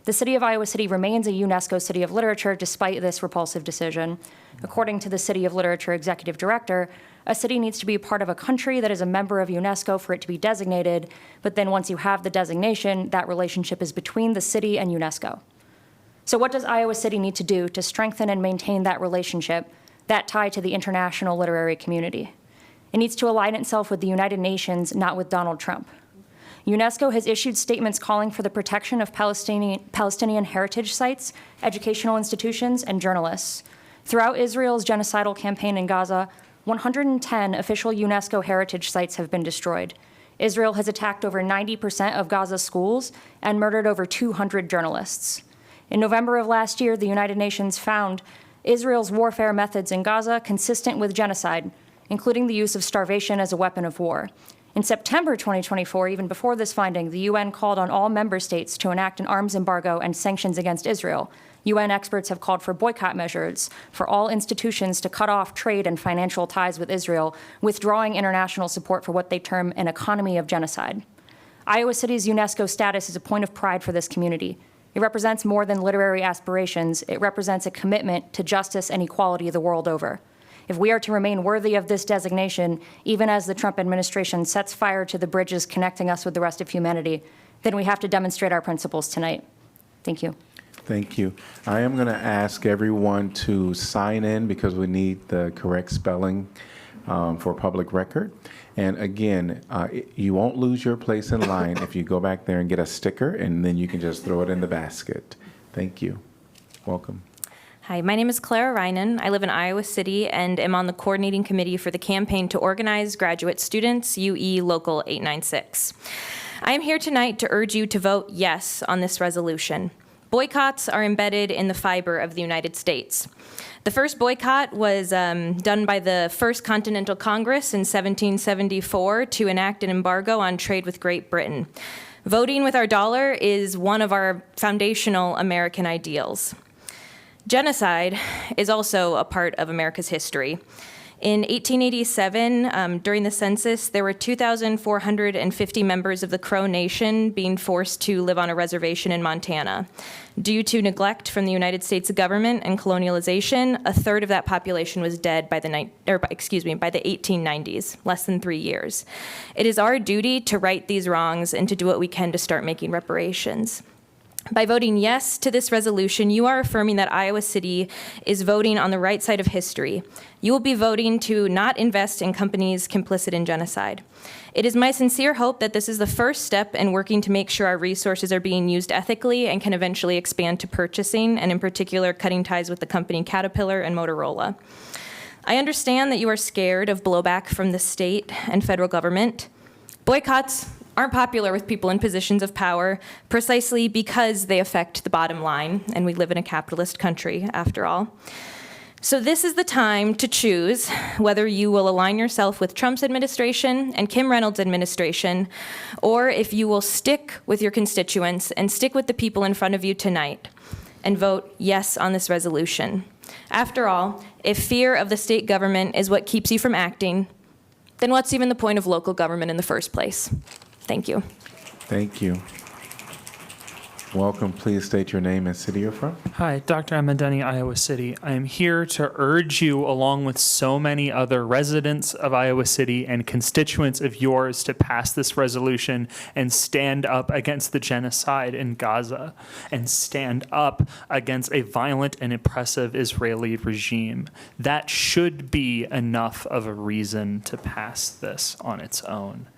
The city of Iowa City remains a UNESCO City of Literature despite this repulsive decision. According to the City of Literature Executive Director, a city needs to be part of a country that is a member of UNESCO for it to be designated, but then once you have the designation, that relationship is between the city and UNESCO. So what does Iowa City need to do to strengthen and maintain that relationship, that tie to the international literary community? It needs to align itself with the United Nations, not with Donald Trump. UNESCO has issued statements calling for the protection of Palestinian heritage sites, educational institutions, and journalists. Throughout Israel's genocidal campaign in Gaza, 110 official UNESCO heritage sites have been destroyed. Israel has attacked over 90% of Gaza's schools and murdered over 200 journalists. In November of last year, the United Nations found Israel's warfare methods in Gaza consistent with genocide, including the use of starvation as a weapon of war. In September 2024, even before this finding, the UN called on all member states to enact an arms embargo and sanctions against Israel. UN experts have called for boycott measures for all institutions to cut off trade and financial ties with Israel, withdrawing international support for what they term an economy of genocide. Iowa City's UNESCO status is a point of pride for this community. It represents more than literary aspirations. It represents a commitment to justice and equality the world over. If we are to remain worthy of this designation, even as the Trump administration sets fire to the bridges connecting us with the rest of humanity, then we have to demonstrate our principles tonight. Thank you. Thank you. I am going to ask everyone to sign in because we need the correct spelling for public record. And again, you won't lose your place in line if you go back there and get a sticker, and then you can just throw it in the basket. Thank you. Welcome. Hi, my name is Clara Reinen. I live in Iowa City and am on the coordinating committee for the campaign to organize graduate students, UE Local 896. I am here tonight to urge you to vote yes on this resolution. Boycotts are embedded in the fiber of the United States. The first boycott was done by the First Continental Congress in 1774 to enact an embargo on trade with Great Britain. Voting with our dollar is one of our foundational American ideals. Genocide is also a part of America's history. In 1887, during the census, there were 2,450 members of the Crow Nation being forced to live on a reservation in Montana. Due to neglect from the United States government and colonialization, a third of that population was dead by the 1890s, less than 3 years. It is our duty to right these wrongs and to do what we can to start making reparations. By voting yes to this resolution, you are affirming that Iowa City is voting on the right side of history. You will be voting to not invest in companies complicit in genocide. It is my sincere hope that this is the first step in working to make sure our resources are being used ethically and can eventually expand to purchasing, and in particular, cutting ties with the company Caterpillar and Motorola. I understand that you are scared of blowback from the state and federal government. Boycotts aren't popular with people in positions of power precisely because they affect the bottom line, and we live in a capitalist country, after all. So this is the time to choose whether you will align yourself with Trump's administration and Kim Reynolds' administration, or if you will stick with your constituents and stick with the people in front of you tonight and vote yes on this resolution. After all, if fear of the state government is what keeps you from acting, then what's even the point of local government in the first place? Thank you. Thank you. Welcome. Please state your name and city you're from. Hi, Dr. Amended, Iowa City. I am here to urge you, along with so many other residents of Iowa City and constituents of yours, to pass this resolution and stand up against the genocide in Gaza and stand up against a violent and oppressive Israeli regime. That should be enough of a reason to pass this on its own.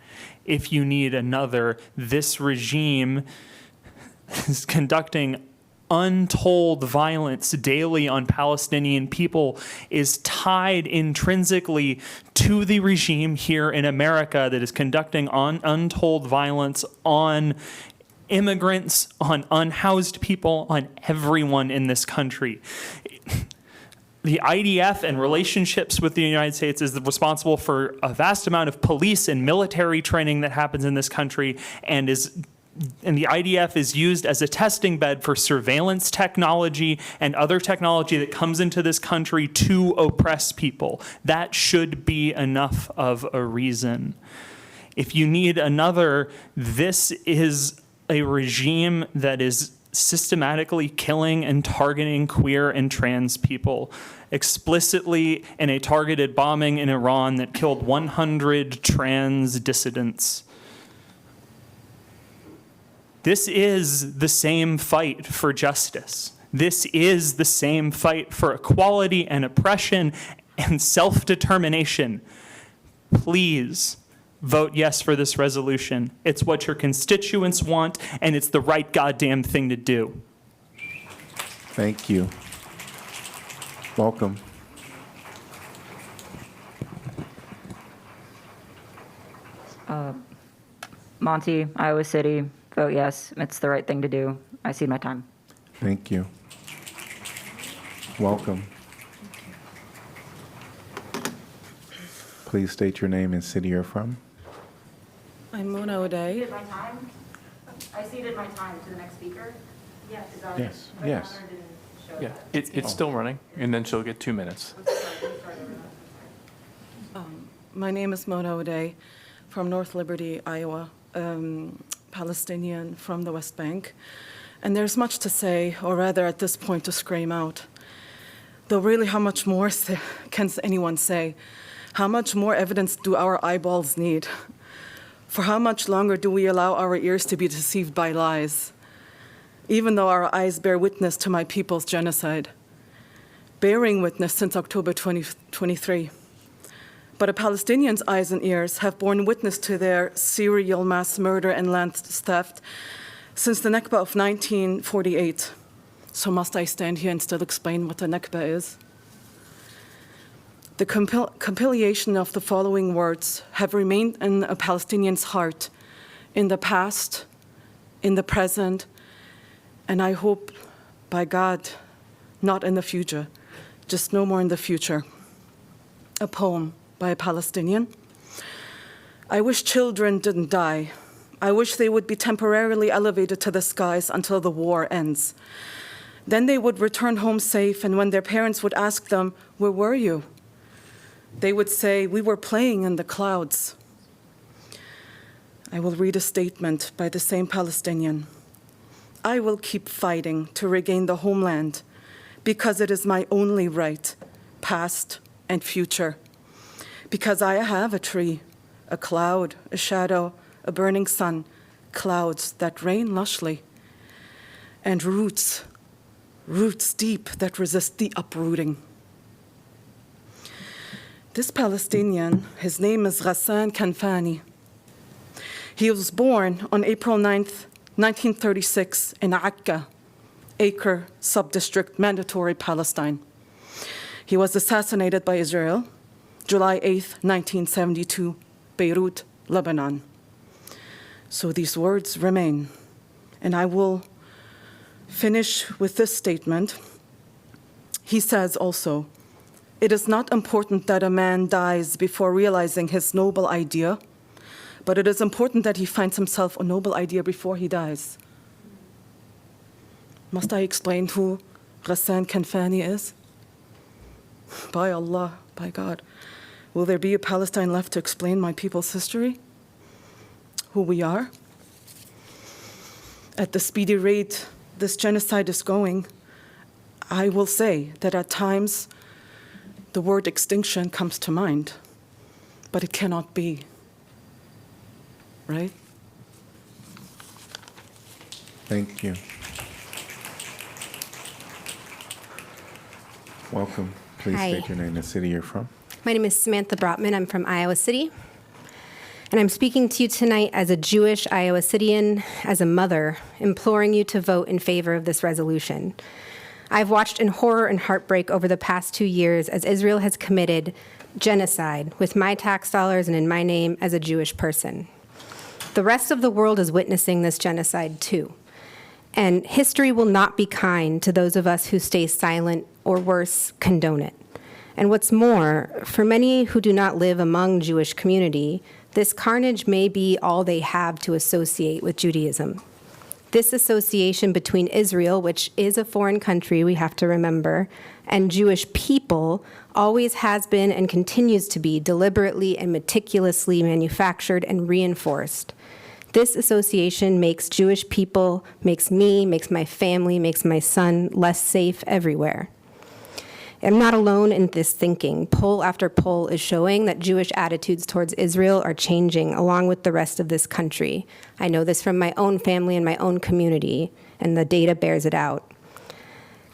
If you need another, this regime is conducting untold violence daily on Palestinian people, is tied intrinsically to the regime here in America that is conducting untold violence on immigrants, on unhoused people, on everyone in this country. The IDF and relationships with the United States is responsible for a vast amount of police and military training that happens in this country, and the IDF is used as a testing bed for surveillance technology and other technology that comes into this country to oppress people. That should be enough of a reason. If you need another, this is a regime that is systematically killing and targeting queer and trans people, explicitly in a targeted bombing in Iran that killed 100 trans dissidents. This is the same fight for justice. This is the same fight for equality and oppression and self-determination. Please vote yes for this resolution. It's what your constituents want, and it's the right goddamn thing to do. Thank you. Welcome. Monty, Iowa City, vote yes. It's the right thing to do. I see my time. Thank you. Welcome. Please state your name and city you're from. I'm Mona O'Day. I ceded my time to the next speaker. Yes. Yes. Yes. Yeah, it's still running, and then she'll get 2 minutes. My name is Mona O'Day from North Liberty, Iowa, Palestinian from the West Bank. And there's much to say, or rather at this point to scream out. Though really, how much more can anyone say? How much more evidence do our eyeballs need? For how much longer do we allow our ears to be deceived by lies? Even though our eyes bear witness to my people's genocide, bearing witness since October 2023. But a Palestinian's eyes and ears have borne witness to their serial mass murder and land theft since the Nakba of 1948. So must I stand here and still explain what the Nakba is? The compilation of the following words have remained in a Palestinian's heart in the past, in the present, and I hope, by God, not in the future, just no more in the future. A poem by a Palestinian. I wish children didn't die. I wish they would be temporarily elevated to the skies until the war ends. Then they would return home safe, and when their parents would ask them, "Where were you?" they would say, "We were playing in the clouds." I will read a statement by the same Palestinian. I will keep fighting to regain the homeland because it is my only right, past and future. Because I have a tree, a cloud, a shadow, a burning sun, clouds that rain lushly. and roots deep that resist the uprooting. This Palestinian, his name is Ghassan Kanfani. He was born on April 9th, 1936 in Akka, Acre Subdistrict, Mandatory Palestine. He was assassinated by Israel July 8th, 1972, Beirut, Lebanon. So these words remain, and I will finish with this statement. He says also, "It is not important that a man dies before realizing his noble idea, but it is important that he finds himself a noble idea before he dies." Must I explain who Ghassan Kanfani is? By Allah, by God, will there be a Palestine left to explain my people's history? Who we are? At the speedy rate this genocide is going, I will say that at times the word extinction comes to mind, but it cannot be, right? Thank you. Welcome. Please Hi. state your name and the city you're from. My name is Samantha Brotman. I'm from Iowa City. And I'm speaking to you tonight as a Jewish Iowa Citian, as a mother, imploring you to vote in favor of this resolution. I've watched in horror and heartbreak over the past 2 years as Israel has committed genocide with my tax dollars and in my name as a Jewish person. The rest of the world is witnessing this genocide too. And history will not be kind to those of us who stay silent or worse, condone it. And what's more, for many who do not live among Jewish community, this carnage may be all they have to associate with Judaism. This association between Israel, which is a foreign country, we have to remember, and Jewish people always has been and continues to be deliberately and meticulously manufactured and reinforced. This association makes Jewish people, makes me, makes my family, makes my son less safe everywhere. I'm not alone in this thinking. Poll after poll is showing that Jewish attitudes towards Israel are changing along with the rest of this country. I know this from my own family and my own community, and the data bears it out.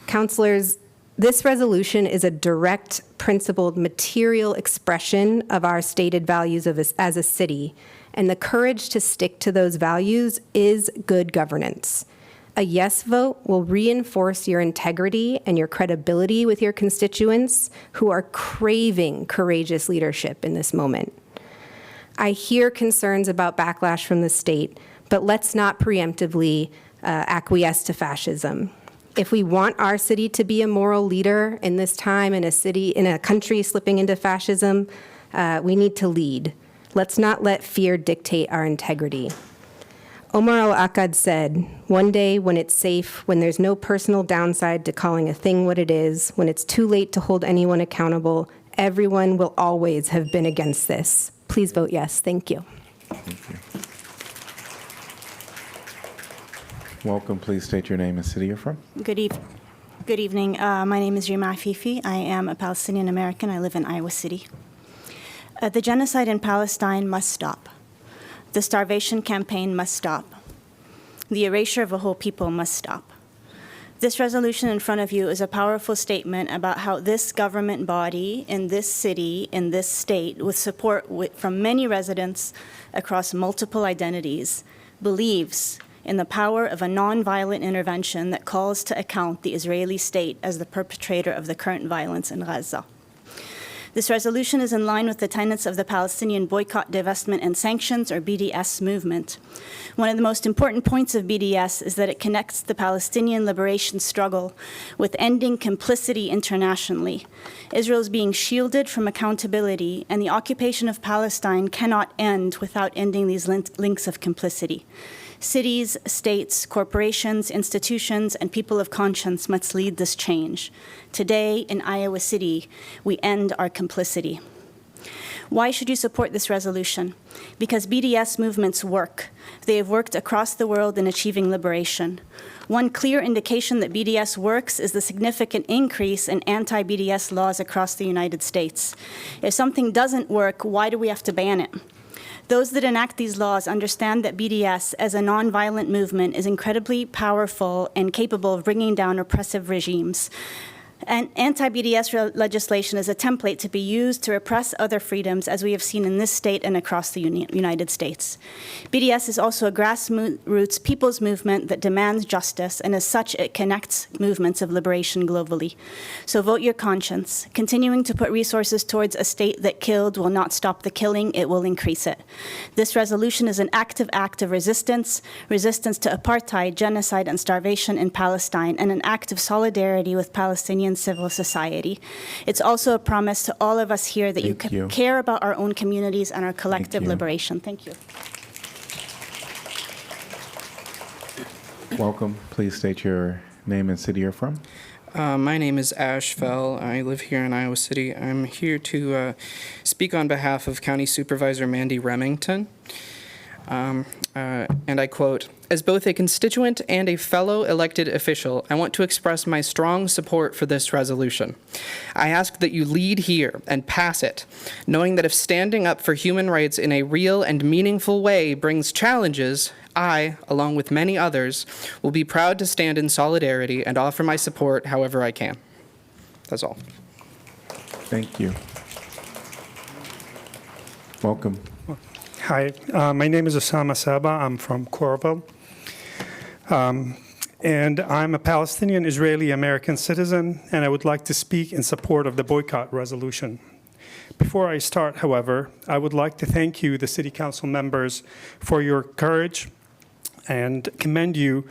Counselors, this resolution is a direct, principled, material expression of our stated values as a city, and the courage to stick to those values is good governance. A yes vote will reinforce your integrity and your credibility with your constituents who are craving courageous leadership in this moment. I hear concerns about backlash from the state, but let's not preemptively acquiesce to fascism. If we want our city to be a moral leader in this time in a country slipping into fascism, we need to lead. Let's not let fear dictate our integrity. Omar al-Akkad said, "One day when it's safe, when there's no personal downside to calling a thing what it is, when it's too late to hold anyone accountable, everyone will always have been against this." Please vote yes. Thank you. Thank you. Welcome. Please state your name and city you're from. Good evening. My name is Rima Afifi. I am a Palestinian American. I live in Iowa City. The genocide in Palestine must stop. The starvation campaign must stop. The erasure of a whole people must stop. This resolution in front of you is a powerful statement about how this government body in this city, in this state, with support from many residents across multiple identities, believes in the power of a nonviolent intervention that calls to account the Israeli state as the perpetrator of the current violence in Gaza. This resolution is in line with the tenets of the Palestinian Boycott, Divestment, and Sanctions, or BDS movement. One of the most important points of BDS is that it connects the Palestinian liberation struggle with ending complicity internationally. Israel is being shielded from accountability, and the occupation of Palestine cannot end without ending these links of complicity. Cities, states, corporations, institutions, and people of conscience must lead this change. Today, in Iowa City, we end our complicity. Why should you support this resolution? Because BDS movements work. They have worked across the world in achieving liberation. One clear indication that BDS works is the significant increase in anti-BDS laws across the United States. If something doesn't work, why do we have to ban it? Those that enact these laws understand that BDS as a nonviolent movement is incredibly powerful and capable of bringing down oppressive regimes. And anti-BDS legislation is a template to be used to repress other freedoms, as we have seen in this state and across the United States. BDS is also a grassroots people's movement that demands justice, and as such, it connects movements of liberation globally. So vote your conscience. Continuing to put resources towards a state that killed will not stop the killing, it will increase it. This resolution is an active act of resistance to apartheid, genocide, and starvation in Palestine, and an act of solidarity with Palestinian civil society. It's also a promise to all of us here that you care about our own communities and our collective liberation. Thank you. Welcome. Please state your name and city you're from. My name is Ash Fell. I live here in Iowa City. I'm here to speak on behalf of County Supervisor Mandy Remington. And I quote, "As both a constituent and a fellow elected official, I want to express my strong support for this resolution. I ask that you lead here and pass it, knowing that if standing up for human rights in a real and meaningful way brings challenges, I, along with many others, will be proud to stand in solidarity and offer my support however I can." That's all. Thank you. Welcome. Hi, my name is Osama Saba. I'm from Coralville. And I'm a Palestinian Israeli American citizen, and I would like to speak in support of the boycott resolution. Before I start, however, I would like to thank you, the City Council members, for your courage and commend you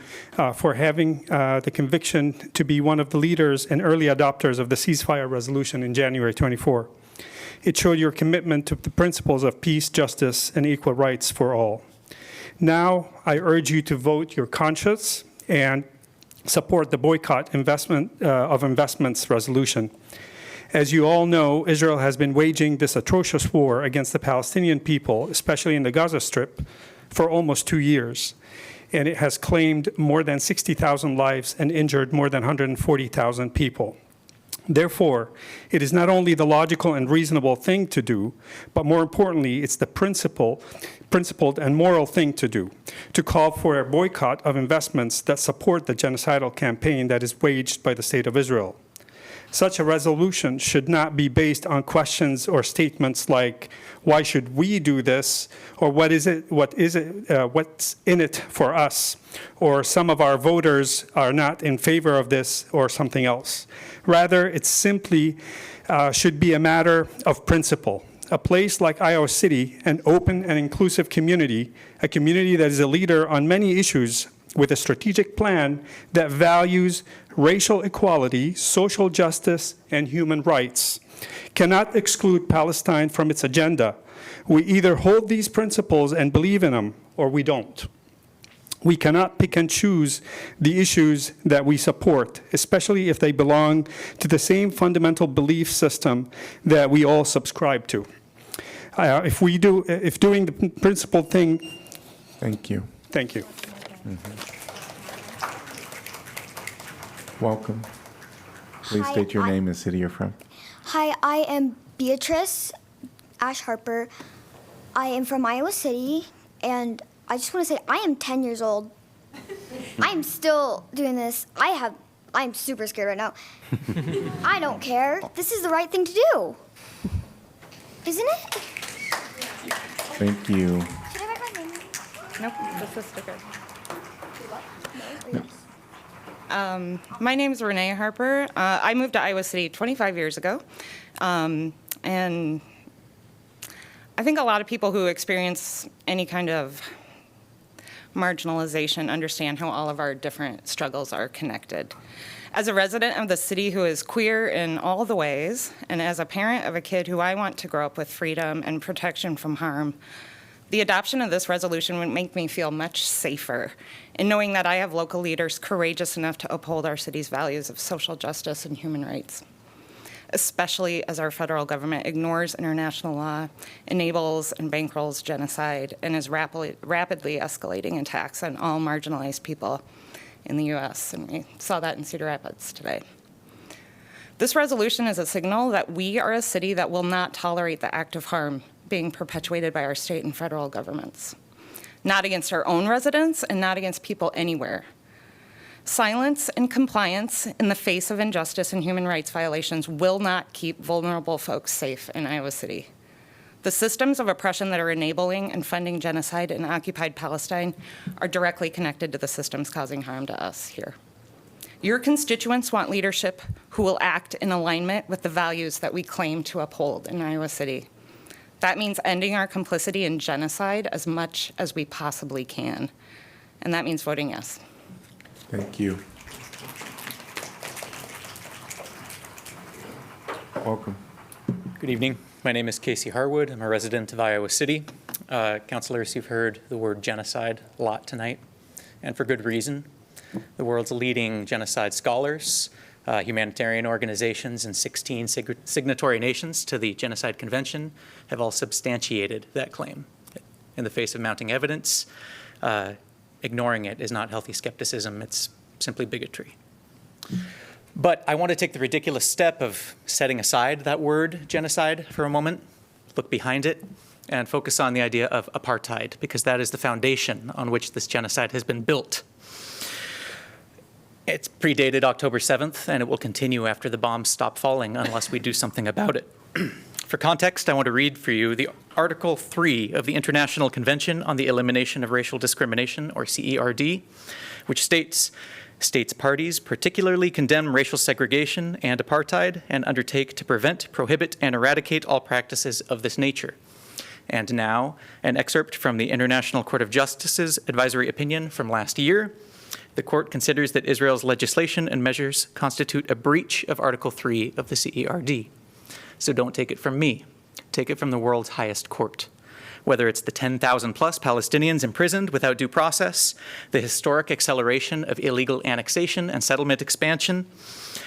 for having the conviction to be one of the leaders and early adopters of the ceasefire resolution in January 24. It showed your commitment to the principles of peace, justice, and equal rights for all. Now, I urge you to vote your conscience and support the boycott of investments resolution. As you all know, Israel has been waging this atrocious war against the Palestinian people, especially in the Gaza Strip, for almost 2 years. And it has claimed more than 60,000 lives and injured more than 140,000 people. Therefore, it is not only the logical and reasonable thing to do, but more importantly, it's the principled and moral thing to do, to call for a boycott of investments that support the genocidal campaign that is waged by the State of Israel. Such a resolution should not be based on questions or statements like, why should we do this? Or what's in it for us? Or some of our voters are not in favor of this or something else. Rather, it simply should be a matter of principle. A place like Iowa City, an open and inclusive community, a community that is a leader on many issues with a strategic plan that values racial equality, social justice, and human rights, cannot exclude Palestine from its agenda. We either hold these principles and believe in them, or we don't. We cannot pick and choose the issues that we support, especially if they belong to the same fundamental belief system that we all subscribe to. If doing the principled thing... Thank you. Thank you. Welcome. Please state your name and city you're from. Hi, I am Beatrice Ash Harper. I am from Iowa City, and I just want to say I am 10 years old. I am still doing this. I'm super scared right now. I don't care. This is the right thing to do. Isn't it? Thank you. Should I write my name? Nope, just a sticker. My name is Renee Harper. I moved to Iowa City 25 years ago. And I think a lot of people who experience any kind of marginalization understand how all of our different struggles are connected. As a resident of the city who is queer in all the ways, and as a parent of a kid who I want to grow up with freedom and protection from harm, the adoption of this resolution would make me feel much safer in knowing that I have local leaders courageous enough to uphold our city's values of social justice and human rights, especially as our federal government ignores international law, enables and bankrolls genocide, and is rapidly escalating attacks on all marginalized people in the U.S., and we saw that in Cedar Rapids today. This resolution is a signal that we are a city that will not tolerate the act of harm being perpetuated by our state and federal governments. Not against our own residents and not against people anywhere. Silence and compliance in the face of injustice and human rights violations will not keep vulnerable folks safe in Iowa City. The systems of oppression that are enabling and funding genocide in occupied Palestine are directly connected to the systems causing harm to us here. Your constituents want leadership who will act in alignment with the values that we claim to uphold in Iowa City. That means ending our complicity in genocide as much as we possibly can. And that means voting yes. Thank you. Welcome. Good evening. My name is Casey Harwood. I'm a resident of Iowa City. Councilors, you've heard the word genocide a lot tonight, and for good reason. The world's leading genocide scholars, humanitarian organizations, and 16 signatory nations to the Genocide Convention have all substantiated that claim. In the face of mounting evidence, ignoring it is not healthy skepticism, it's simply bigotry. But I want to take the ridiculous step of setting aside that word genocide for a moment, look behind it, and focus on the idea of apartheid, because that is the foundation on which this genocide has been built. It's predated October 7th, and it will continue after the bombs stop falling unless we do something about it. For context, I want to read for you the Article 3 of the International Convention on the Elimination of Racial Discrimination, or CERD, which states, states parties particularly condemn racial segregation and apartheid and undertake to prevent, prohibit, and eradicate all practices of this nature. And now, an excerpt from the International Court of Justice's advisory opinion from last year. The court considers that Israel's legislation and measures constitute a breach of Article 3 of the CERD. So don't take it from me. Take it from the world's highest court. Whether it's the 10,000 plus Palestinians imprisoned without due process, the historic acceleration of illegal annexation and settlement expansion,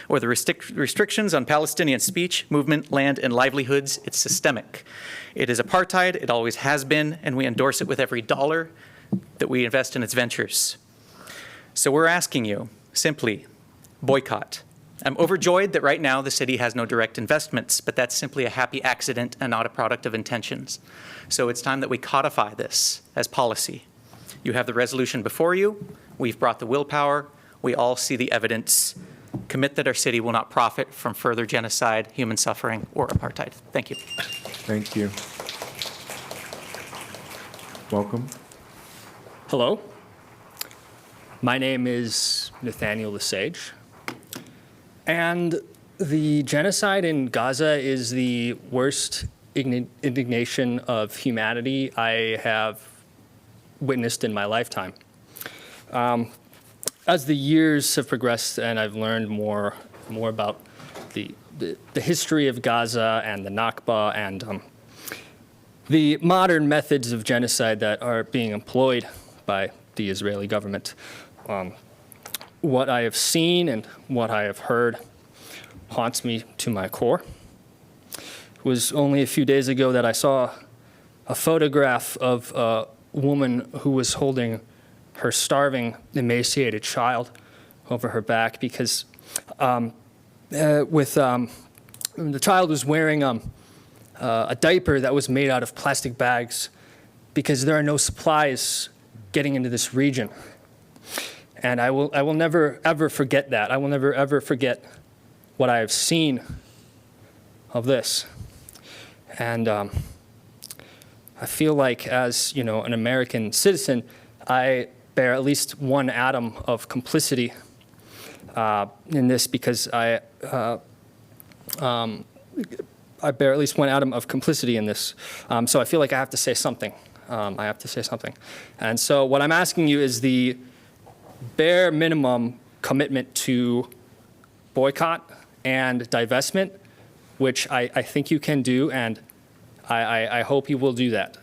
or the restrictions on Palestinian speech, movement, land, and livelihoods, it's systemic. It is apartheid, it always has been, and we endorse it with every dollar that we invest in its ventures. So we're asking you, simply, boycott. I'm overjoyed that right now the city has no direct investments, but that's simply a happy accident and not a product of intentions. So it's time that we codify this as policy. You have the resolution before you. We've brought the willpower. We all see the evidence. Commit that our city will not profit from further genocide, human suffering, or apartheid. Thank you. Thank you. Welcome. Hello. My name is Nathaniel Lesage, and the genocide in Gaza is the worst indignation of humanity I have witnessed in my lifetime. As the years have progressed and I've learned more about the history of Gaza and the Nakba and the modern methods of genocide that are being employed by the Israeli government, what I have seen and what I have heard haunts me to my core. It was only a few days ago that I saw a photograph of a woman who was holding her starving, emaciated child over her back because the child was wearing a diaper that was made out of plastic bags because there are no supplies getting into this region. And I will never, ever forget that. I will never, ever forget what I have seen of this. And I feel like as, an American citizen, I bear at least one atom of complicity in this because I bear at least one atom of complicity in this. So I feel like I have to say something. And so what I'm asking you is the bare minimum commitment to boycott and divestment, which I think you can do, and I hope you will do that.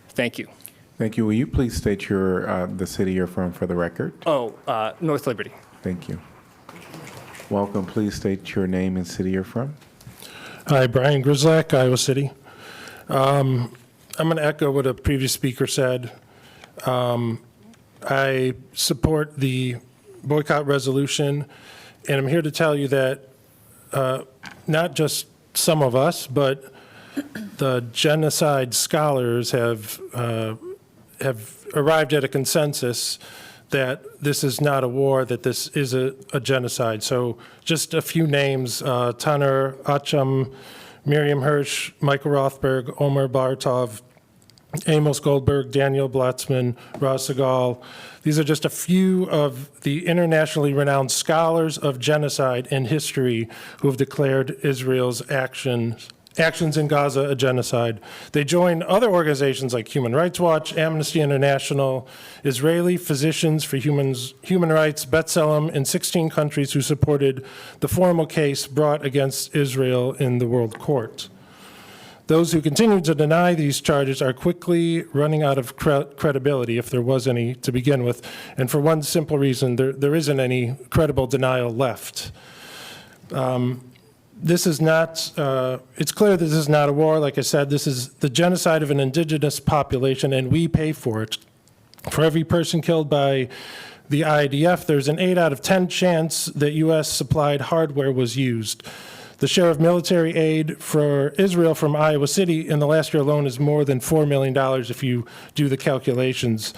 Thank you. Thank you. Will you please state the city you're from for the record? North Liberty. Thank you. Welcome. Please state your name and city you're from. Hi, Brian Grislak, Iowa City. I'm going to echo what a previous speaker said. I support the boycott resolution, and I'm here to tell you that not just some of us, but the genocide scholars have arrived at a consensus that this is not a war, that this is a genocide. So just a few names, Taner Acham, Miriam Hirsch, Michael Rothberg, Omer Bartov, Amos Goldberg, Daniel Blatzman, Raz Segal. These are just a few of the internationally renowned scholars of genocide and history who have declared Israel's actions in Gaza a genocide. They join other organizations like Human Rights Watch, Amnesty International, Israeli Physicians for Human Rights, B'Tselem, and 16 countries who supported the formal case brought against Israel in the World Court. Those who continue to deny these charges are quickly running out of credibility, if there was any to begin with, and for one simple reason, there isn't any credible denial left. This is not, it's clear that this is not a war. Like I said, this is the genocide of an indigenous population, and we pay for it. For every person killed by the IDF, there's an 8 out of 10 chance that U.S. supplied hardware was used. The share of military aid for Israel from Iowa City in the last year alone is more than $4 million if you do the calculations.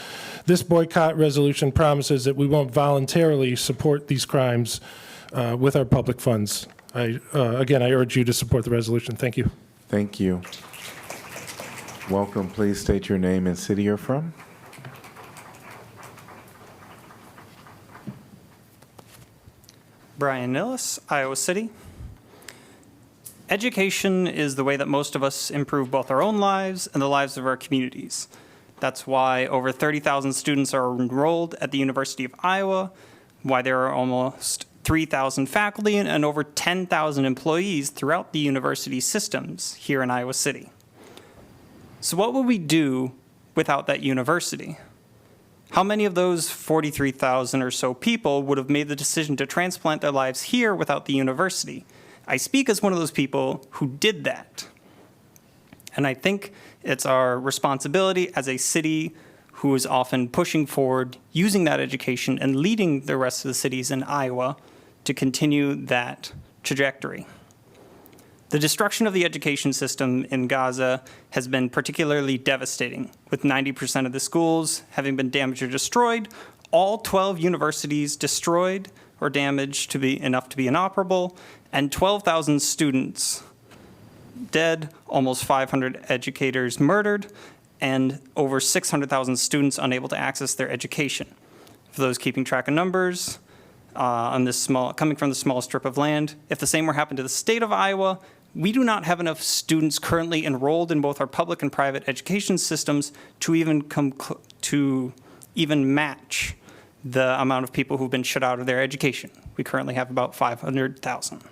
This boycott resolution promises that we won't voluntarily support these crimes with our public funds. Again, I urge you to support the resolution. Thank you. Thank you. Welcome. Please state your name and city you're from. Brian Nillis, Iowa City. Education is the way that most of us improve both our own lives and the lives of our communities. That's why over 30,000 students are enrolled at the University of Iowa, why there are almost 3,000 faculty and over 10,000 employees throughout the university systems here in Iowa City. So what would we do without that university? How many of those 43,000 or so people would have made the decision to transplant their lives here without the university? I speak as one of those people who did that. And I think it's our responsibility as a city who is often pushing forward, using that education and leading the rest of the cities in Iowa to continue that trajectory. The destruction of the education system in Gaza has been particularly devastating, with 90% of the schools having been damaged or destroyed, all 12 universities destroyed or damaged to be enough to be inoperable, and 12,000 students dead, almost 500 educators murdered, and over 600,000 students unable to access their education. For those keeping track of numbers, coming from the small strip of land, if the same were happened to the state of Iowa, we do not have enough students currently enrolled in both our public and private education systems to even match the amount of people who've been shut out of their education. We currently have about 500,000.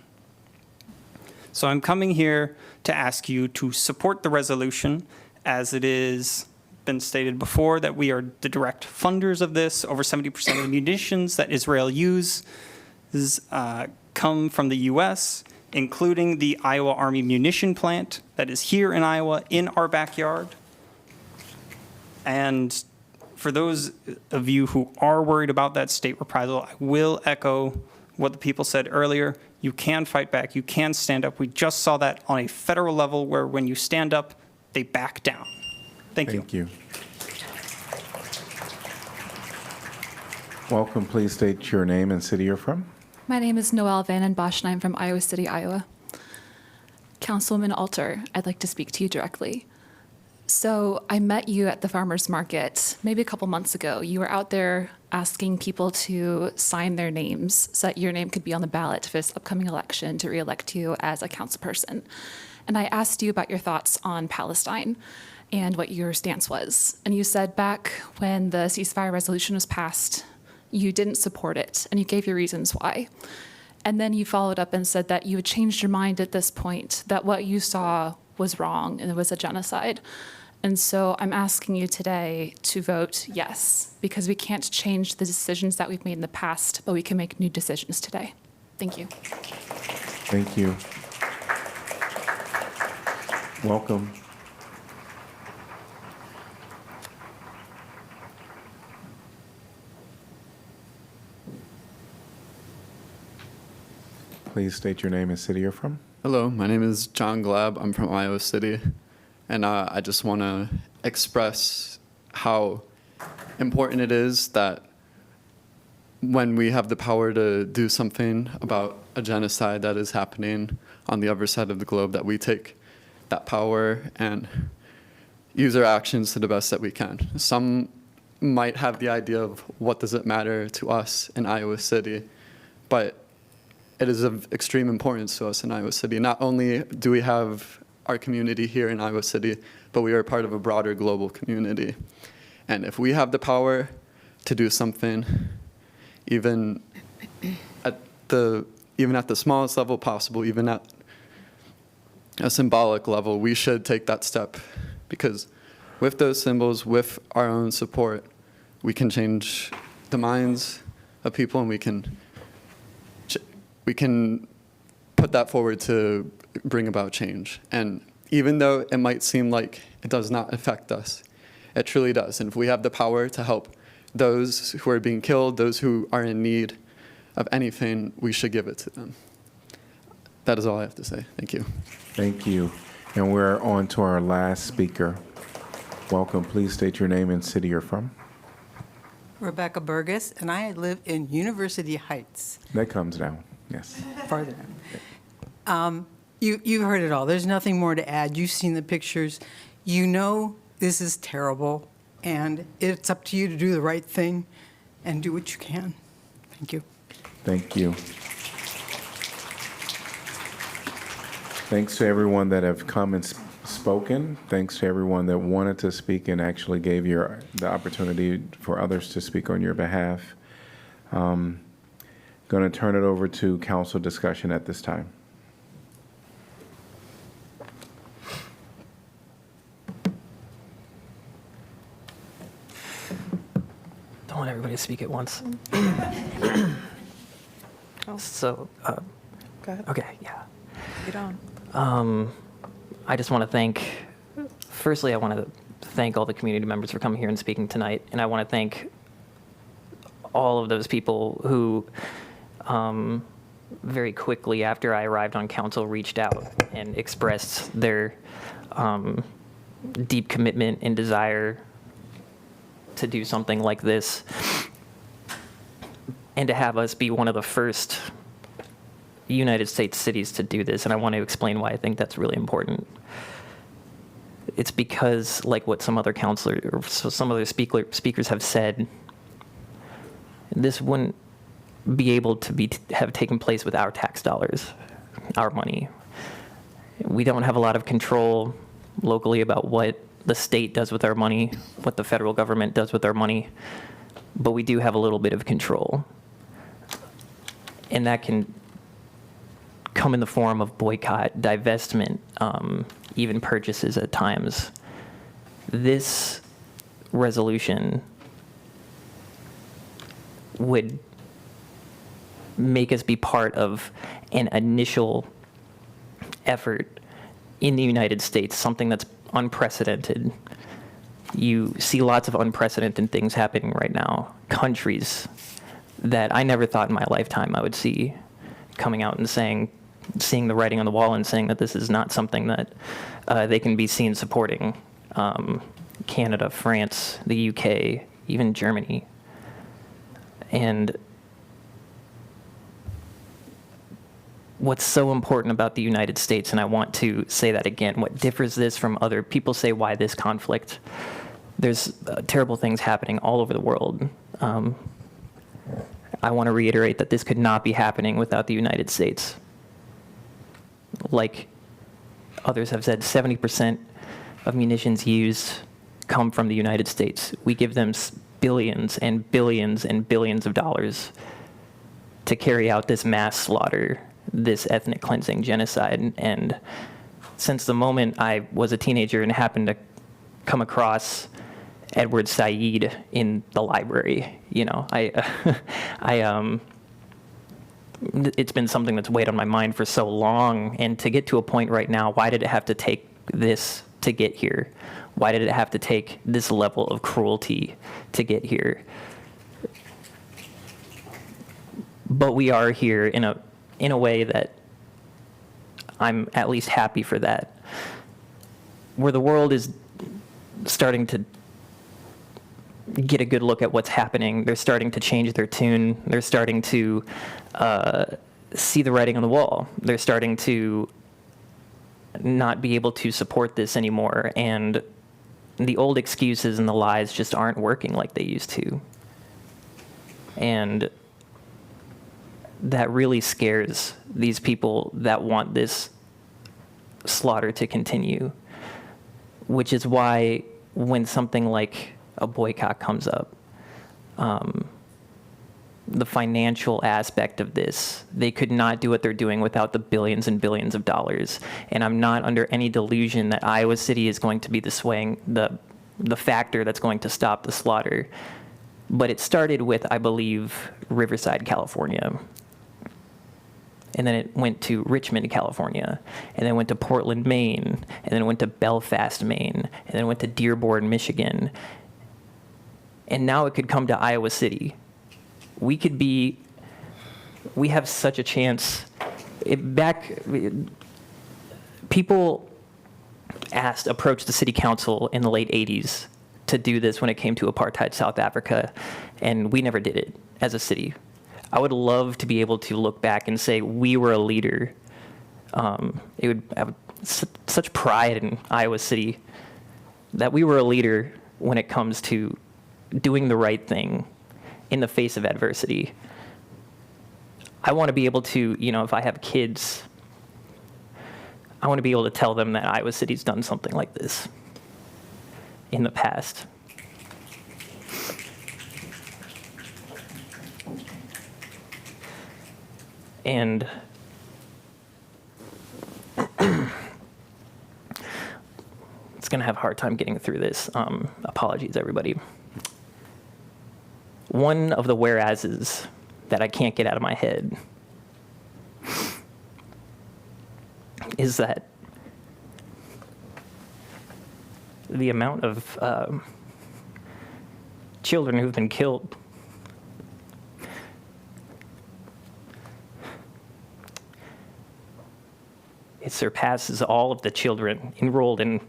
So I'm coming here to ask you to support the resolution, as it is been stated before that we are the direct funders of this. Over 70% of the munitions that Israel uses come from the U.S., including the Iowa Army munition plant that is here in Iowa in our backyard. And for those of you who are worried about that state reprisal, I will echo what the people said earlier. You can fight back. You can stand up. We just saw that on a federal level where when you stand up, they back down. Thank you. Thank you. Welcome. Please state your name and city you're from. My name is Noelle Vandenbosch, and I'm from Iowa City, Iowa. Councilwoman Alter, I'd like to speak to you directly. So I met you at the farmer's market maybe a couple months ago. You were out there asking people to sign their names so that your name could be on the ballot for this upcoming election to re-elect you as a councilperson. And I asked you about your thoughts on Palestine and what your stance was. And you said back when the ceasefire resolution was passed, you didn't support it, and you gave your reasons why. And then you followed up and said that you had changed your mind at this point, that what you saw was wrong and it was a genocide. And so I'm asking you today to vote yes, because we can't change the decisions that we've made in the past, but we can make new decisions today. Thank you. Thank you. Welcome. Please state your name and city you're from. Hello, my name is John Glab. I'm from Iowa City, and I just want to express how important it is that when we have the power to do something about a genocide that is happening on the other side of the globe, that we take that power and use our actions to the best that we can. Some might have the idea of what does it matter to us in Iowa City, but it is of extreme importance to us in Iowa City. Not only do we have our community here in Iowa City, but we are part of a broader global community. And if we have the power to do something, even at the smallest level possible, even at a symbolic level, we should take that step, because with those symbols, with our own support, we can change the minds of people, and we can put that forward to bring about change. And even though it might seem like it does not affect us, it truly does. And if we have the power to help those who are being killed, those who are in need of anything, we should give it to them. That is all I have to say. Thank you. Thank you. And we're on to our last speaker. Welcome. Please state your name and city you're from. Rebecca Burgess, and I live in University Heights. That comes down, yes. Farther down. You've heard it all. There's nothing more to add. You've seen the pictures. You know this is terrible, and it's up to you to do the right thing and do what you can. Thank you. Thank you. Thanks to everyone that have come and spoken. Thanks to everyone that wanted to speak and actually gave you the opportunity for others to speak on your behalf. Going to turn it over to council discussion at this time. Don't want everybody to speak at once. So, Go ahead. okay, yeah. Get on. I just want to firstly, I want to thank all the community members for coming here and speaking tonight. And I want to thank all of those people who very quickly after I arrived on council reached out and expressed their deep commitment and desire to do something like this, and to have us be one of the first United States cities to do this. And I want to explain why I think that's really important. It's because, like what some other speakers have said, this wouldn't be able to have taken place with our tax dollars, our money. We don't have a lot of control locally about what the state does with our money, what the federal government does with our money, but we do have a little bit of control. And that can come in the form of boycott, divestment, even purchases at times. This resolution would make us be part of an initial effort in the United States, something that's unprecedented. You see lots of unprecedented things happening right now. Countries that I never thought in my lifetime I would see coming out and seeing the writing on the wall and saying that this is not something that they can be seen supporting. Canada, France, the UK, even Germany. And what's so important about the United States, and I want to say that again, what differs this from other people say why this conflict, there's terrible things happening all over the world. I want to reiterate that this could not be happening without the United States. Like others have said, 70% of munitions used come from the United States. We give them billions and billions and billions of dollars to carry out this mass slaughter, this ethnic cleansing genocide. And since the moment I was a teenager and happened to come across Edward Said in the library, it's been something that's weighed on my mind for so long. And to get to a point right now, why did it have to take this to get here? Why did it have to take this level of cruelty to get here? But we are here in a way that I'm at least happy for that. Where the world is starting to get a good look at what's happening, they're starting to change their tune, they're starting to see the writing on the wall, they're starting to not be able to support this anymore, and the old excuses and the lies just aren't working like they used to. And that really scares these people that want this slaughter to continue, which is why when something like a boycott comes up, the financial aspect of this, they could not do what they're doing without the billions and billions of dollars. And I'm not under any delusion that Iowa City is going to be the factor that's going to stop the slaughter. But it started with, I believe, Riverside, California. And then it went to Richmond, California, and then went to Portland, Maine, and then it went to Belfast, Maine, and then it went to Dearborn, Michigan. And now it could come to Iowa City. We have such a chance. People approached the city council in the late 80s to do this when it came to apartheid South Africa, and we never did it as a city. I would love to be able to look back and say we were a leader. It would have such pride in Iowa City that we were a leader when it comes to doing the right thing in the face of adversity. I want to be able to, if I have kids, I want to be able to tell them that Iowa City's done something like this in the past. And it's going to have a hard time getting through this. Apologies, everybody. One of the whereases that I can't get out of my head is that the amount of children who've been killed it surpasses all of the children enrolled in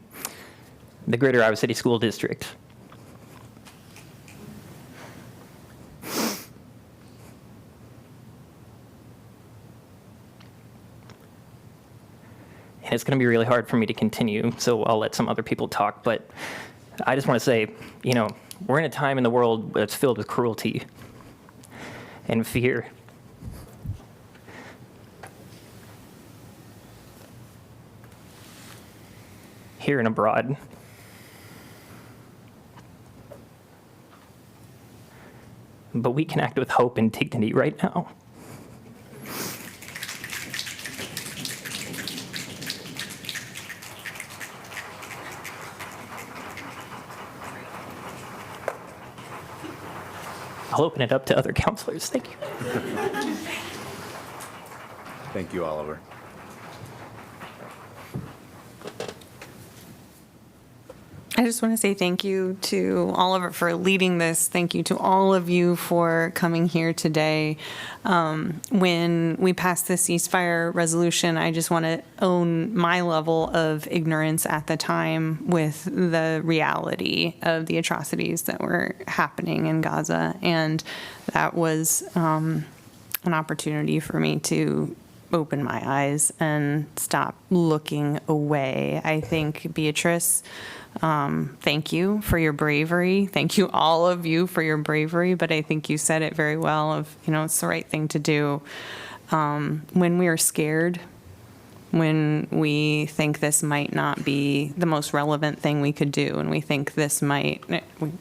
the Greater Iowa City School District. And it's going to be really hard for me to continue, so I'll let some other people talk. But I just want to say, we're in a time in the world that's filled with cruelty and fear. Here and abroad. But we can act with hope and dignity right now. I'll open it up to other counselors. Thank you. Thank you, Oliver. I just want to say thank you to Oliver for leading this. Thank you to all of you for coming here today. When we passed the ceasefire resolution, I just want to own my level of ignorance at the time with the reality of the atrocities that were happening in Gaza. And that was an opportunity for me to open my eyes and stop looking away. I think, Beatrice, thank you for your bravery. Thank you, all of you, for your bravery. But I think you said it very well of, it's the right thing to do. When we are scared, when we think this might not be the most relevant thing we could do, and we think this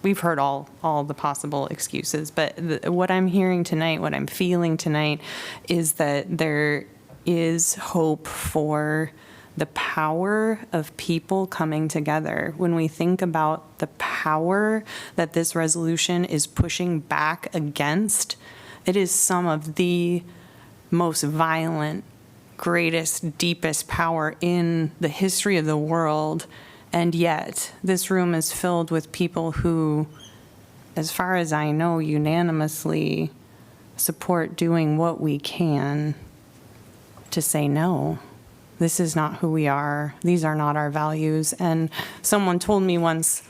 we've heard all the possible excuses. But what I'm hearing tonight, what I'm feeling tonight, is that there is hope for the power of people coming together. When we think about the power that this resolution is pushing back against, it is some of the most violent, greatest, deepest power in the history of the world. And yet, this room is filled with people who, as far as I know, unanimously support doing what we can to say no. This is not who we are. These are not our values. And someone told me once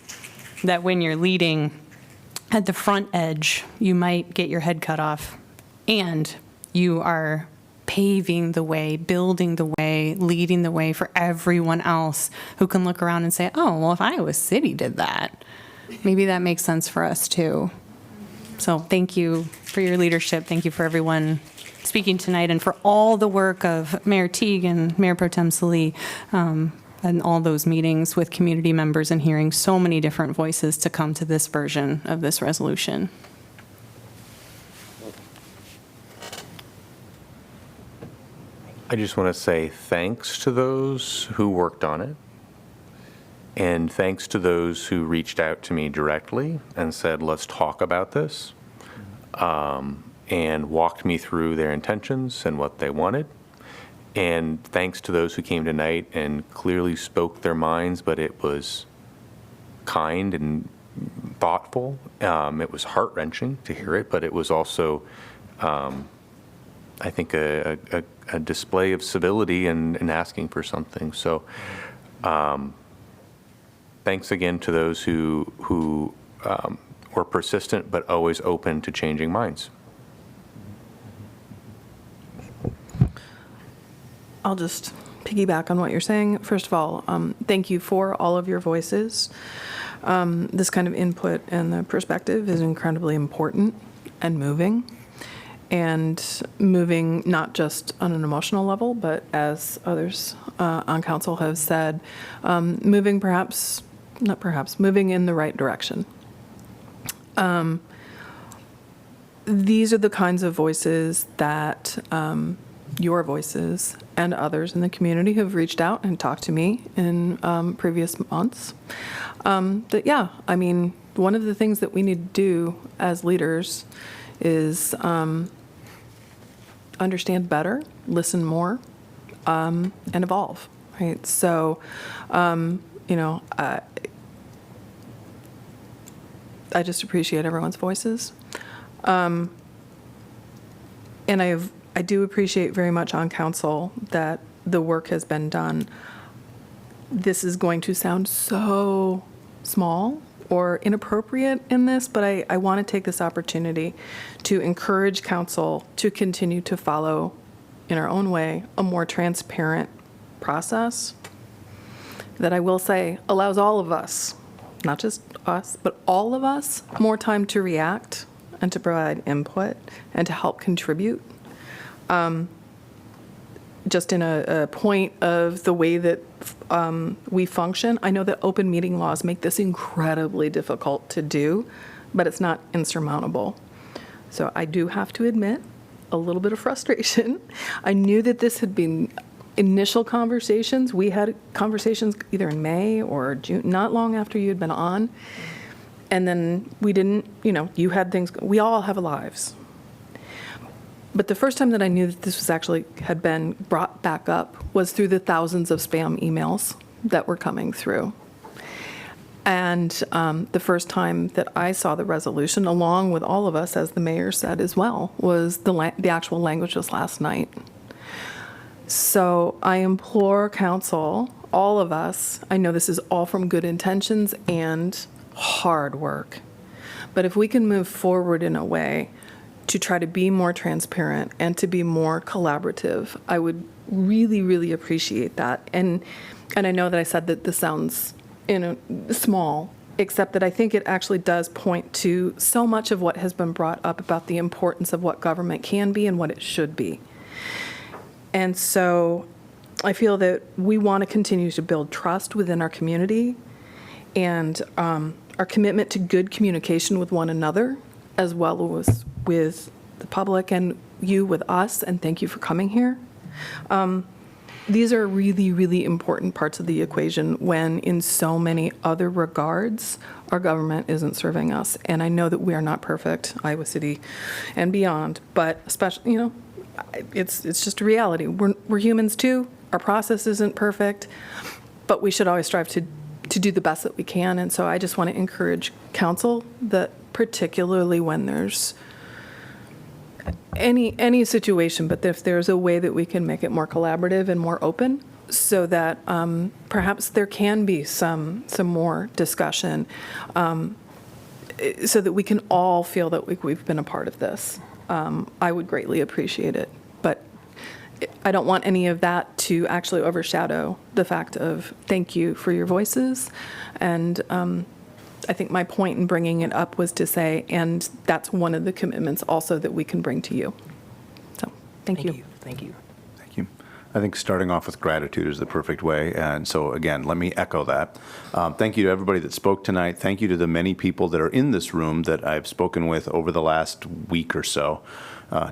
that when you're leading at the front edge, you might get your head cut off, and you are paving the way, building the way, leading the way for everyone else who can look around and say, oh, well, if Iowa City did that, maybe that makes sense for us too. So thank you for your leadership. Thank you for everyone speaking tonight, and for all the work of Mayor Teague and Mayor Pro Tem Salee, and all those meetings with community members and hearing so many different voices to come to this version of this resolution. I just want to say thanks to those who worked on it, and thanks to those who reached out to me directly and said, let's talk about this, and walked me through their intentions and what they wanted. And thanks to those who came tonight and clearly spoke their minds, but it was kind and thoughtful. It was heart-wrenching to hear it, but it was also, I think, a display of civility and asking for something. So thanks again to those who were persistent but always open to changing minds. I'll just piggyback on what you're saying. First of all, thank you for all of your voices. This kind of input and the perspective is incredibly important and moving not just on an emotional level, but as others on council have said, moving moving in the right direction. These are the kinds of voices that your voices and others in the community have reached out and talked to me in previous months. One of the things that we need to do as leaders is understand better, listen more, and evolve, right? So, I just appreciate everyone's voices. And I do appreciate very much on council that the work has been done. This is going to sound so small or inappropriate in this, but I want to take this opportunity to encourage council to continue to follow, in our own way, a more transparent process that I will say allows all of us, not just us, but all of us, more time to react and to provide input and to help contribute. Just in a point of the way that we function, I know that open meeting laws make this incredibly difficult to do, but it's not insurmountable. So I do have to admit a little bit of frustration. I knew that this had been initial conversations. We had conversations either in May or June, not long after you had been on. And then we didn't, you had things, we all have lives. But the first time that I knew that this was actually had been brought back up was through the thousands of spam emails that were coming through. And the first time that I saw the resolution, along with all of us, as the mayor said as well, was the actual language was last night. So I implore council, all of us, I know this is all from good intentions and hard work, but if we can move forward in a way to try to be more transparent and to be more collaborative, I would really, really appreciate that. And I know that I said that this sounds small, except that I think it actually does point to so much of what has been brought up about the importance of what government can be and what it should be. And so I feel that we want to continue to build trust within our community and our commitment to good communication with one another, as well as with the public and you with us, and thank you for coming here. These are really, really important parts of the equation when in so many other regards, our government isn't serving us. And I know that we are not perfect, Iowa City and beyond, but especially, it's just a reality. We're humans too. Our process isn't perfect, but we should always strive to do the best that we can. And so I just want to encourage council that particularly when there's any situation, but if there's a way that we can make it more collaborative and more open, so that perhaps there can be some more discussion, so that we can all feel that we've been a part of this. I would greatly appreciate it, but I don't want any of that to actually overshadow the fact of thank you for your voices. And I think my point in bringing it up was to say, and that's one of the commitments also that we can bring to you. So, thank you. Thank you. Thank you. I think starting off with gratitude is the perfect way. And so, again, let me echo that. Thank you to everybody that spoke tonight. Thank you to the many people that are in this room that I've spoken with over the last week or so.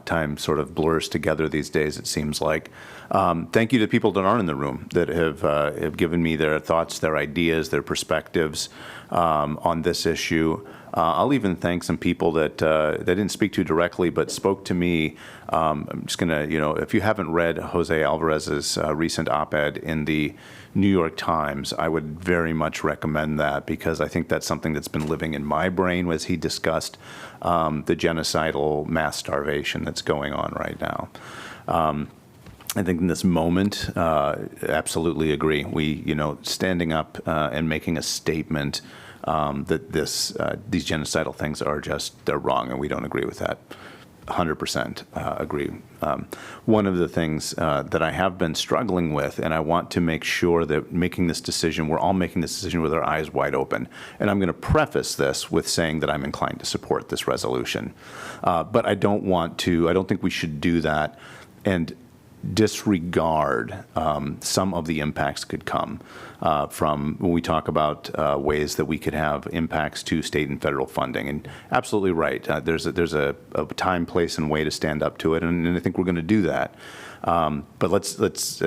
Time sort of blurs together these days, it seems like. Thank you to people that aren't in the room that have given me their thoughts, their ideas, their perspectives on this issue. I'll even thank some people that didn't speak to directly but spoke to me. I'm just going to, if you haven't read Jose Alvarez's recent op-ed in the New York Times, I would very much recommend that, because I think that's something that's been living in my brain as he discussed the genocidal mass starvation that's going on right now. I think in this moment, absolutely agree. We, standing up and making a statement that these genocidal things are they're wrong, and we don't agree with that. 100% agree. One of the things that I have been struggling with, and I want to make sure that making this decision, we're all making this decision with our eyes wide open. And I'm going to preface this with saying that I'm inclined to support this resolution. But I don't think we should do that and disregard some of the impacts could come from when we talk about ways that we could have impacts to state and federal funding. And absolutely right. There's a time, place, and way to stand up to it, and I think we're going to do that. But let's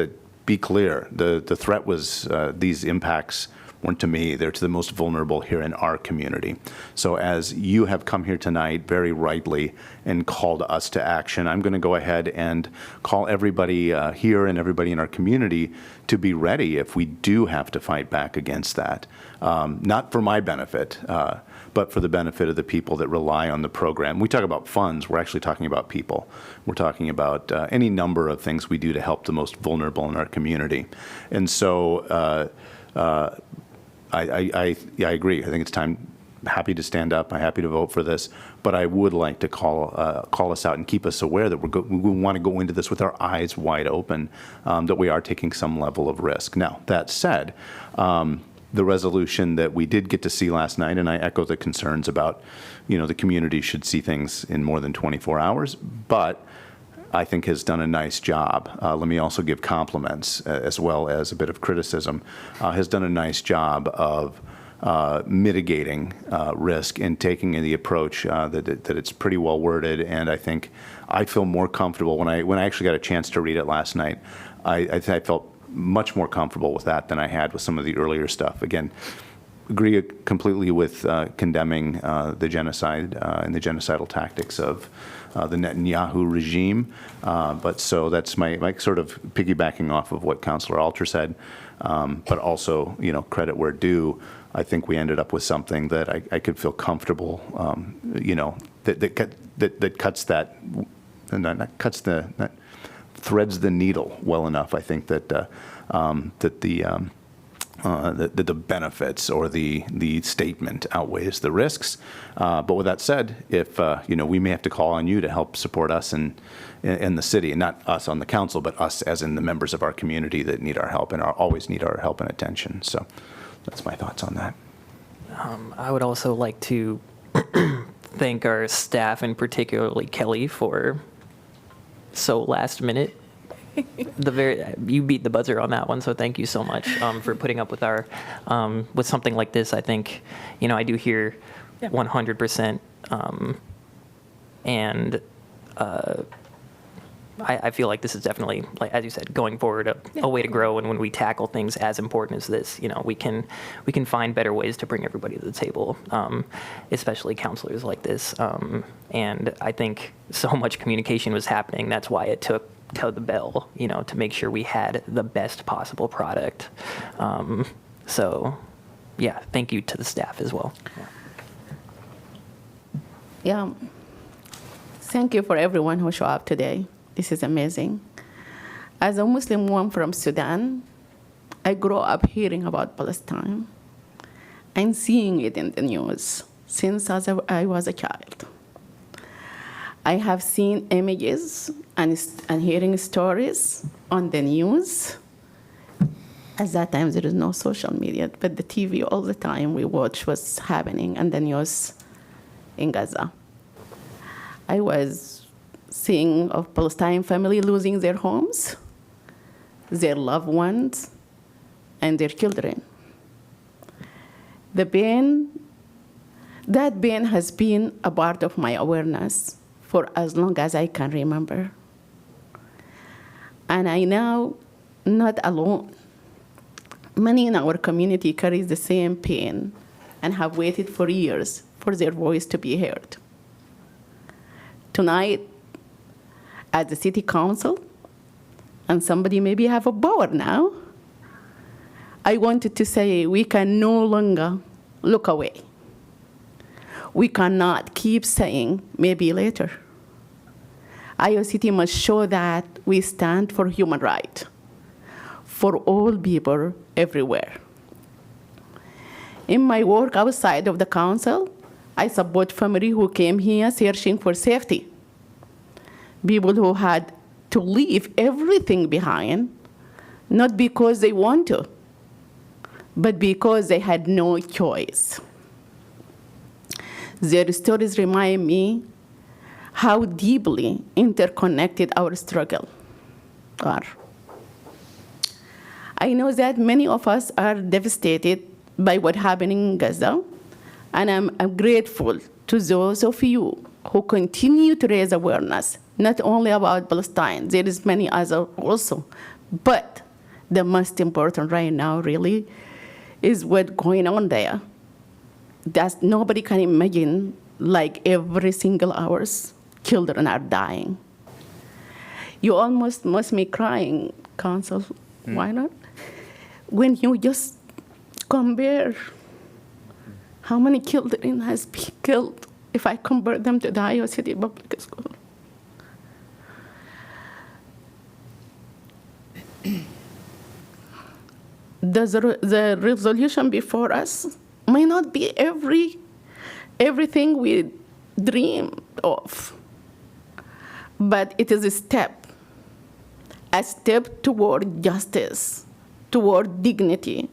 be clear. The threat was these impacts weren't to me, they're to the most vulnerable here in our community. So as you have come here tonight very rightly and called us to action, I'm going to go ahead and call everybody here and everybody in our community to be ready if we do have to fight back against that. Not for my benefit, but for the benefit of the people that rely on the program. We talk about funds, we're actually talking about people. We're talking about any number of things we do to help the most vulnerable in our community. And so I agree. I think it's time. Happy to stand up. I'm happy to vote for this. But I would like to call us out and keep us aware that we want to go into this with our eyes wide open, that we are taking some level of risk. Now, that said, the resolution that we did get to see last night, and I echo the concerns about, the community should see things in more than 24 hours, but I think has done a nice job. Let me also give compliments as well as a bit of criticism. Has done a nice job of mitigating risk and taking the approach that it's pretty well worded. And I think I feel more comfortable when I actually got a chance to read it last night. I felt much more comfortable with that than I had with some of the earlier stuff. Again, agree completely with condemning the genocide and the genocidal tactics of the Netanyahu regime. But so that's my sort of piggybacking off of what Councilor Alter said, but also, credit where due. I think we ended up with something that I could feel comfortable, that cuts that, that threads the needle well enough. I think that the benefits or the statement outweighs the risks. But with that said, if we may have to call on you to help support us in the city, and not us on the council, but us as in the members of our community that need our help and always need our help and attention. So that's my thoughts on that. I would also like to thank our staff, and particularly Kelly, for so last minute. You beat the buzzer on that one, so thank you so much for putting up with with something like this. I think, I do hear 100%, and I feel like this is definitely, like as you said, going forward a way to grow. And when we tackle things as important as this, we can find better ways to bring everybody to the table, especially counselors like this. And I think so much communication was happening. That's why it took to the bell, to make sure we had the best possible product. So, yeah, thank you to the staff as well. Yeah. Thank you for everyone who showed up today. This is amazing. As a Muslim woman from Sudan, I grew up hearing about Palestine and seeing it in the news since I was a child. I have seen images and hearing stories on the news. At that time, there is no social media, but the TV all the time we watch what's happening in the news in Gaza. I was seeing of Palestinian family losing their homes, their loved ones, and their children. That pain has been a part of my awareness for as long as I can remember. And I know not alone. Many in our community carry the same pain and have waited for years for their voice to be heard. Tonight, at the city council, and somebody maybe have a power now, I wanted to say we can no longer look away. We cannot keep saying maybe later. Iowa City must show that we stand for human rights for all people everywhere. In my work outside of the council, I support families who came here searching for safety. People who had to leave everything behind, not because they want to, but because they had no choice. Their stories remind me how deeply interconnected our struggles are. I know that many of us are devastated by what happened in Gaza, and I'm grateful to those of you who continue to raise awareness, not only about Palestine, there is many others also, but the most important right now really is what's going on there. That nobody can imagine, like every single hours, children are dying. You almost must be crying, Council. Why not? When you just compare how many children has been killed if I compare them to the Iowa City Public School. The resolution before us may not be everything we dreamed of, but it is a step toward justice, toward dignity,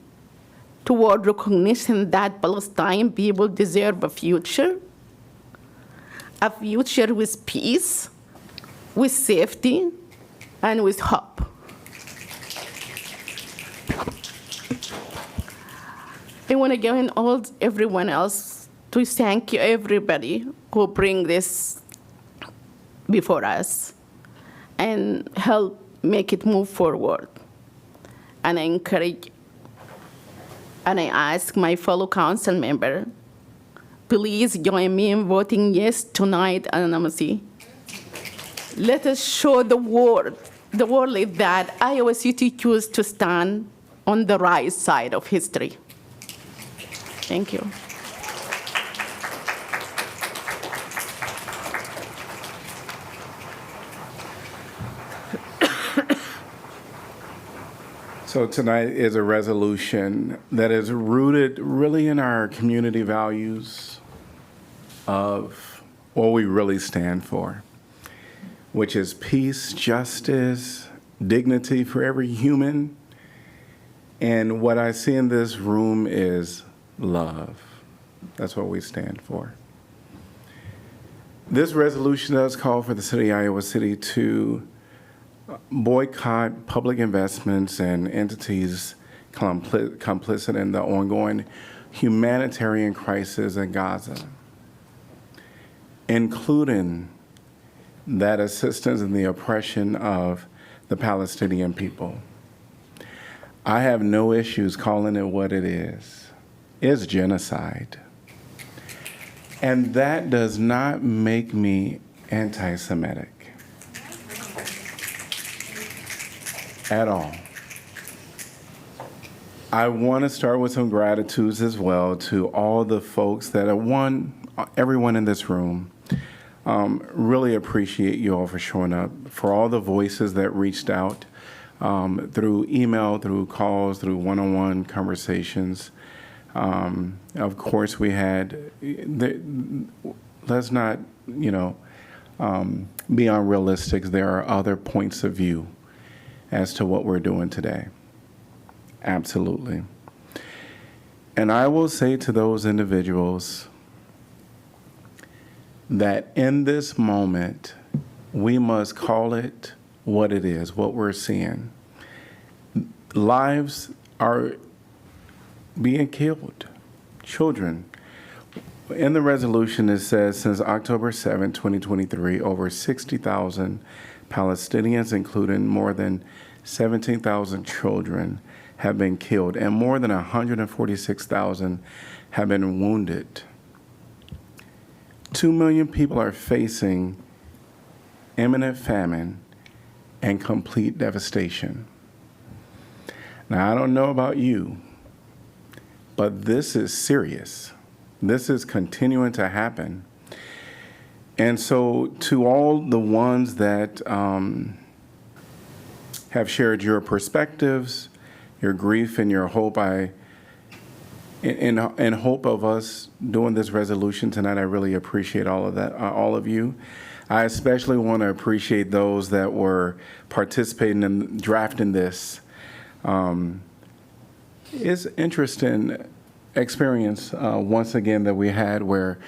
toward recognition that Palestinian people deserve a future with peace, with safety, and with hope. I want to join everyone else to thank you, everybody who bring this before us and help make it move forward. And I encourage and I ask my fellow council member, please join me in voting yes tonight anonymously. Let us show the world that Iowa City choose to stand on the right side of history. Thank you. So tonight is a resolution that is rooted really in our community values of what we really stand for, which is peace, justice, dignity for every human. And what I see in this room is love. That's what we stand for. This resolution does call for the city of Iowa City to boycott public investments and entities complicit in the ongoing humanitarian crisis in Gaza, including that assistance in the oppression of the Palestinian people. I have no issues calling it what it is. It's genocide. And that does not make me anti-Semitic at all. I want to start with some gratitudes as well to all the folks that are everyone in this room. Really appreciate you all for showing up, for all the voices that reached out, through email, through calls, through one-on-one conversations. Of course, we had, let's not, be unrealistic. There are other points of view as to what we're doing today. Absolutely. And I will say to those individuals that in this moment, we must call it what it is, what we're seeing. Lives are being killed, children. In the resolution, it says since October 7, 2023, over 60,000 Palestinians, including more than 17,000 children, have been killed, and more than 146,000 have been wounded. 2 million people are facing imminent famine and complete devastation. Now, I don't know about you, but this is serious. This is continuing to happen. And so to all the ones that have shared your perspectives, your grief, and your hope, in hope of us doing this resolution tonight, I really appreciate all of that, all of you. I especially want to appreciate those that were participating in drafting this. It's interesting experience once again that we had where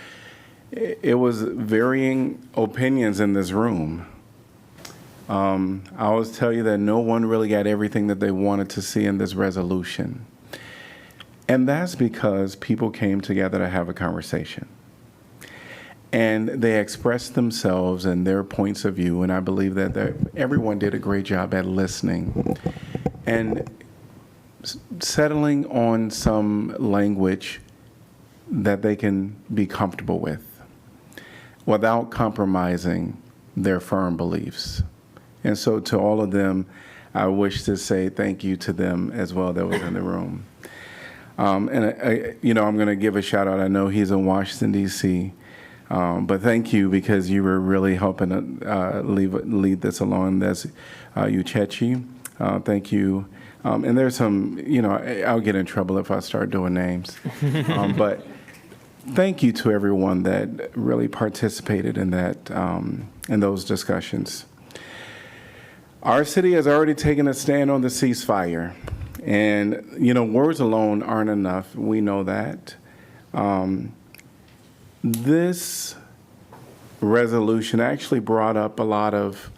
it was varying opinions in this room. I always tell you that no one really got everything that they wanted to see in this resolution. And that's because people came together to have a conversation. And they expressed themselves and their points of view, and I believe that everyone did a great job at listening and settling on some language that they can be comfortable with without compromising their firm beliefs. And so to all of them, I wish to say thank you to them as well that was in the room. And I'm going to give a shout out. I know he's in Washington, D.C., but thank you because you were really helping lead this along. That's Uchechi. Thank you. And there's some, I'll get in trouble if I start doing names. But thank you to everyone that really participated in that, in those discussions. Our city has already taken a stand on the ceasefire. And, words alone aren't enough. We know that. This resolution actually brought up a lot of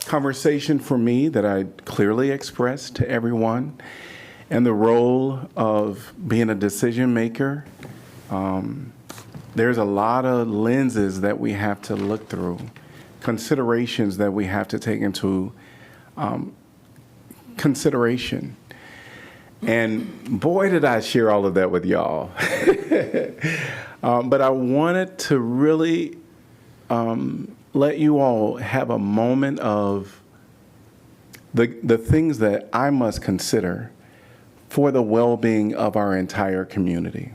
conversation for me that I clearly expressed to everyone, and the role of being a decision maker. There's a lot of lenses that we have to look through, considerations that we have to take into consideration. And boy, did I share all of that with y'all. But I wanted to really let you all have a moment of the things that I must consider for the well-being of our entire community.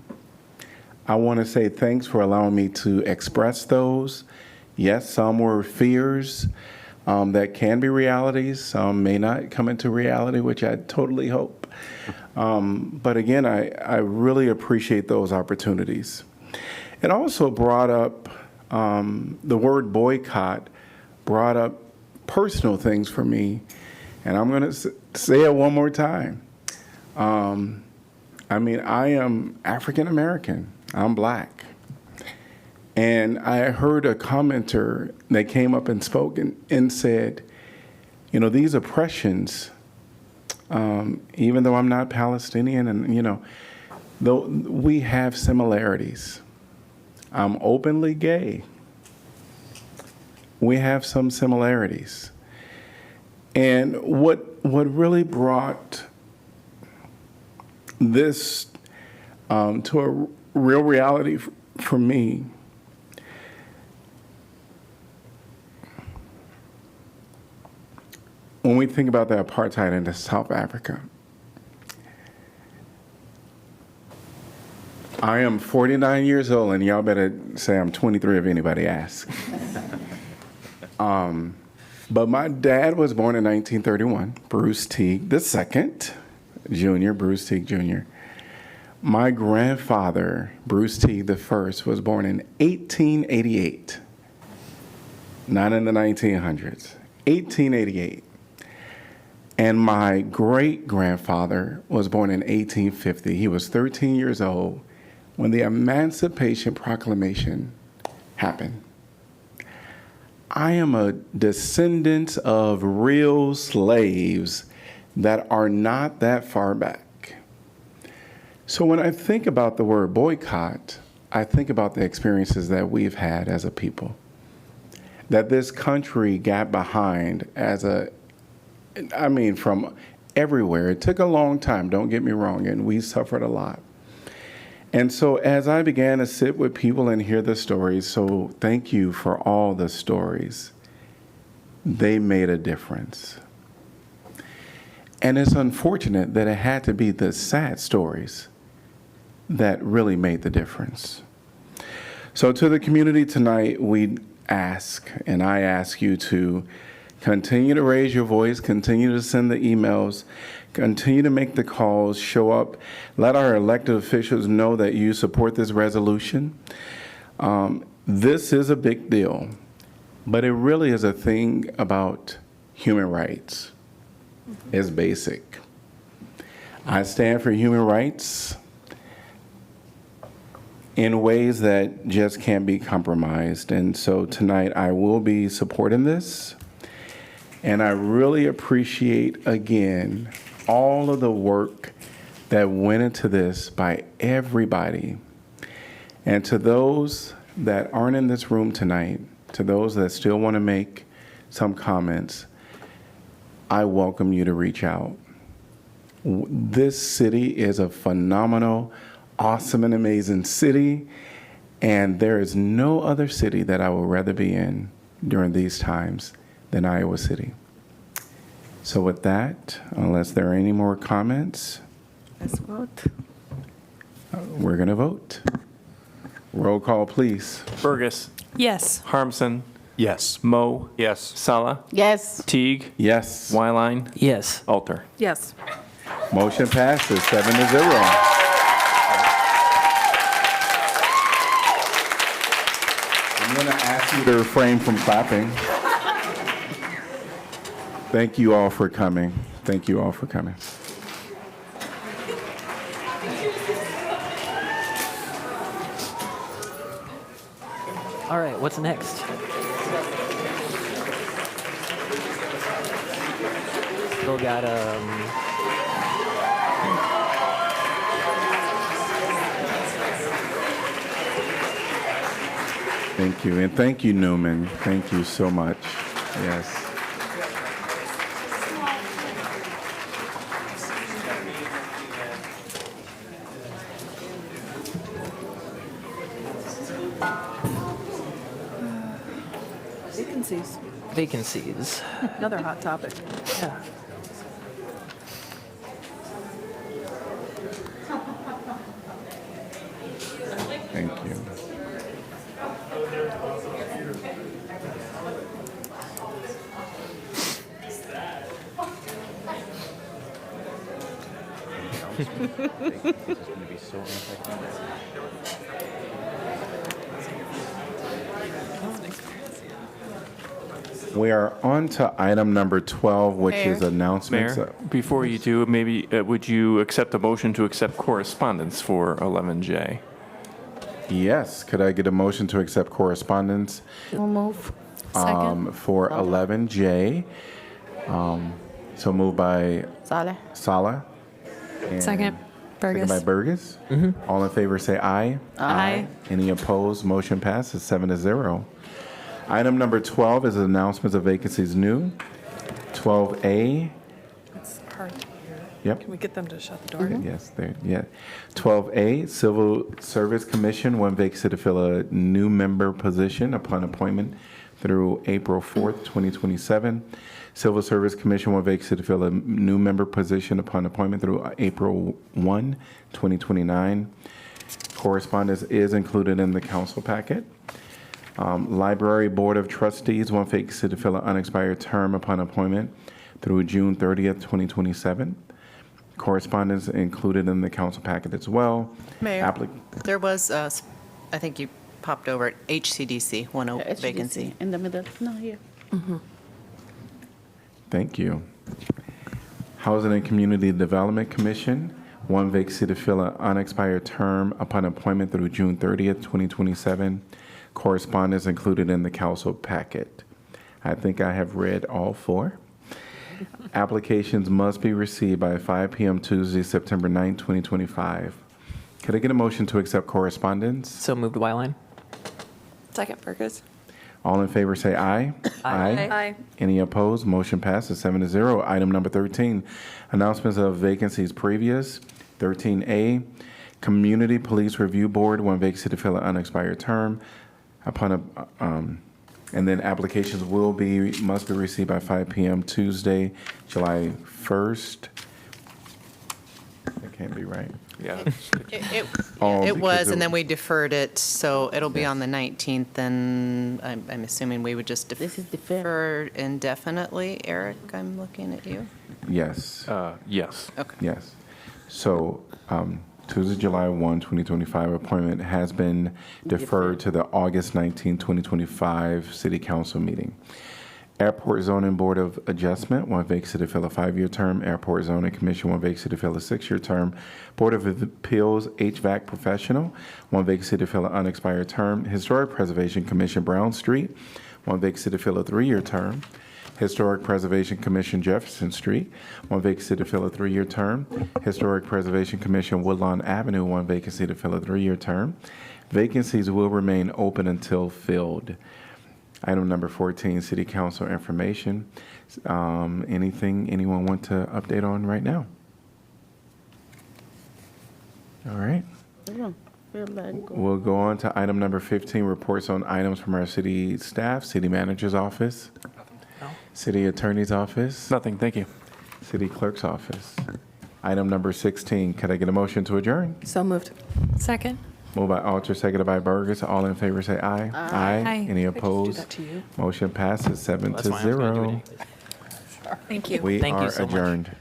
I want to say thanks for allowing me to express those. Yes, some were fears that can be realities. Some may not come into reality, which I totally hope. But again, I really appreciate those opportunities. It also brought up, the word boycott brought up personal things for me. And I'm going to say it one more time. I am African American. I'm Black. And I heard a commenter that came up and spoke and said, these oppressions, even though I'm not Palestinian and, though we have similarities. I'm openly gay. We have some similarities. And what really brought this to a real reality for me when we think about the apartheid in South Africa, I am 49 years old, and y'all better say I'm 23 if anybody asks. But my dad was born in 1931, Bruce Teague II, Jr., Bruce Teague Jr. My grandfather, Bruce Teague I, was born in 1888, not in the 1900s, 1888. And my great-grandfather was born in 1850. He was 13 years old when the Emancipation Proclamation happened. I am a descendant of real slaves that are not that far back. So when I think about the word boycott, I think about the experiences that we've had as a people, that this country got behind from everywhere. It took a long time, don't get me wrong, and we suffered a lot. And so as I began to sit with people and hear the stories, so thank you for all the stories, they made a difference. And it's unfortunate that it had to be the sad stories that really made the difference. So to the community tonight, we ask, and I ask you to continue to raise your voice, continue to send the emails, continue to make the calls, show up. Let our elected officials know that you support this resolution. This is a big deal, but it really is a thing about human rights. It's basic. I stand for human rights in ways that just can't be compromised. And so tonight I will be supporting this. And I really appreciate, again, all of the work that went into this by everybody. And to those that aren't in this room tonight, to those that still want to make some comments, I welcome you to reach out. This city is a phenomenal, awesome, and amazing city, and there is no other city that I would rather be in during these times than Iowa City. So with that, unless there are any more comments, Let's vote. we're going to vote. Roll call, please. Burgess. Yes. Harmson. Yes. Moe. Yes. Sala. Yes. Teague. Yes. Wyline. Yes. Alter. Yes. Motion passes 7-0. I'm going to ask you to refrain from clapping. Thank you all for coming. Thank you all for coming. All right, what's next? Still got, Thank you. And thank you, Newman. Thank you so much. Yes. Vacancies. vacancies. Another hot topic. Yeah. Thank you. We are on to item number 12, which is announcements. Mayor, before you do, maybe would you accept a motion to accept correspondence for 11J? Yes. Could I get a motion to accept correspondence We'll move. for 11J? So moved by Saleh. Sala. and Second, Second by Burgess. Burgess. All in favor say aye. Aye. Any opposed? Motion passes 7-0. Item number 12 is announcements of vacancies new. 12A. It's hard to hear. Yep. Can we get them to shut the door? Yes, there, yeah. 12A, Civil Service Commission, one vacancy to fill a new member position upon appointment through April 4th, 2027. Civil Service Commission, one vacancy to fill a new member position upon appointment through April 1, 2029. Correspondence is included in the council packet. Library Board of Trustees, one vacancy to fill an unexpired term upon appointment through June 30th, 2027. Correspondence included in the council packet as well. Mayor, there was, I think you popped over it, HCDC, one HDC vacancy. in the middle. No, here. Thank you. Housing and Community Development Commission, one vacancy to fill an unexpired term upon appointment through June 30th, 2027. Correspondence included in the council packet. I think I have read all 4. Applications must be received by 5 p.m. Tuesday, September 9th, 2025. Could I get a motion to accept correspondence? So moved, Wyline. Second, Burgess. All in favor say aye. Aye. Any opposed? Motion passes 7-0. Item number 13, announcements of vacancies previous. 13A, Community Police Review Board, one vacancy to fill an unexpired term. And then applications must be received by 5 p.m. Tuesday, July 1st. That can't be right. Yeah. It was, and then we deferred it, so it'll be on the 19th, and I'm assuming we would just defer indefinitely. Eric, I'm looking at you. Yes. Yes. Okay. Yes. So Tuesday, July 1, 2025 appointment has been deferred to the August 19, 2025 City Council meeting. Airport Zoning Board of Adjustment, one vacancy to fill a 5-year term. Airport Zoning Commission, one vacancy to fill a 6-year term. Board of Appeals HVAC Professional, one vacancy to fill an unexpired term. Historic Preservation Commission Brown Street, one vacancy to fill a 3-year term. Historic Preservation Commission Jefferson Street, one vacancy to fill a 3-year term. Historic Preservation Commission Woodlawn Avenue, one vacancy to fill a 3-year term. Vacancies will remain open until filled. Item number 14, City Council information. Anything anyone want to update on right now? All right. We'll go on to item number 15, reports on items from our city staff, city manager's office, city attorney's office. Nothing, thank you. City clerk's office. Item number 16, could I get a motion to adjourn? So moved. Second. Moved by Alter, seconded by Burgess. All in favor say aye. Aye. Any I could just do opposed? that to you. Motion passes 7-0. That's why I was gonna do it anyways. Thank you. We Thank you are so much. adjourned.